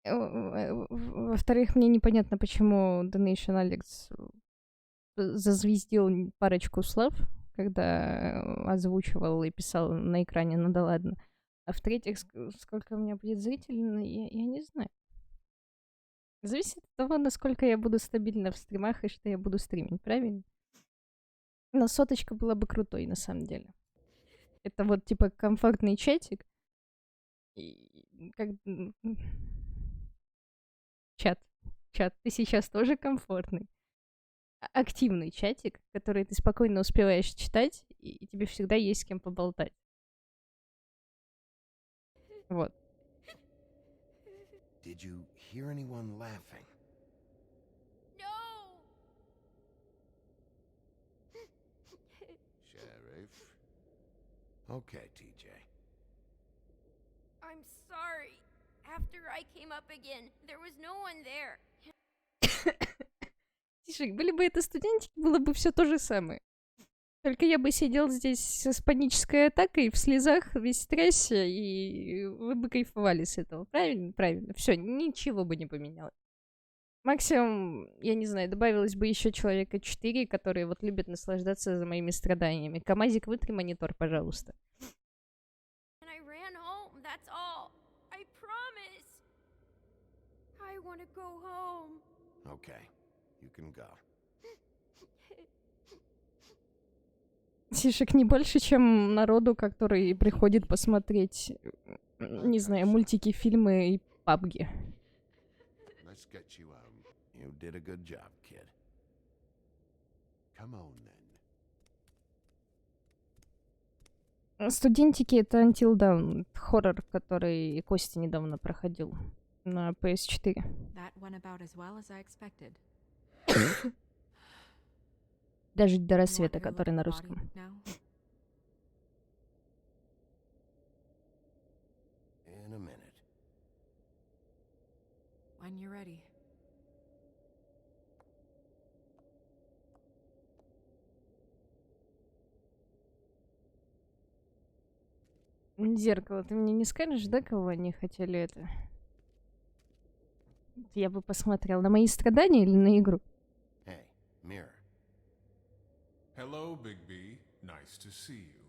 Во-вторых, мне непонятно, почему Donation Alex зазвездил парочку слов, когда озвучивал и писал на экране, ну да ладно. А в-третьих, сколько у меня будет зрителей, ну, я не знаю. Зависит от того, насколько я буду стабильна в стримах и что я буду стримить, правильно? Но 100 была бы крутой, на самом деле. Это вот типа комфортный чатик. И как... Чат, ты сейчас тоже комфортный. Активный чатик, который ты спокойно успеваешь читать, и тебе всегда есть с кем поболтать. Вот. Did you hear anyone laughing? No! Sheriff? Okay, TJ. I'm sorry. After I came up again, there was no one there. Тише, были бы это студентики, было бы все то же самое. Только я бы сидел здесь с панической атакой, в слезах, весь трясся, и вы бы кайфовали с этого. Правильно? Правильно. Все, ничего бы не поменялось. Максимум, я не знаю, добавилось бы еще человека 4, которые вот любят наслаждаться за моими страданиями. Камазик, вытри монитор, пожалуйста. And I ran home, that's all. I promise. I want to go home. Okay, you can go. Тишек не больше, чем народу, который приходит посмотреть, не знаю, мультики, фильмы и пабги. Let's get you home. You did a good job, kid. Come on, then. Студентики — это Until Dawn, хоррор, который Костя недавно проходил на PS4. That went about as well as I expected. Дожить до рассвета, который на русском. In a minute. When you're ready. Зеркало, ты мне не скажешь, да, кого они хотели это? Я бы посмотрел на мои страдания или на игру? Hey, mirror. Hello, Big B. Nice to see you.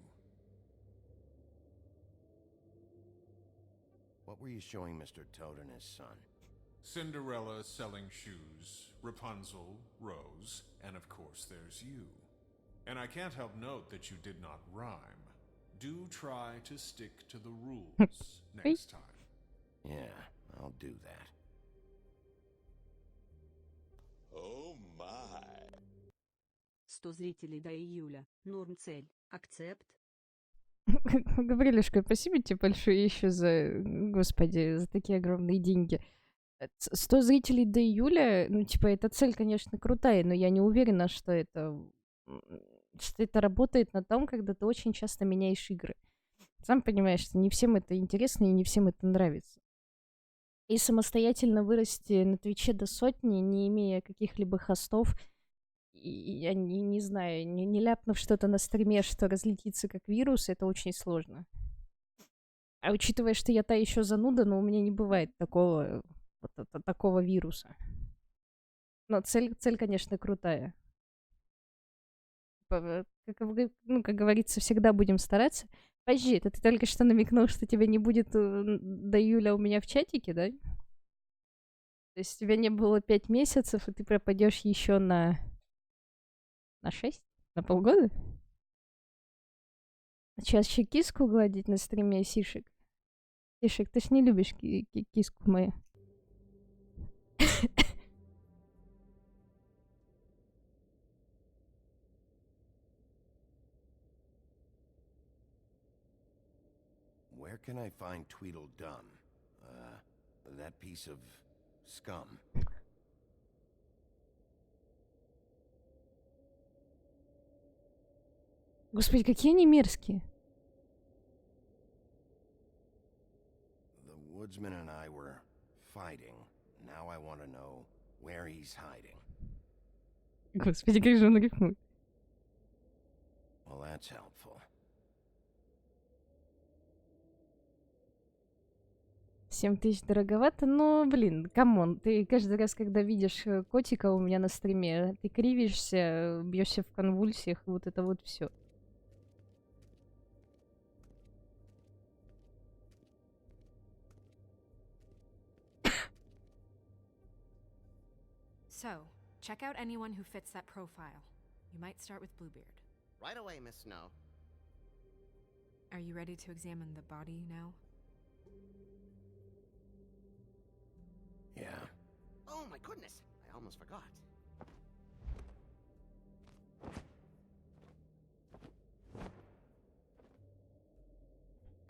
What were you showing Mr. Toad and his son? Cinderella selling shoes, Rapunzel, Rose, and of course there's you. And I can't help note that you did not rhyme. Do try to stick to the rules next time. Yeah, I'll do that. Oh my. 100 зрителей до июля. Норм цель. Акцепт. Гаврилюшка, спасибо тебе большое еще за, господи, за такие огромные деньги. 100 зрителей до июля, ну, типа, эта цель, конечно, крутая, но я не уверена, что это работает на том, когда ты очень часто меняешь игры. Сам понимаешь, что не всем это интересно и не всем это нравится. И самостоятельно вырасти на Твиче до 100, не имея каких-либо хостов, и я не знаю, не ляпнув что-то на стриме, что разлетится как вирус, это очень сложно. А учитывая, что я та еще зануда, но у меня не бывает такого вируса. Но цель, конечно, крутая. Как говорится, всегда будем стараться. Подожди, это ты только что намекнул, что тебя не будет до июля у меня в чатике, да? То есть тебя не было 5 месяцев, и ты пропадешь еще на 6? На полгода? Сейчас еще киску гладить на стриме, Сишек. Сишек, ты ж не любишь киску мою. Where can I find Tweedledum? That piece of scum. Господи, какие они мерзкие. The woodsman and I were fighting. Now I want to know where he's hiding. Господи, как же он рифмует. Well, that's helpful. 7000 дороговато, но, блин, камон, ты каждый раз, когда видишь котика у меня на стриме, ты кривишься, бьешься в конвульсиях, вот это вот все. So, check out anyone who fits that profile. You might start with Bluebeard. Right away, Miss Snow. Are you ready to examine the body now? Yeah. Oh my goodness, I almost forgot.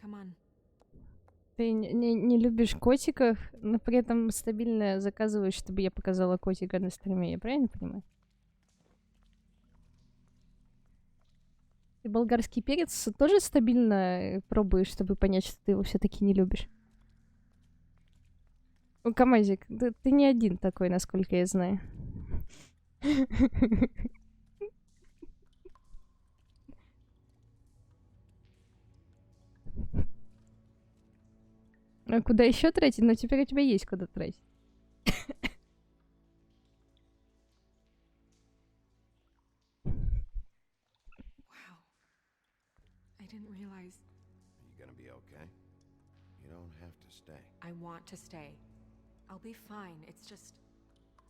Come on. Ты не любишь котиков, но при этом стабильно заказываешь, чтобы я показала котика на стриме, я правильно понимаю? Ты болгарский перец тоже стабильно пробуешь, чтобы понять, что ты его все-таки не любишь? Ну, Камазик, ты не один такой, насколько я знаю. А куда еще тратить? Ну, теперь у тебя есть куда тратить. Wow. I didn't realize. Are you gonna be okay? You don't have to stay. I want to stay. I'll be fine. It's just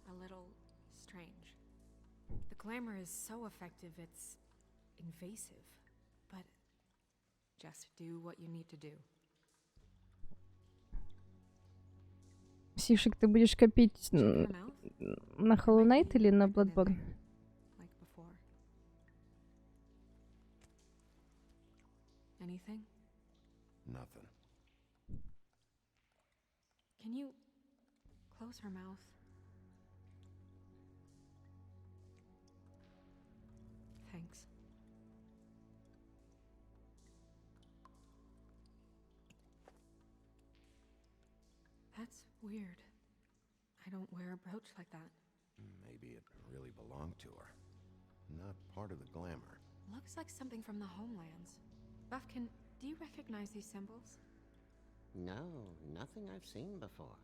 a little strange. The glamour is so effective, it's invasive. But just do what you need to do. Сишек, ты будешь копить на Hollow Knight или на Bloodborne? Like before. Anything? Nothing. Can you close her mouth? Thanks. That's weird. I don't wear a brooch like that. Maybe it really belonged to her. Not part of the glamour. Looks like something from the homelands. Buffkin, do you recognize these symbols? No, nothing I've seen before.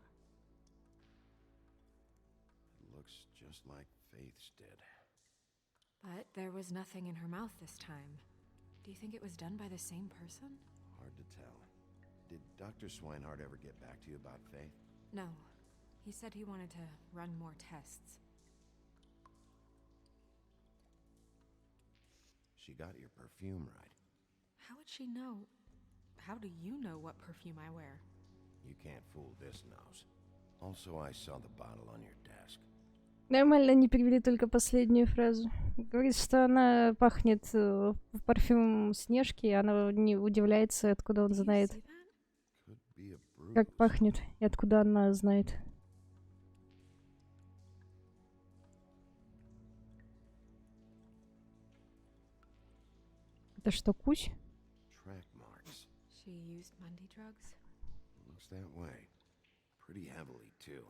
It looks just like Faith's did. But there was nothing in her mouth this time. Do you think it was done by the same person? Hard to tell. Did Dr. Swinehart ever get back to you about Faith? No. He said he wanted to run more tests. She got your perfume right. How would she know? How do you know what perfume I wear? You can't fool this nose. Also, I saw the bottle on your desk. Нормально, они перевели только последнюю фразу. Говорит, что она пахнет парфюмом Снежки, и она не удивляется, откуда он знает, как пахнет, и откуда она знает. Это что, кусь? Track marks. She used Mundy drugs? Looks that way. Pretty heavily, too.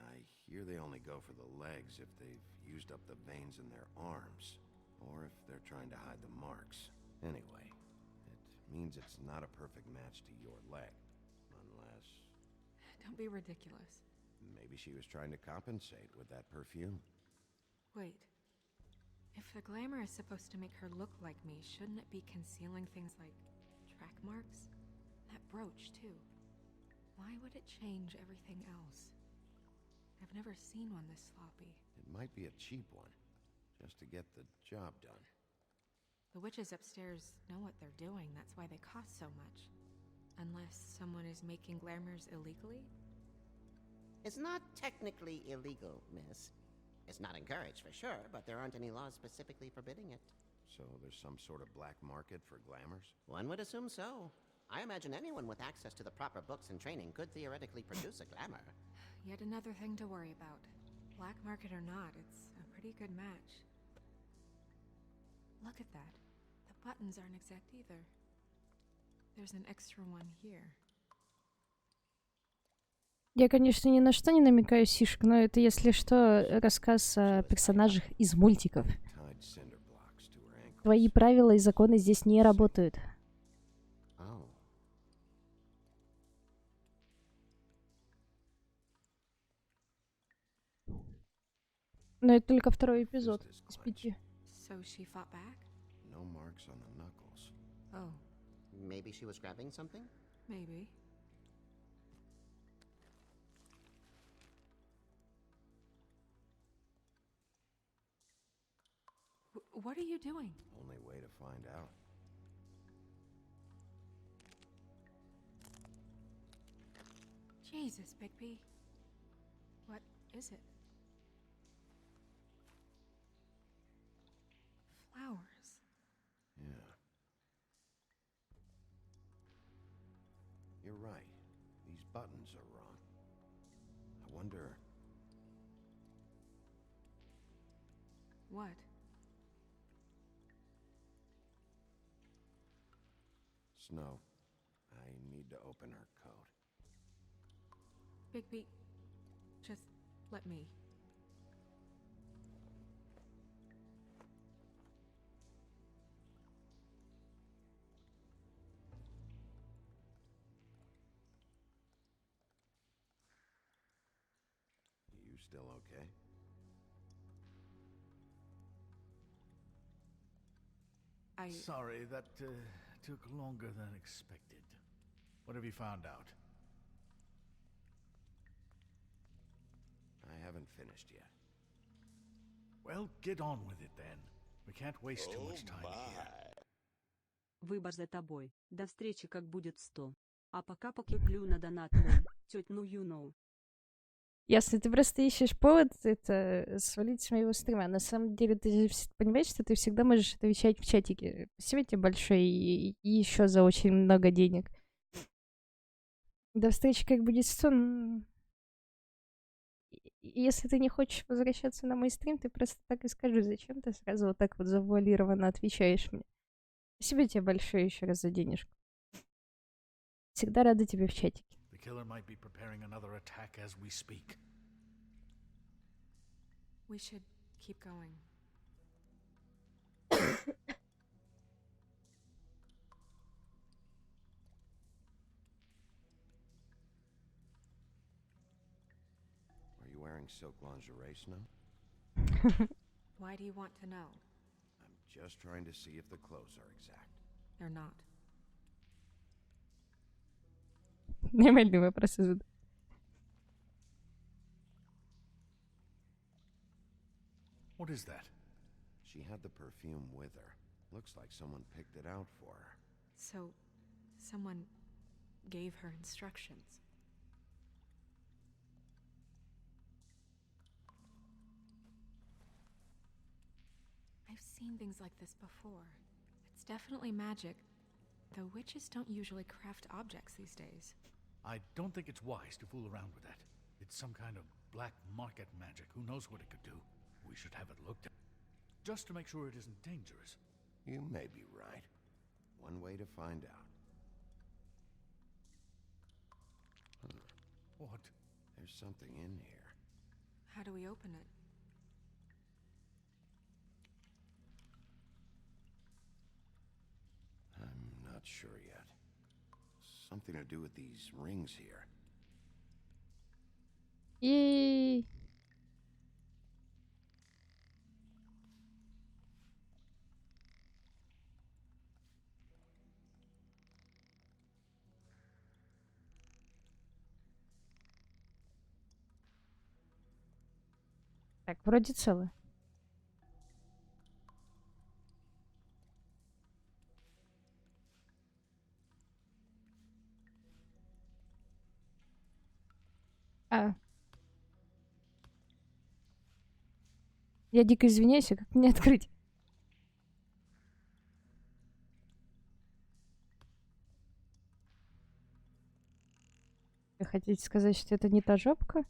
I hear they only go for the legs if they've used up the veins in their arms, or if they're trying to hide the marks. Anyway, it means it's not a perfect match to your leg, unless... Don't be ridiculous. Maybe she was trying to compensate with that perfume. Wait. If the glamour is supposed to make her look like me, shouldn't it be concealing things like crack marks. That brooch, too. Why would it change everything else? I've never seen one this sloppy. It might be a cheap one, just to get the job done. The witches upstairs know what they're doing, that's why they cost so much. Unless someone is making glamours illegally? It's not technically illegal, miss. It's not encouraged for sure, but there aren't any laws specifically forbidding it. So there's some sort of black market for glamours? One would assume so. I imagine anyone with access to the proper books and training could theoretically produce a glamour. Yet another thing to worry about. Black market or not, it's a pretty good match. Look at that. The buttons aren't exact either. There's an extra one here. Я, конечно, ни на что не намекаю, Сишка, но это, если что, рассказ о персонажах из мультиков. Твои правила и законы здесь не работают. Но это только второй эпизод из 5. So she fought back? No marks on the knuckles. Oh. Maybe she was grabbing something? Maybe. What are you doing? Only way to find out. Jesus, Bigby. What is it? Flowers. Yeah. You're right. These buttons are wrong. I wonder... What? Snow, I need to open her coat. Bigby, just let me. You still okay? Sorry, that took longer than expected. What have you found out? I haven't finished yet. Well, get on with it then. We can't waste too much time here. Выбор за тобой. До встречи, как будет 100. А пока покуплю на донат мой. Тёть, ну you know. Ясно, ты просто ищешь повод это свалить с моего стрима. На самом деле, ты понимаешь, что ты всегда можешь отвечать в чатике. Спасибо тебе большое и еще за очень много денег. До встречи, как будет 100. Если ты не хочешь возвращаться на мой стрим, ты просто так и скажи, зачем ты сразу вот так вот завуалированно отвечаешь мне. Спасибо тебе большое еще раз за денежку. Всегда рада тебе в чатике. The killer might be preparing another attack as we speak. We should keep going. Are you wearing silk lingerie, Snow? Why do you want to know? I'm just trying to see if the clothes are exact. They're not. Нормальный вопрос задаю. What is that? She had the perfume with her. Looks like someone picked it out for her. So, someone gave her instructions. I've seen things like this before. It's definitely magic, though witches don't usually craft objects these days. I don't think it's wise to fool around with that. It's some kind of black market magic. Who knows what it could do? We should have it looked at. Just to make sure it isn't dangerous. You may be right. One way to find out. What? There's something in here. How do we open it? I'm not sure yet. Something to do with these rings here. И Так, вроде целое. А. Я дико извиняюсь, а как мне открыть? Вы хотите сказать, что это не та жопка?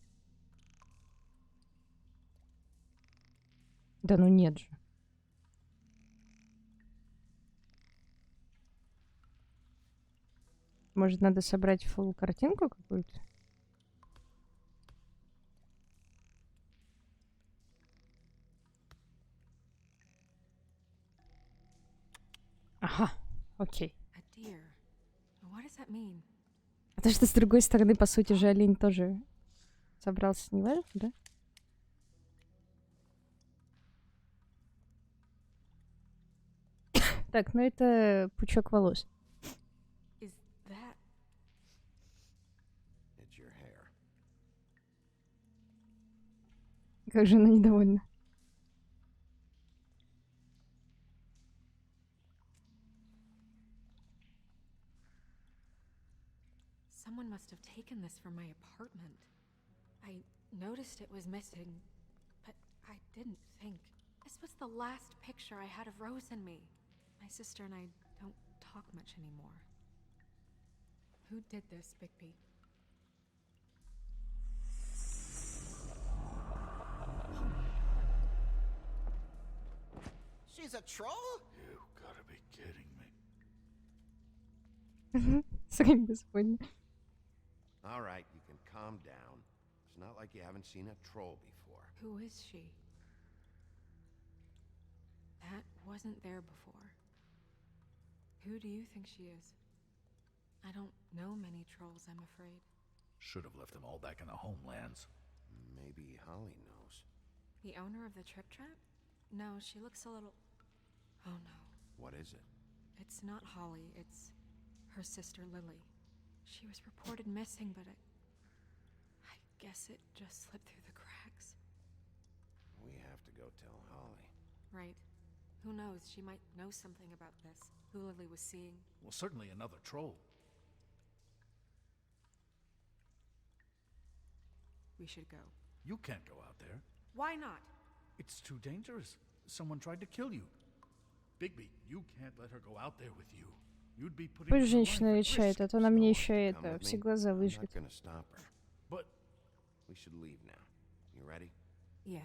Да ну нет же. Может, надо собрать фулл картинку какую-то? Ага, окей. A deer. What does that mean? Потому что с другой стороны, по сути же, олень тоже собрался снимать, да? Так, ну это пучок волос. Is that... It's your hair. Как же она недовольна. Someone must have taken this from my apartment. I noticed it was missing, but I didn't think. This was the last picture I had of Rose and me. My sister and I don't talk much anymore. Who did this, Bigby? She's a troll? You gotta be kidding me. Срань господня. All right, you can calm down. It's not like you haven't seen a troll before. Who is she? That wasn't there before. Who do you think she is? I don't know many trolls, I'm afraid. Should have left them all back in the homelands. Maybe Holly knows. The owner of the Trip Trap? No, she looks a little... Oh no. What is it? It's not Holly, it's her sister Lily. She was reported missing, but I guess it just slipped through the cracks. We have to go tell Holly. Right. Who knows, she might know something about this. Who Lily was seeing. Well, certainly another troll. We should go. You can't go out there. Why not? It's too dangerous. Someone tried to kill you. Bigby, you can't let her go out there with you. You'd be putting Пусть her life женщина at решает, risk. а то она мне Still еще wants to come это, with все me? глаза I'm not выжгет. gonna stop her. But We should leave now. You ready? Yeah.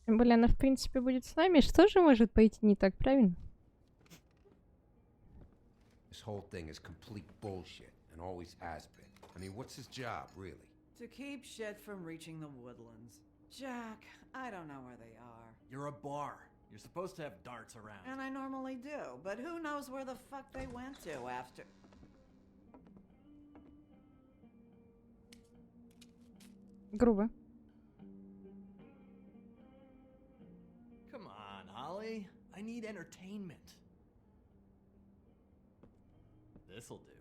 Тем более она, в принципе, будет с нами. Что же может пойти не так, правильно? This whole thing is complete bullshit, and always has been. I mean, what's his job, really? To keep shit from reaching the woodlands. Jack, I don't know where they are. You're a bar. You're supposed to have darts around. And I normally do, but who knows where the fuck they went to after... Грубо. Come on, Holly. I need entertainment. This'll do.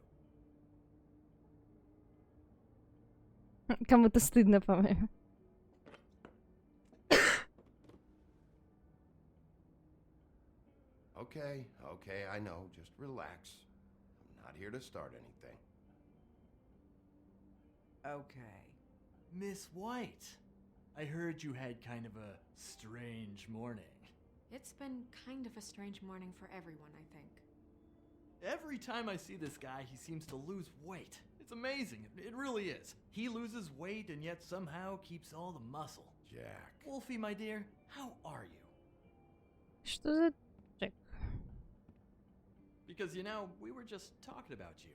Кому-то стыдно, по-моему. Okay, I know. Just relax. I'm not here to start anything. Okay. Miss White, I heard you had kind of a strange morning. It's been kind of a strange morning for everyone, I think. Every time I see this guy, he seems to lose weight. It's amazing. It really is. He loses weight and yet somehow keeps all the muscle. Jack. Wolfie, my dear, how are you? Что за... Джек? Because, you know, we were just talking about you.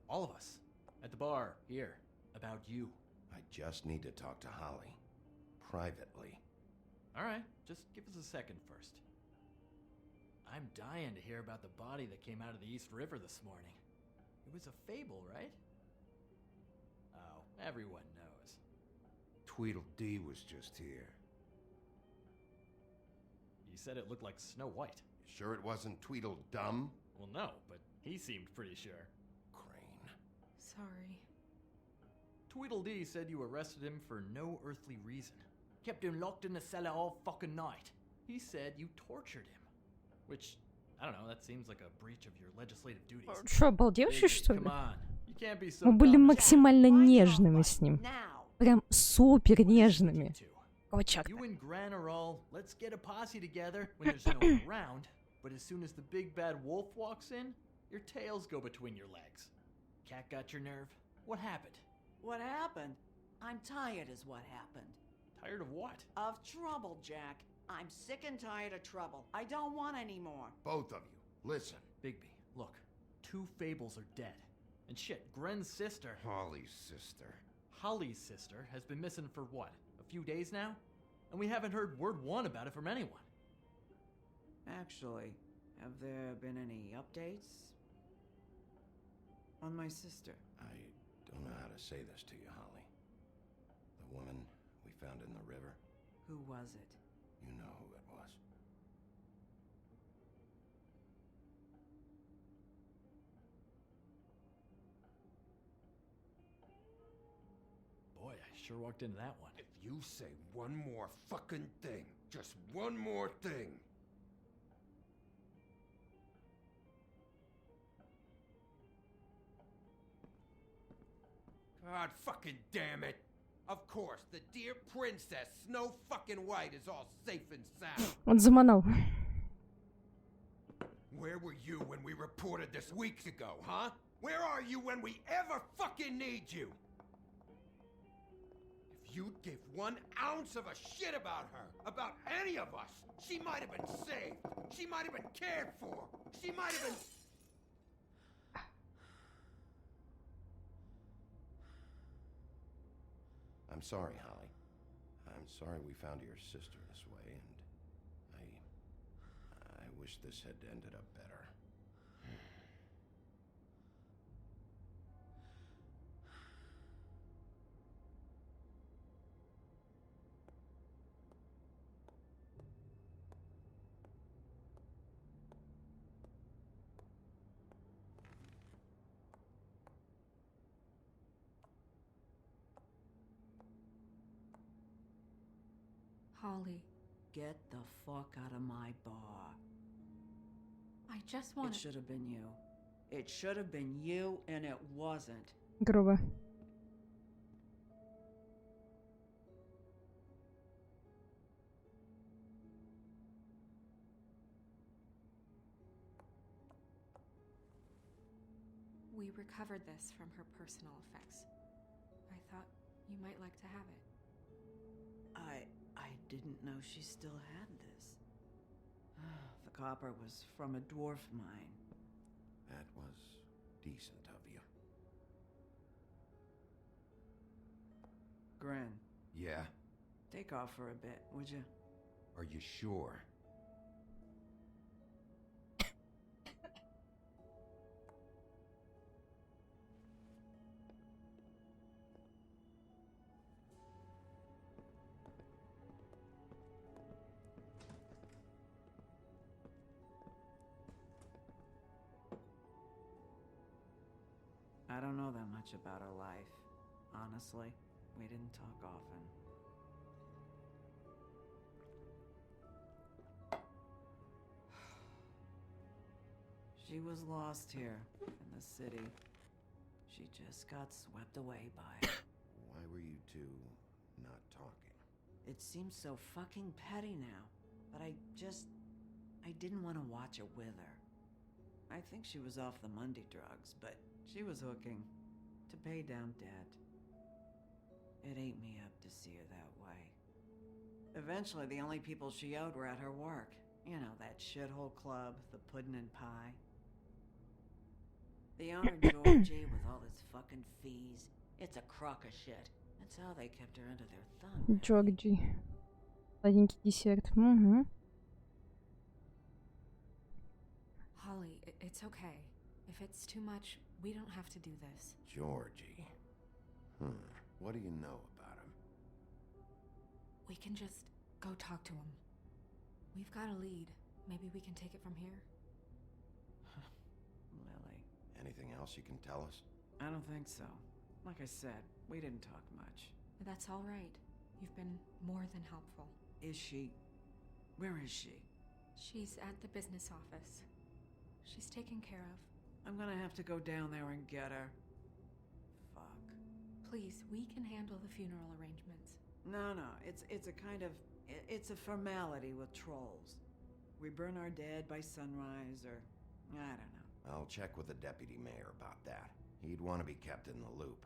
All of us. At the bar, here. About you. I just need to talk to Holly. Privately. All right, just give us a second first. I'm dying to hear about the body that came out of the East River this morning. It was a fable, right? Oh, everyone knows. Tweedledee was just here. He said it looked like Snow White. You sure it wasn't Tweedledum? Well, no, but he seemed pretty sure. Crane. Sorry. Tweedledee said you arrested him for no earthly reason. Kept him locked in the cellar all fucking night. He said you tortured him. Which, I don't know, that seems like a breach of your legislative duties. Что, обалдевший, что ли? Come on. You can't be so Мы были dumb. максимально нежными с ним. Прям супер нежными. Кочак. You and Gran are all, let's get a posse together when there's no one around, but as soon as the big bad wolf walks in, your tails go between your legs. Cat got your nerve? What happened? What happened? I'm tired is what happened. Tired of what? Of trouble, Jack. I'm sick and tired of trouble. I don't want any more. Both of you, listen. Bigby, look. 2 fables are dead. And shit, Gren's sister... Holly's sister. Holly's sister has been missing for what? A few days now? And we haven't heard word one about it from anyone. Actually, have there been any updates on my sister? I don't know how to say this to you, Holly. The woman we found in the river. Who was it? You know who it was. Boy, I sure walked into that one. If you say one more fucking thing, just one more thing. God fucking damn it. Of course, the dear princess, Snow fucking White, is all safe and sound. Он заманал. Where were you when we reported this weeks ago, huh? Where are you when we ever fucking need you? If you'd give 1 ounce of a shit about her, about any of us, she might have been saved. She might have been cared for. She might have been... I'm sorry, Holly. I'm sorry we found your sister this way, and I wish this had ended up better. Holly, Get the fuck out of my bar. I just want It should have been you. It should have been you, and it wasn't. Грубо. We recovered this from her personal effects. I thought you might like to have it. I didn't know she still had this. The copper was from a dwarf mine. That was decent of you. Gren, Yeah? take off for a bit, would you? Are you sure? I don't know that much about her life. Honestly, we didn't talk often. She was lost here in the city. She just got swept away by it. Why were you two not talking? It seems so fucking petty now, but I didn't want to watch her wither. I think she was off the Monday drugs, but she was hooking to pay down debt. It ate me up to see her that way. Eventually, the only people she owed were at her work. You know, that shithole club, the Puddin' and Pie. The owner, Georgie, with all his fucking fees. It's a crock of shit. That's how they kept her under their thumb. Джорджи. Сладенький десерт. Угу. Holly, it's okay. If it's too much, we don't have to do this. Georgie. What do you know about him? We can just go talk to him. We've got a lead. Maybe we can take it from here? Lily. Anything else you can tell us? I don't think so. Like I said, we didn't talk much. That's all right. You've been more than helpful. Is she? Where is she? She's at the business office. She's taken care of. I'm gonna have to go down there and get her. Fuck. Please, we can handle the funeral arrangements. No, it's a kind of... It's a formality with trolls. We burn our dead by sunrise, or... I don't know. I'll check with the deputy mayor about that. He'd want to be kept in the loop.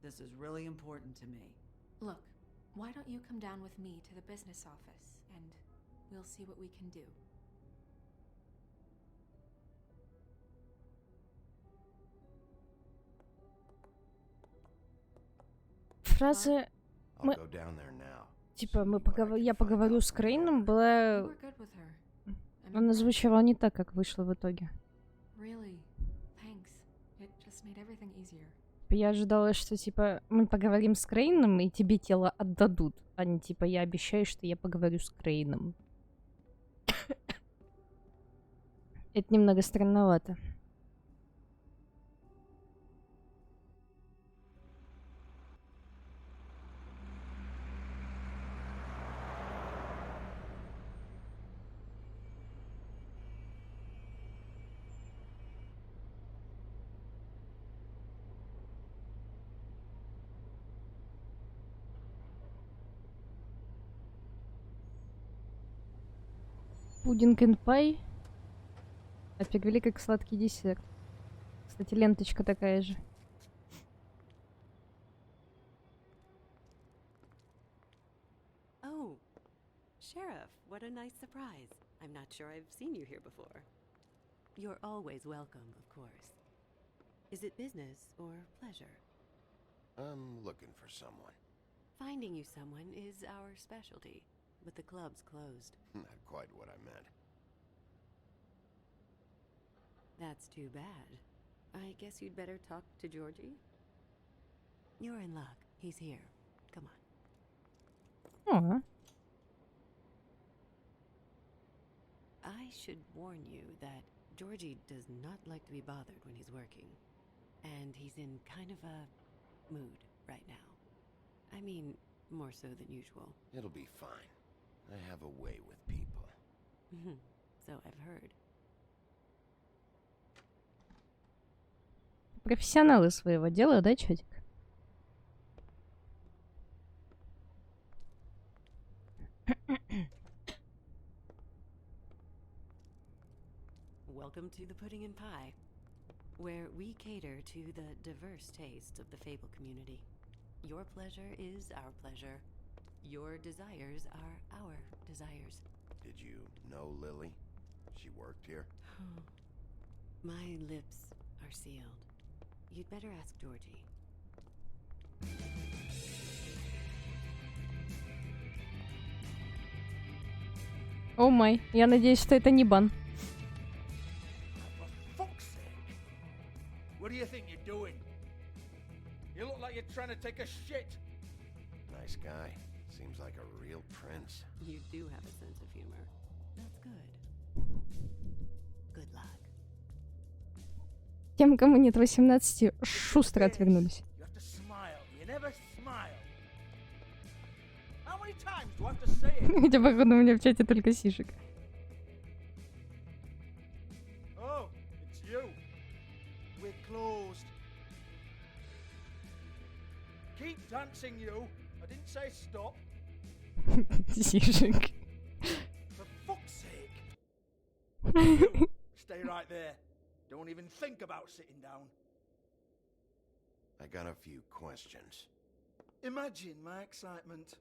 This is really important to me. Look, why don't you come down with me to the business office, and we'll see what we can do. Фраза I'll go down there now. типа я поговорю с Крейном была... Она звучала не так, как вышло в итоге. Really? Thanks. It just made everything easier. Я ожидала, что типа мы поговорим с Крейном и тебе тело отдадут, а не типа я обещаю, что я поговорю с Крейном. Это немного странновато. Пудинг and пай. А перевели как сладкий десерт. Кстати, ленточка такая же. Oh, Sheriff, what a nice surprise. I'm not sure I've seen you here before. You're always welcome, of course. Is it business or pleasure? I'm looking for someone. Finding you someone is our specialty, but the club's closed. Not quite what I meant. That's too bad. I guess you'd better talk to Georgie. You're in luck. He's here. Come on. Aww. I should warn you that Georgie does not like to be bothered when he's working. And he's in kind of a mood right now. I mean, more so than usual. It'll be fine. I have a way with people. So I've heard. Профессионалы своего дела, да, чатик? Welcome to the Pudding and Pie, where we cater to the diverse tastes of the Fable community. Your pleasure is our pleasure. Your desires are our desires. Did you know Lily? She worked here? My lips are sealed. You'd better ask Georgie. О май, я надеюсь, что это не бан. What do you think you're doing? You look like you're trying to take a shit. Nice guy. Seems like a real prince. You do have a sense of humor. That's good. Good luck. Тем, кому нет 18, шустро отвернулись. You have to smile. You never smile. How many times do I have to say it? Хотя, походу, у меня в чате только сишек. Oh, it's you. We're closed. Keep dancing, you. I didn't say stop. Сишек. For fuck's sake. You, stay right there. Don't even think about sitting down. I got a few questions. Imagine my excitement.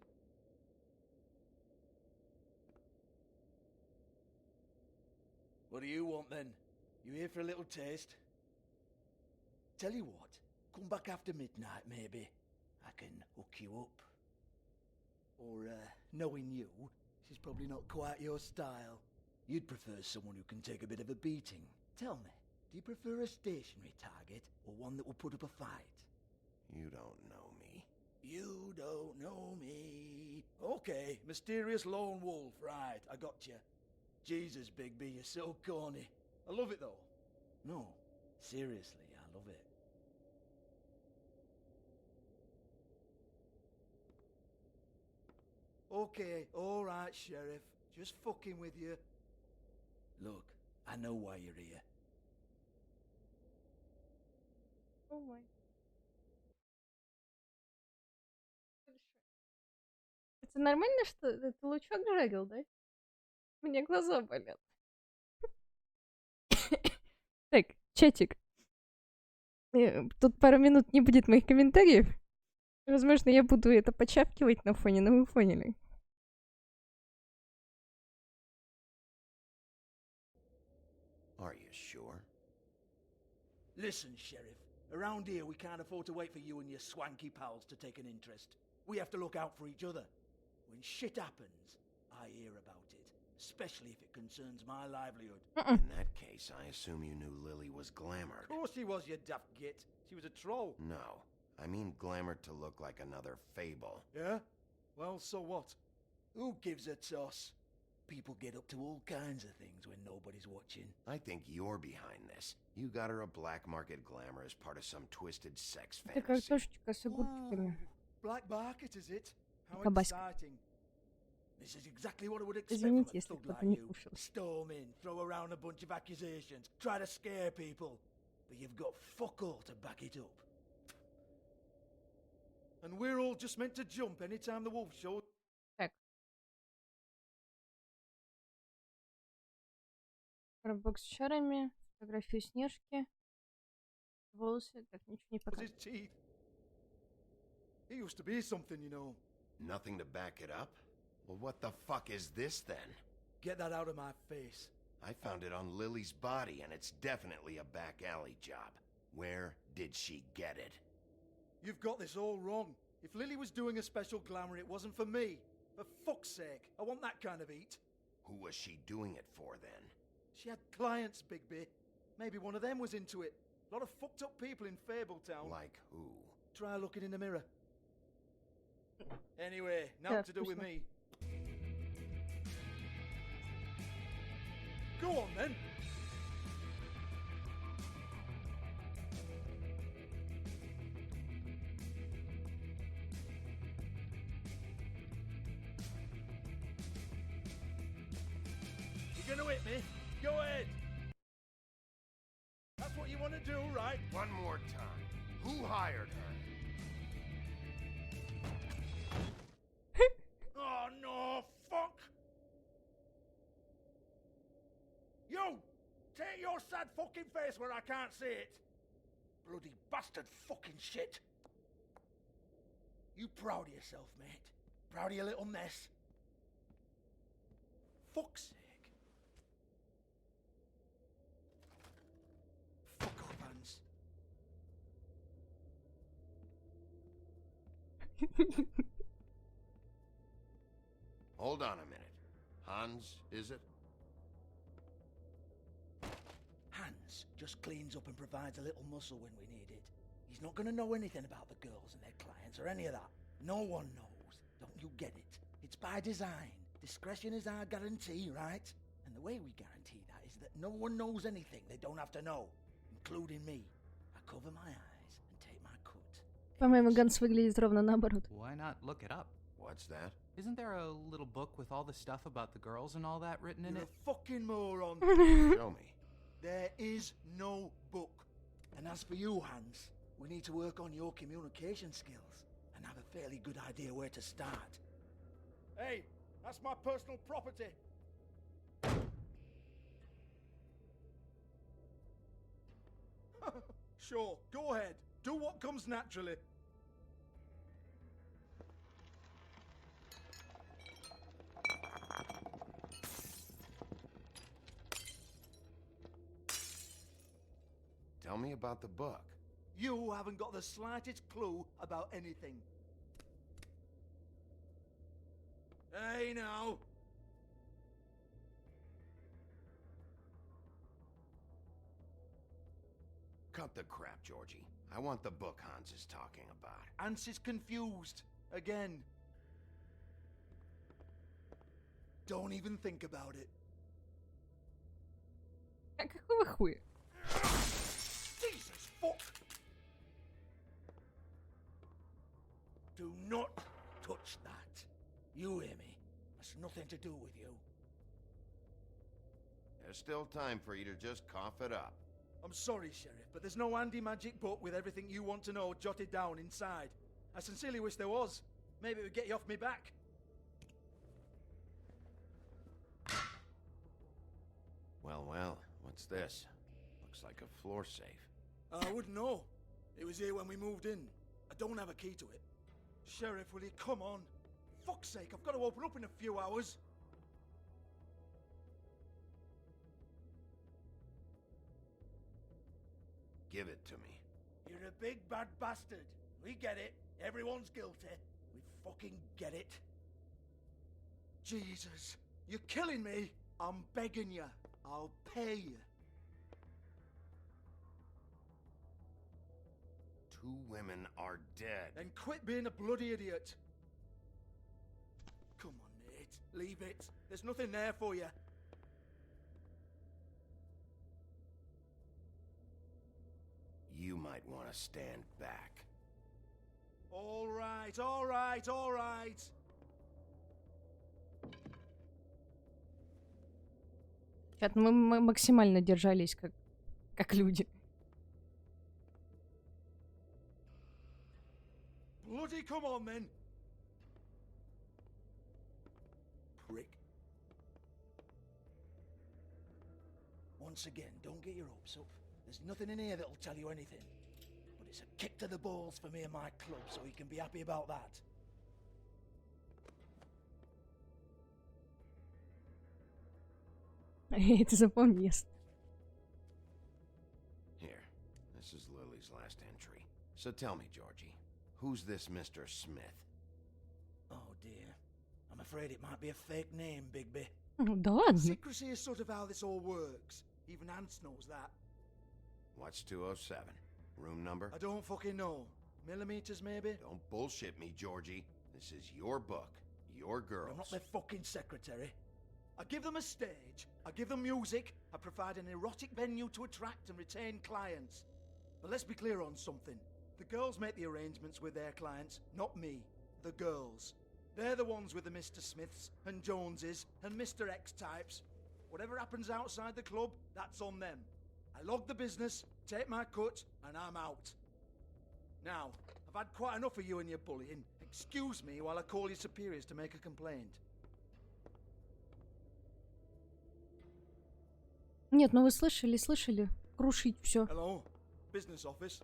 What do you want then? You here for a little taste? Tell you what, come back after midnight maybe. I can hook you up. Or, knowing you, she's probably not quite your style. You'd prefer someone who can take a bit of a beating. Tell me, do you prefer a stationary target or one that will put up a fight? You don't know me. You don't know me. Okay, mysterious lone wolf, right, I got you. Jesus, Bigby, you're so corny. I love it though. No, seriously, I love it. Okay, alright, Sheriff. Just fucking with you. Look, I know why you're here. Oh my. Это нормально, что это лучок жарил, да? У меня глаза болят. Так, чатик. Тут пару минут не будет моих комментариев. Возможно, я буду это почапкивать на фоне, но вы поняли. Are you sure? Listen, Sheriff. Around here, we can't afford to wait for you and your swanky pals to take an interest. We have to look out for each other. When shit happens, I hear about it. Especially if it concerns my livelihood. In that case, I assume you knew Lily was glamored. Of course she was, you daft git. She was a troll. No. I mean glamored to look like another fable. Yeah? Well, so what? Who gives a toss? People get up to all kinds of things when nobody's watching. I think you're behind this. You got her a black market glamour as part of some twisted sex Это fantasy. картошечка с огурчиками. Black market, is it? How Кабаська. exciting. This is exactly what I would expect Извините, from a если thug кто-то like не you. кушал. Storm in, throw around a bunch of accusations, try to scare people. But you've got fuck all to back it up. And we're all just meant to jump anytime the wolf shows. Так. Коробок с чарами, фотографию Снежки, волосы, так ничего не His показывает. teeth. He used to be something, you know. Nothing to back it up? Well, what the fuck is this then? Get that out of my face. I found it on Lily's body, and it's definitely a back alley job. Where did she get it? You've got this all wrong. If Lily was doing a special glamour, it wasn't for me. For fuck's sake, I want that kind of eat. Who was she doing it for then? She had clients, Bigby. Maybe one of them was into it. A lot of fucked up people in Fabletown. Like who? Try looking in the mirror. Anyway, Да, nothing to do with вкусно. me. Go on then. You're gonna hit me? Go ahead. That's what you want to do, right? One more time. Who hired her? Oh no, fuck! You! Take your sad fucking face where I can't see it! Bloody bastard fucking shit! You proud of yourself, mate? Proud of your little mess? Fuck's sake. Fuck off, Hans. Hold on a minute. Hans, is it? Hans just cleans up and provides a little muscle when we need it. He's not gonna know anything about the girls and their clients or any of that. No one knows. Don't you get it? It's by design. Discretion is our guarantee, right? And the way we guarantee that is that no one knows anything they don't have to know, including me. I cover my eyes and take my cut. По-моему, Ганс выглядит ровно наоборот. Why not look it up? What's that? Isn't there a little book with all the stuff about the girls and all that written in You're it? a fucking moron. Show me. There is no book. And as for you, Hans, we need to work on your communication skills and have a fairly good idea where to start. Hey, that's my personal property. Sure, go ahead. Do what comes naturally. Tell me about the book. You haven't got the slightest clue about anything. Hey, now. Cut the crap, Georgie. I want the book Hans is talking about. Hans is confused. Again. Don't even think about it. хуя? Jesus fuck! Do not touch that. You hear me? That's nothing to do with you. There's still time for you to just cough it up. I'm sorry, Sheriff, but there's no handy magic book with everything you want to know jotted down inside. I sincerely wish there was. Maybe it would get you off me back. Well, what's this? Looks like a floor safe. I wouldn't know. It was here when we moved in. I don't have a key to it. Sheriff, will you come on? Fuck's sake, I've got to open up in a few hours. Give it to me. You're a big bad bastard. We get it. Everyone's guilty. We fucking get it. Jesus, you're killing me. I'm begging you. I'll pay you. 2 women are dead. Then quit being a bloody idiot. Come on, Nate. Leave it. There's nothing there for you. You might want to stand back. All right, all right, all right. Ребят, мы максимально держались как люди. Bloody come on, then. Prick. Once again, don't get your hopes up. There's nothing in here that'll tell you anything. But it's a kick to the balls for me and my club, so you can be happy about that. Ты запомни, yes. Here, this is Lily's last entry. So tell me, Georgie, who's this Mr. Smith? Oh dear. I'm afraid it might be a fake name, Bigby. Да ладно. Secrecy is sort of how this all works. Even Ants knows that. What's 207? Room number? I don't fucking know. Millimeters, maybe? Don't bullshit me, Georgie. This is your book. Your girls. I'm not their fucking secretary. I give them a stage, I give them music, I provide an erotic venue to attract and retain clients. But let's be clear on something. The girls make the arrangements with their clients, not me. The girls. They're the ones with the Mr. Smiths and Joneses and Mr. X types. Whatever happens outside the club, that's on them. I log the business, take my cut, and I'm out. Now, I've had quite enough of you and your bullying. Excuse me while I call your superiors to make a complaint. Нет, ну вы слышали. Крушить все. Hello, business office.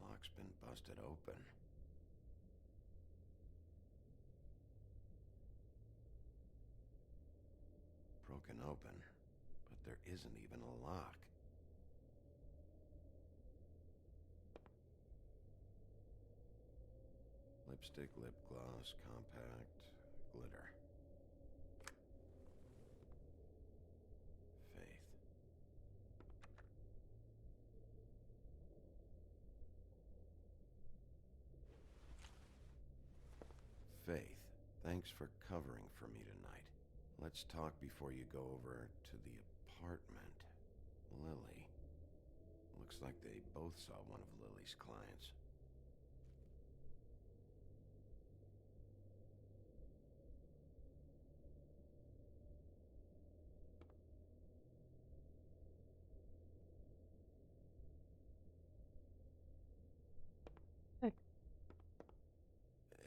Lock's been busted open. Broken open, but there isn't even a lock. Lipstick, lip gloss, compact, glitter. Faith. Faith, thanks for covering for me tonight. Let's talk before you go over to the apartment. Lily. Looks like they both saw one of Lily's clients.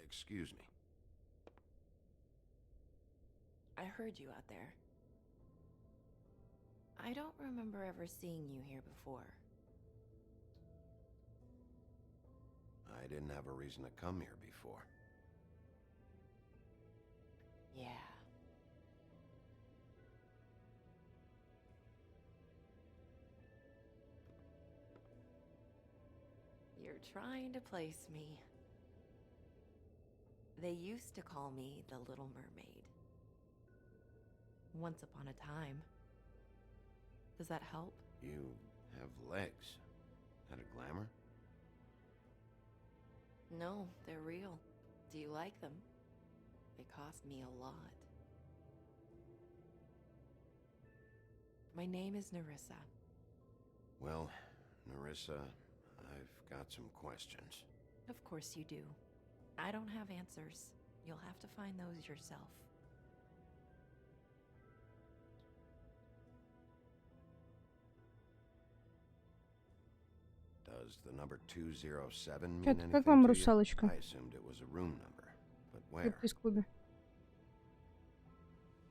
Excuse me. I heard you out there. I don't remember ever seeing you here before. I didn't have a reason to come here before. Yeah. You're trying to place me. They used to call me the Little Mermaid. once upon a time. Does that help? You have legs. That a glamour? No, they're real. Do you like them? They cost me a lot. My name is Nerissa. Well, Nerissa, I've got some questions. Of course you do. I don't have answers. You'll have to find those yourself. Does the number 207 mean Чё-то anything как вам to you? русалочка? I assumed it was a room number, but where? Рыбка из клубе.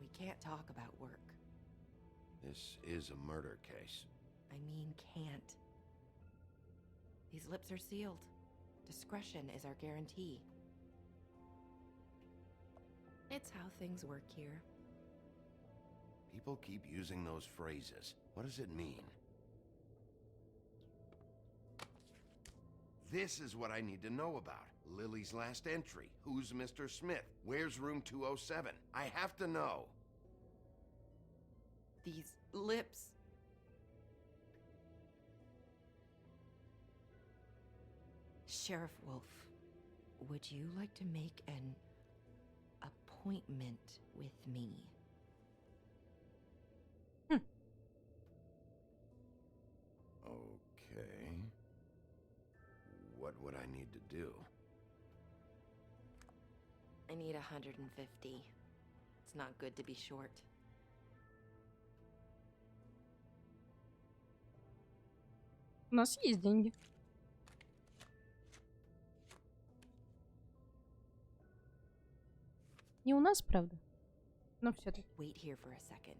We can't talk about work. This is a murder case. I mean can't. These lips are sealed. Discretion is our guarantee. It's how things work here. People keep using those phrases. What does it mean? This is what I need to know about. Lily's last entry. Who's Mr. Smith? Where's room 207? I have to know. These lips. Sheriff Wolf, would you like to make an appointment with me? Okay. What would I need to do? I need 150. It's not good to be short. У нас есть деньги. Не у нас, правда. Но все-таки. Wait here for a second.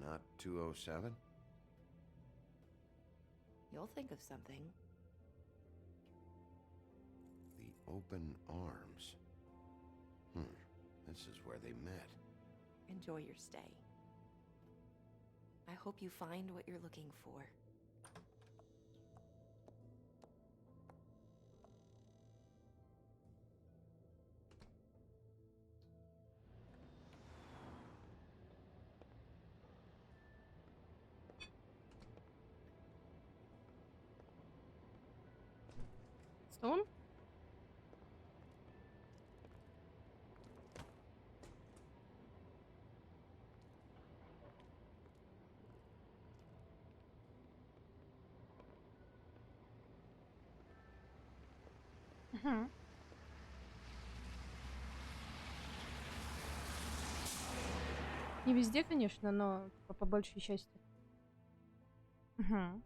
Not 207? You'll think of something. The open arms. This is where they met. Enjoy your stay. I hope you find what you're looking for. Сон? Угу. Не везде, конечно, но по большей части. Угу.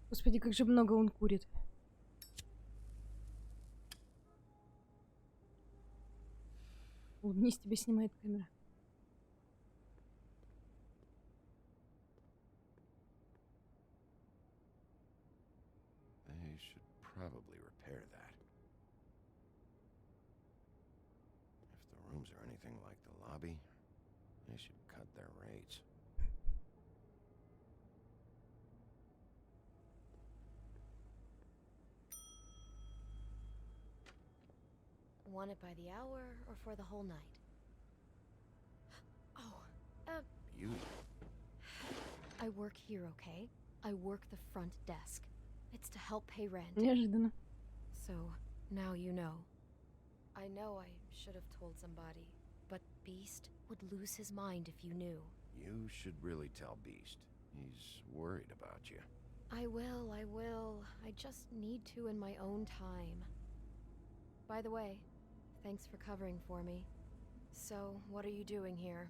Господи, как же много он курит. Улыбнись, тебя снимает камера. They should probably repair that. If the rooms are anything like the lobby, they should cut their rates. Want it by the hour or for the whole night? Oh, You? I work here, okay? I work the front desk. It's to help pay rent. Неожиданно. So, now you know. I know I should have told somebody, but Beast would lose his mind if you knew. You should really tell Beast. He's worried about you. I will, I will. I just need to in my own time. By the way, thanks for covering for me. So, what are you doing here?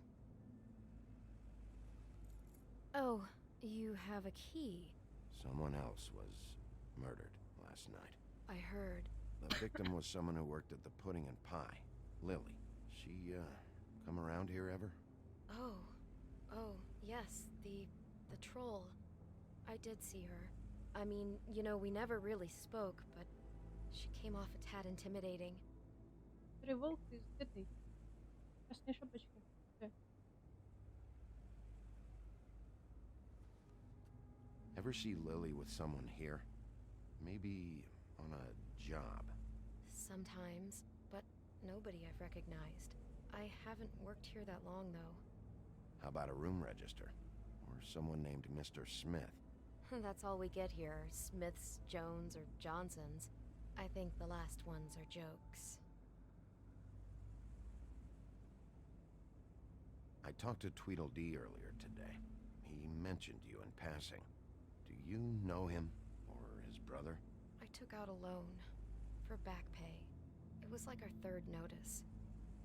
Oh, you have a key. Someone else was murdered last night. I heard. The victim was someone who worked at the Pudding and Pie. Lily. She, come around here ever? Oh, yes, the troll. I did see her. I mean, you know, we never really spoke, but she came off a tad intimidating. Волк из этой красной шапочки. Ever see Lily with someone here? Maybe on a job. Sometimes, but nobody I've recognized. I haven't worked here that long, though. How about a room register? Or someone named Mr. Smith? That's all we get here, Smiths, Jones, or Johnsons. I think the last ones are jokes. I talked to Tweedledee earlier today. He mentioned you in passing. Do you know him? Or his brother? I took out a loan. For back pay. It was like our third notice.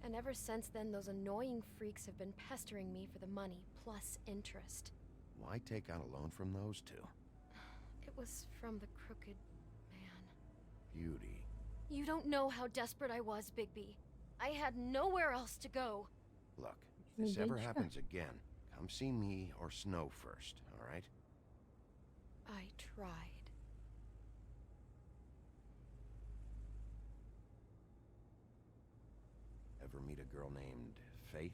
And ever since then, those annoying freaks have been pestering me for the money, plus interest. Why take out a loan from those two? It was from the crooked man. Beauty. You don't know how desperate I was, Bigby. I had nowhere else to go. Look, if this ever happens again, come see me or Snow first, all right? I tried. Ever meet a girl named Faith?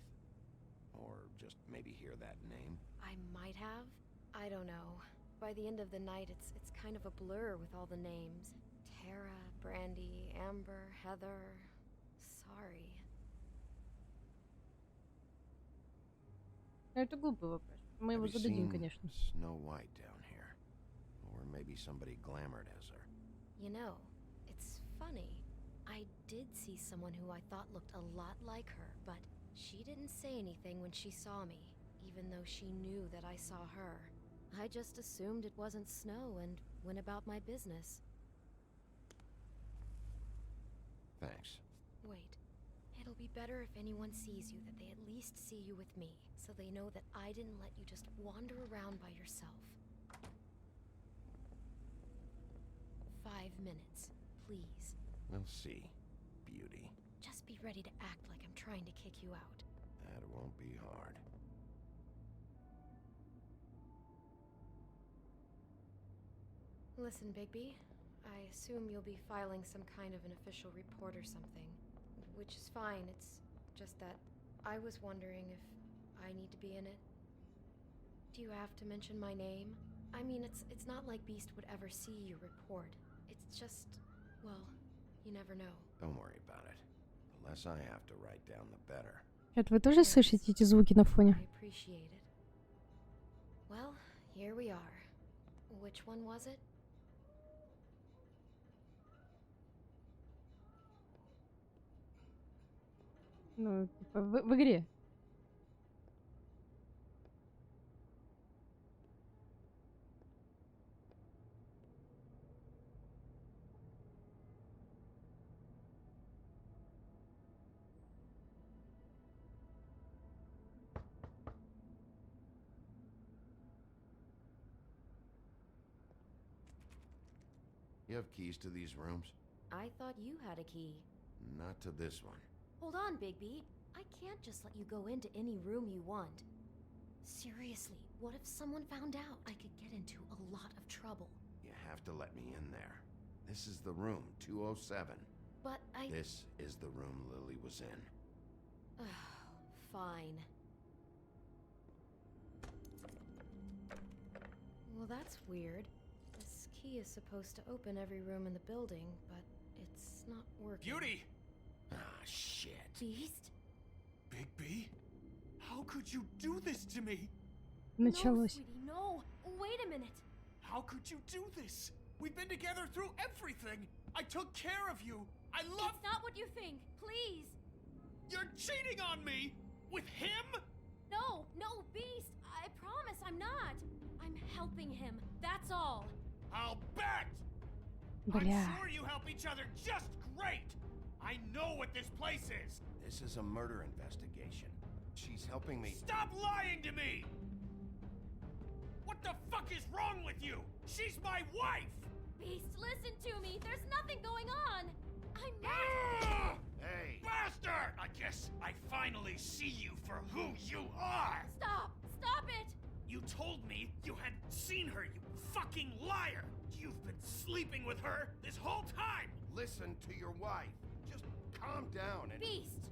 Or just maybe hear that name? I might have. I don't know. By the end of the night, it's kind of a blur with all the names. Tara, Brandy, Amber, Heather. Sorry. Это глупый вопрос. Мы его Have you зададим, seen конечно. Snow White down here? Or maybe somebody glamored as her. You know, it's funny. I did see someone who I thought looked a lot like her, but she didn't say anything when she saw me, even though she knew that I saw her. I just assumed it wasn't Snow and went about my business. Thanks. Wait. It'll be better if anyone sees you that they at least see you with me, so they know that I didn't let you just wander around by yourself. 5 minutes, please. We'll see, Beauty. Just be ready to act like I'm trying to kick you out. That won't be hard. Listen, Bigby, I assume you'll be filing some kind of an official report or something. Which is fine, it's just that I was wondering if I need to be in it. Do you have to mention my name? I mean, it's not like Beast would ever see your report. It's just, well, you never know. Don't worry about it. The less I have to write down, the better. Чат, вы тоже слышите эти звуки на фоне? I appreciate it. Well, here we are. Which one was it? Ну, типа, в игре. You have keys to these rooms? I thought you had a key. Not to this one. Hold on, Bigby. I can't just let you go into any room you want. Seriously, what if someone found out? I could get into a lot of trouble. You have to let me in there. This is the room, 207. But This is the room Lily was in. Fine. Well, that's weird. This key is supposed to open every room in the building, but it's not working. Beauty! Ah, shit. Beast? Bigby? How could you do this to me? Началось. No, sweetie, no. Wait a minute. How could you do this? We've been together through everything. I took care of you. I love... It's not what you think. Please. You're cheating on me! With him? No, Beast. I promise I'm not. I'm helping him. That's all. I'll bet! Бля. I'm sure you help each other just great! I know what this place is! This is a murder investigation. She's helping me. Stop lying to me! What the fuck is wrong with you? She's my wife! Beast, listen to me. There's nothing going on. Hey! Bastard! I guess I finally see you for who you are! Stop! Stop it! You told me you had seen her, you fucking liar! You've been sleeping with her this whole time! Listen to your wife. Just calm down and... Beast!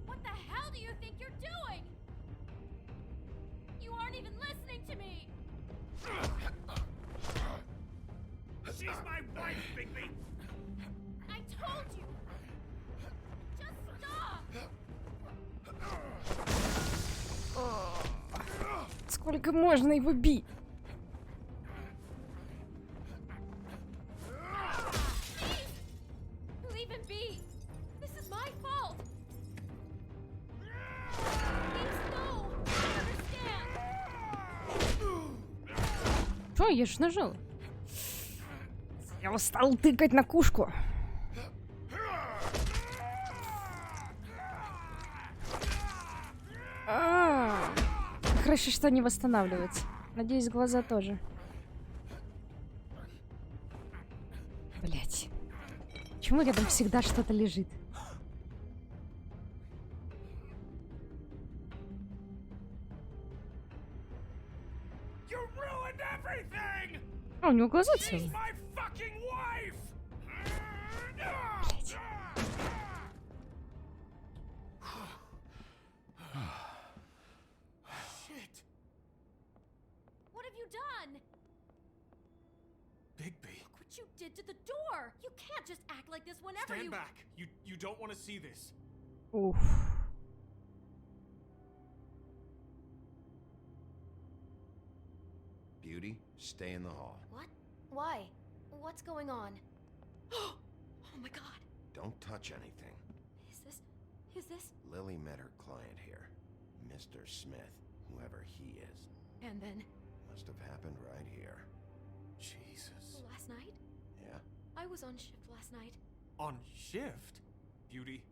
What the hell do you think you're doing? You aren't even listening to me! She's my wife, Bigby! I told you! Just stop! Сколько можно его бить? Leave him be! This is my fault! Please, no! I understand! Что, я ж нажал. Я устал тыкать на кушку. Хорошо, что не восстанавливается. Надеюсь, глаза тоже. Блять. Почему рядом всегда что-то лежит? А, у него глаза целые. Блять. What have you done? Bigby. Look what you did to the door! You can't just act like this whenever Stand you- back. You don't want to see this. Уф. Beauty, stay in the hall. What? Why? What's going on? Oh my god! Don't touch anything. Is this? Lily met her client here, Mr. Smith, whoever he is. And then? Must have happened right here. Jesus. Last night? Yeah? I was on shift last night. On shift? Beauty,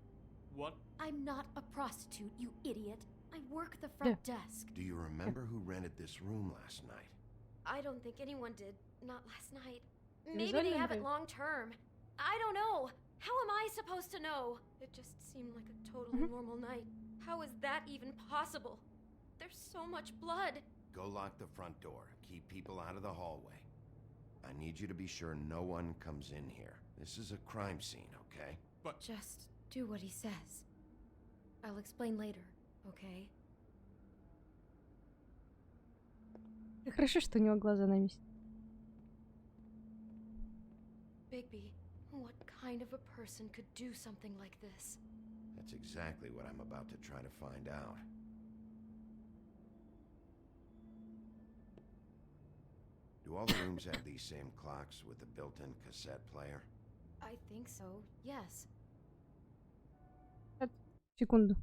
what? I'm not a prostitute, you idiot. I work the front desk. Do you remember who rented this room last night? I don't think anyone did. Not last night. was Maybe they have it London. long term. I don't know. How am I supposed to know? It just seemed like a totally normal night. How is that even possible? There's so much blood. Go lock the front door. Keep people out of the hallway. I need you to be sure no one comes in here. This is a crime scene, okay? But Just do what he says. I'll explain later, okay? Хорошо, что у него глаза на месте. Bigby, what kind of a person could do something like this? That's exactly what I'm about to try to find out. Do all the rooms have these same clocks with the built-in cassette player? I think so, yes. Секунду.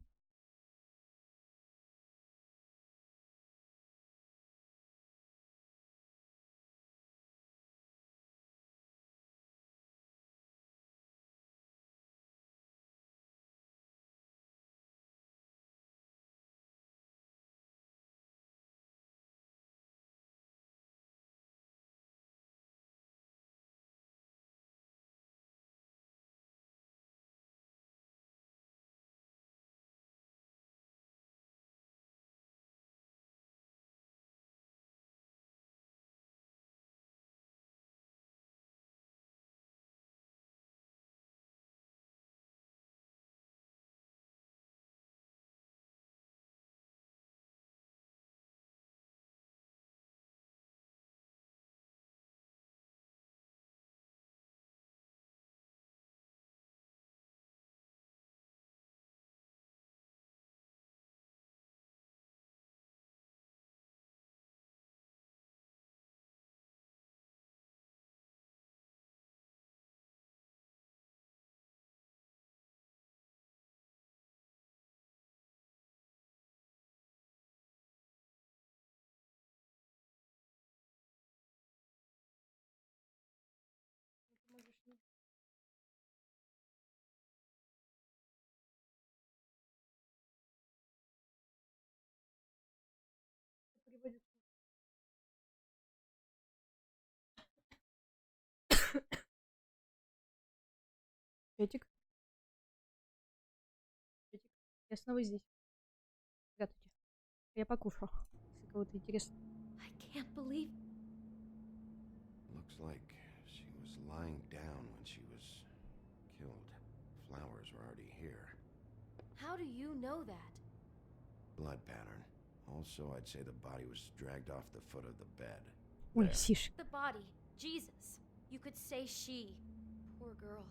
Петик. Петик. Я снова здесь. Здравствуйте. Я покушал. Если кого-то интересно. I can't believe... Looks like she was lying down when she was killed. Flowers were already here. How do you know that? Blood pattern. Also, I'd say the body was dragged off the foot of the bed. Ой, сиш. The body. Jesus. You could say she. Poor girl.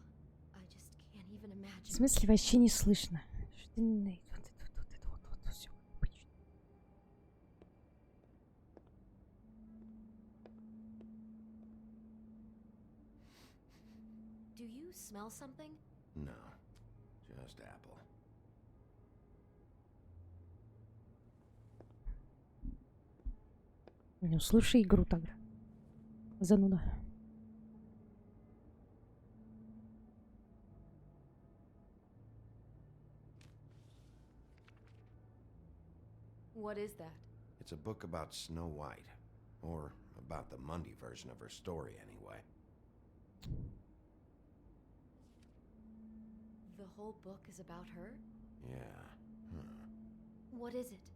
I just can't even В imagine. смысле вообще не слышно? Что вот все обычно. Do you smell something? No, just apple. Ну, слушай игру тогда. Зануда. What is that? It's a book about Snow White. Or about the Mundy version of her story, anyway. The whole book is about her? Yeah. Huh. What is it?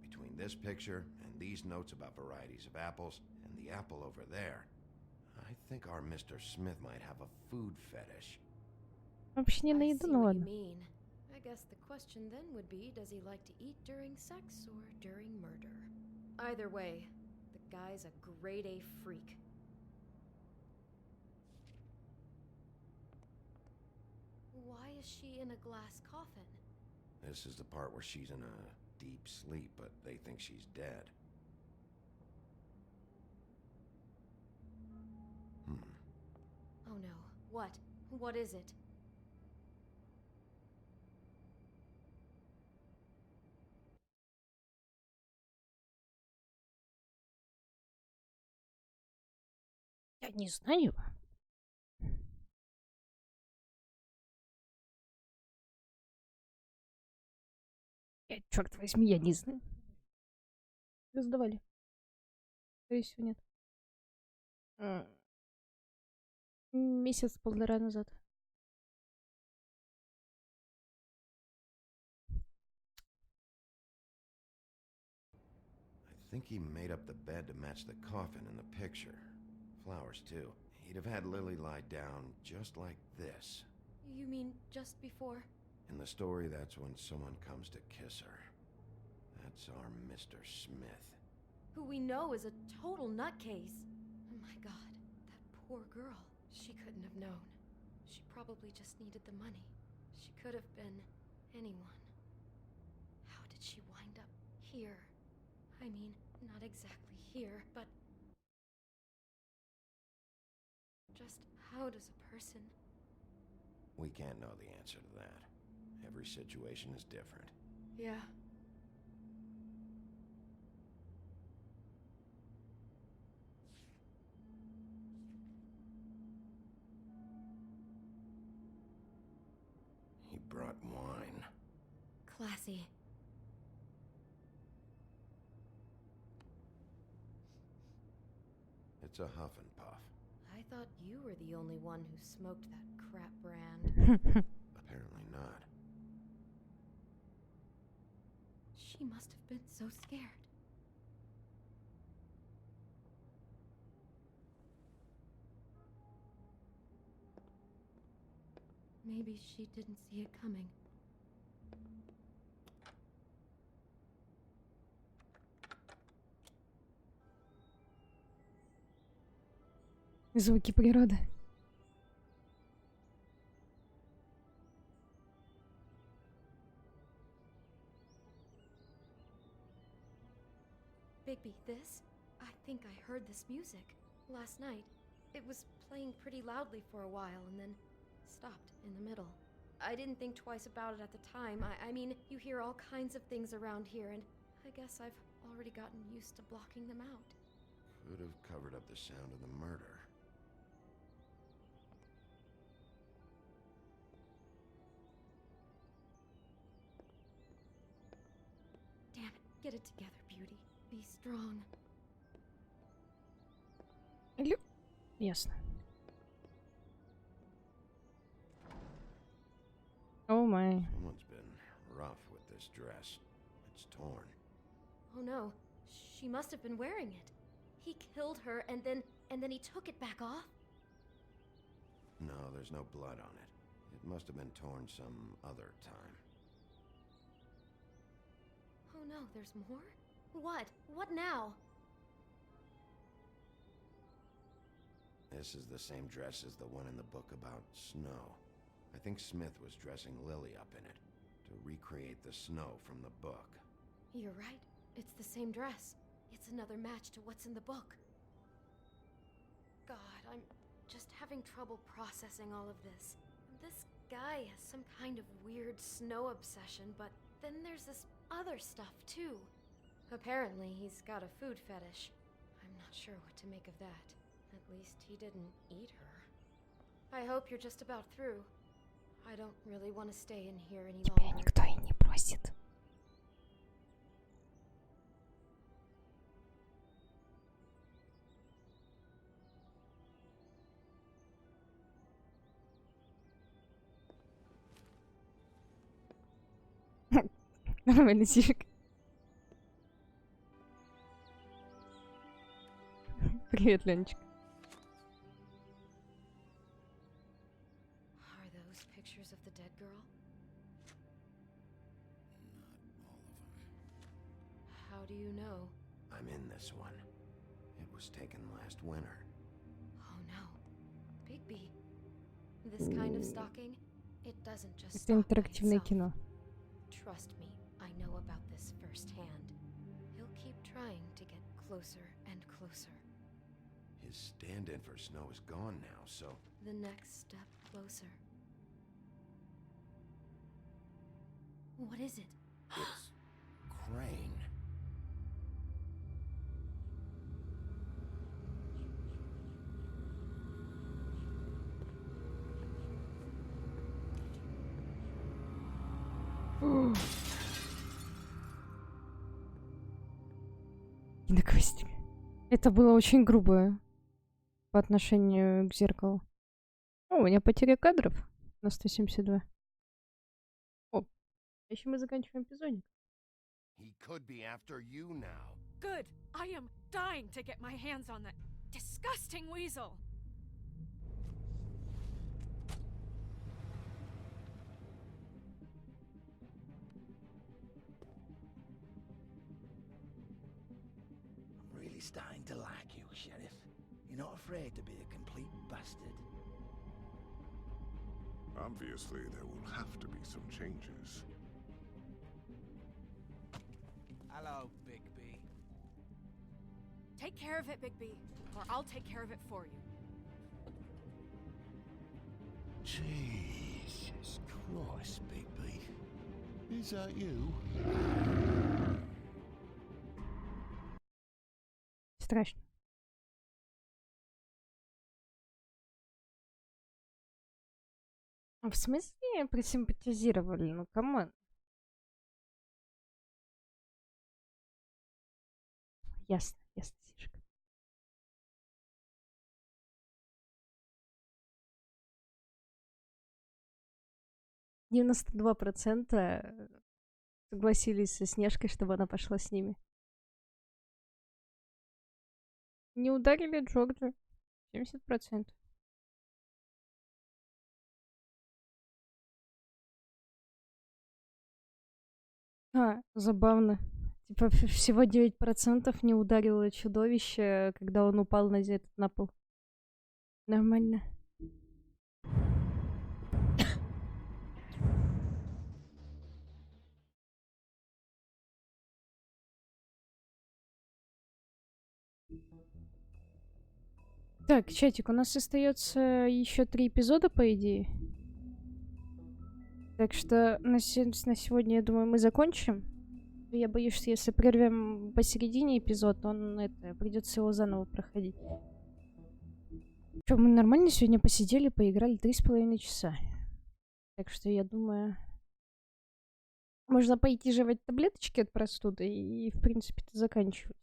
Between this picture and these notes about varieties of apples and the apple over there, I think our Mr. Smith might have a food fetish. Вообще не на I еду, see ну what you ладно. mean. I guess the question then would be, does he like to eat during sex or during murder? Either way, the guy's a grade A freak. Why is she in a glass coffin? This is the part where she's in a deep sleep, but they think she's dead. Oh no. What? What is it? Я не знаю. Черт возьми, я не знаю. Раздавали. Скорее всего, нет. Месяц-полтора назад. I think he made up the bed to match the coffin in the picture. Flowers, too. He'd have had Lily lie down just like this. You mean just before? In the story, that's when someone comes to kiss her. That's our Mr. Smith. Who we know is a total nutcase. Oh my god, that poor girl. She couldn't have known. She probably just needed the money. She could have been anyone. How did she wind up here? I mean, not exactly here, but... just how does a person... We can't know the answer to that. Every situation is different. Yeah. He brought wine. Classy. It's a huff and puff. I thought you were the only one who smoked that crap brand. Apparently not. She must have been so scared. Maybe she didn't see it coming. Звуки природы. Bigby, this? I think I heard this music last night. It was playing pretty loudly for a while and then stopped in the middle. I didn't think twice about it at the time. I mean, you hear all kinds of things around here, and I guess I've already gotten used to blocking them out. Could have covered up the sound of the murder. Damn it, get it together, Beauty. Be strong. Или... Ясно. Oh my. Someone's been rough with this dress. It's torn. Oh no, she must have been wearing it. He killed her and then he took it back off? No, there's no blood on it. It must have been torn some other time. Oh no, there's more? What? What now? This is the same dress as the one in the book about snow. I think Smith was dressing Lily up in it to recreate the snow from the book. You're right. It's the same dress. It's another match to what's in the book. God, I'm just having trouble processing all of this. This guy has some kind of weird snow obsession, but then there's this other stuff too. Apparently, he's got a food fetish. I'm not sure what to make of that. At least he didn't eat her. I hope you're just about through. I don't really want to stay in here any Тебя longer. никто и не просит. Нормально, Сишек. Привет, Леночка. Are those pictures of the dead girl? How do you know? I'm in this one. It was taken last winter. Oh no. Bigby. This kind of stalking, it doesn't just Это stop by интерактивное itself. кино. Trust me, I know about this firsthand. He'll keep trying to get closer and closer. His stand-in for snow is gone now, so... The next step closer. What is it? It's... Crane. Киноквестик. Это было очень грубо по отношению к зеркалу. О, у меня потеря кадров на 172. О, еще мы заканчиваем эпизодик. He could be after you now. Good. I am dying to get my hands on that disgusting weasel. I'm really starting to like you, Sheriff. You're not afraid to be a complete bastard. Obviously, there will have to be some changes. Hello, Bigby. Take care of it, Bigby, or I'll take care of it for you. Jesus Christ, Bigby. Is that you? Страшно. В смысле присимпатизировали? Ну, камон. Ясно, ясно, Сишка. %92 согласились со Снежкой, чтобы она пошла с ними. Не ударили Джорджа. 70%. Забавно. Типа всего 9% не ударило чудовище, когда он упал на пол. Нормально. Так, чатик, у нас остается еще 3 эпизода, по идее. Так что на сегодня, я думаю, мы закончим. Я боюсь, что если прервем посередине эпизод, придется его заново проходить. Что, мы нормально сегодня посидели, поиграли 3,5 часа. Так что я думаю, можно пойти жевать таблеточки от простуды и в принципе, заканчивать.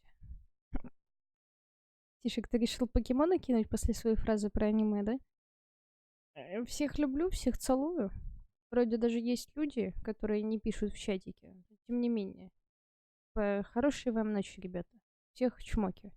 Тишек, ты решил покемона кинуть после своей фразы про аниме, да? Всех люблю, всех целую. Вроде даже есть люди, которые не пишут в чатике. Тем не менее. Хорошей вам ночи, ребята. Всех чмоки.